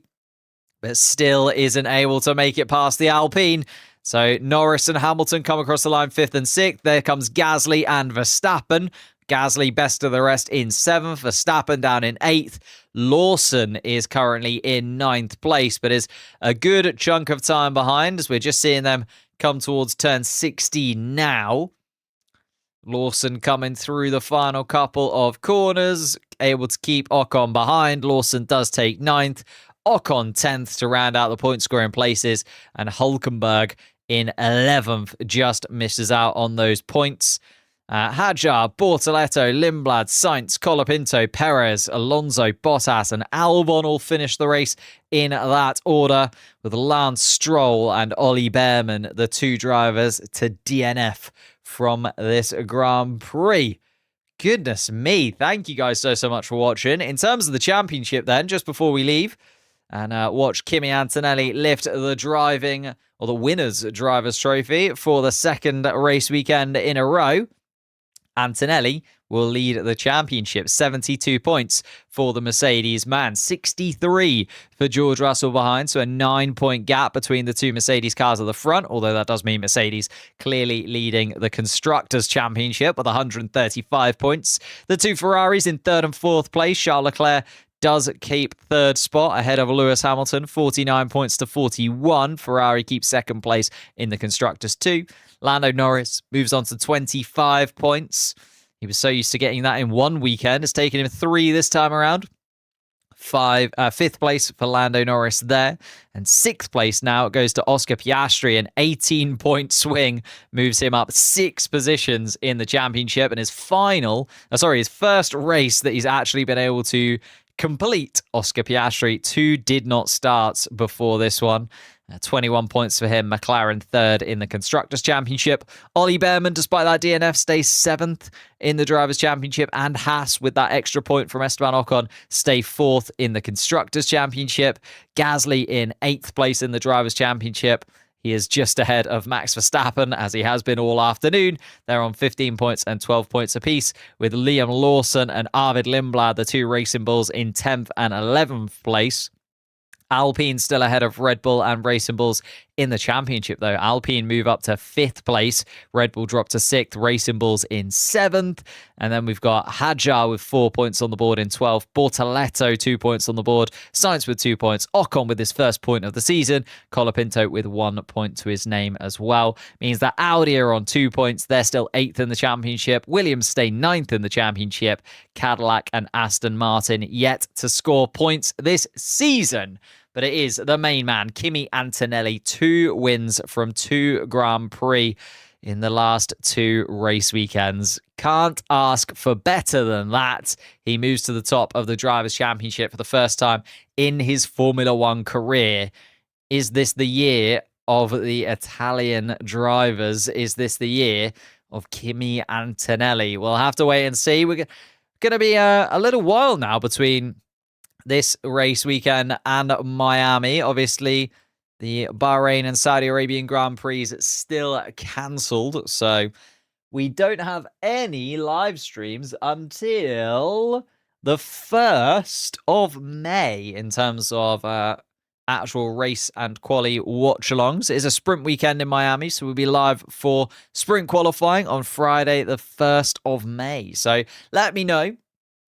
A: but still isn't able to make it past the Alpine. So Norris and Hamilton come across the line 5th and 6th. There comes Gasly and Verstappen. Gasly best of the rest in 7th. Verstappen down in 8th. Lawson is currently in 9th place, but is a good chunk of time behind as we're just seeing them come towards turn 16 now. Lawson coming through the final couple of corners, able to keep Ocon behind. Lawson does take 9th. Ocon 10th to round out the point scoring places, and Hulkenberg in 11th just misses out on those points. Hadjar, Bortoletto, Lindblad, Sainz, Colapinto, Perez, Alonso, Bottas and Albon all finish the race in that order, with Lance Stroll and Ollie Behrman, the 2 drivers to DNF from this Grand Prix. Goodness me, thank you guys so much for watching. In terms of the championship then, just before we leave, and watch Kimi Antonelli lift the driving, or the winner's driver's trophy for the 2nd race weekend in a row. Antonelli will lead the championship. 72 points for the Mercedes man, 63 for George Russell behind, so a 9-point gap between the two Mercedes cars at the front, although that does mean Mercedes clearly leading the Constructors' Championship with 135 points. The two Ferraris in third and fourth place. Charles Leclerc does keep third spot ahead of Lewis Hamilton, 49 points to 41. Ferrari keeps second place in the Constructors 2. Lando Norris moves on to 25 points. He was so used to getting that in one weekend. It's taken him 3 this time around. Fifth place for Lando Norris there. And sixth place now goes to Oscar Piastri. An 18-point swing moves him up 6 positions in the championship. And his first race that he's actually been able to complete, Oscar Piastri. 2 did not start before this one. 21 points for him. McLaren third in the Constructors' Championship. Ollie Behrman, despite that DNF, stays 7th in the Drivers' Championship. And Haas, with that extra point from Esteban Ocon, stay 4th in the Constructors' Championship. Gasly in 8th place in the Drivers' Championship. He is just ahead of Max Verstappen, as he has been all afternoon. They're on 15 points and 12 points apiece, with Liam Lawson and Arvid Lindblad, the two Racing Bulls, in 10th and 11th place. Alpine still ahead of Red Bull and Racing Bulls in the championship, though. Alpine move up to 5th place. Red Bull drop to 6th. Racing Bulls in 7th. And then we've got Hadjar with 4 points on the board in 12th. Bortoleto, 2 points on the board. Sainz with 2 points. Ocon with his first point of the season. Colapinto with 1 point to his name as well. Means that Audi are on 2 points. They're still 8th in the championship. Williams stay 9th in the championship. Cadillac and Aston Martin yet to score points this season. But it is the main man, Kimi Antonelli. 2 wins from 2 Grand Prix in the last 2 race weekends. Can't ask for better than that. He moves to the top of the Drivers' Championship for the first time in his Formula One career. Is this the year of the Italian drivers? Is this the year of Kimi Antonelli? We'll have to wait and see. We're going to be a little while now between this race weekend and Miami. Obviously, the Bahrain and Saudi Arabian Grand Prix is still cancelled, so we don't have any live streams until the 1st of May in terms of actual race and quali watch-alongs. It is a sprint weekend in Miami, so we'll be live for sprint qualifying on Friday, the 1st of May. So let me know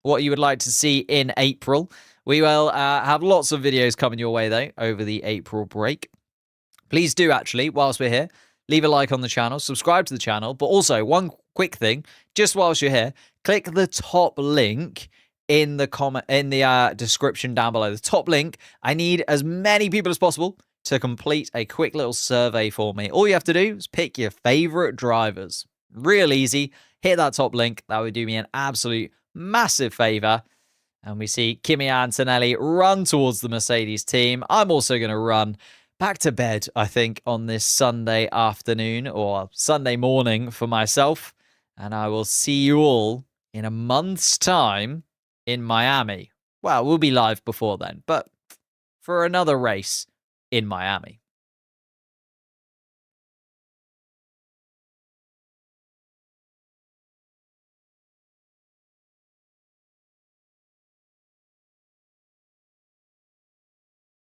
A: what you would like to see in April. We will have lots of videos coming your way, though, over the April break. Please do, actually, whilst we're here, leave a like on the channel, subscribe to the channel, but also one quick thing, just whilst you're here, click the top link in the description down below. The top link, I need as many people as possible to complete a quick little survey for me. All you have to do is pick your favorite drivers. Real easy. Hit that top link. That would do me an absolute massive favor. And we see Kimi Antonelli run towards the Mercedes team. I'm also going to run back to bed, I think, on this Sunday afternoon or Sunday morning for myself. And I will see you all in a month's time in Miami. Well, we'll be live before then, but for another race in Miami.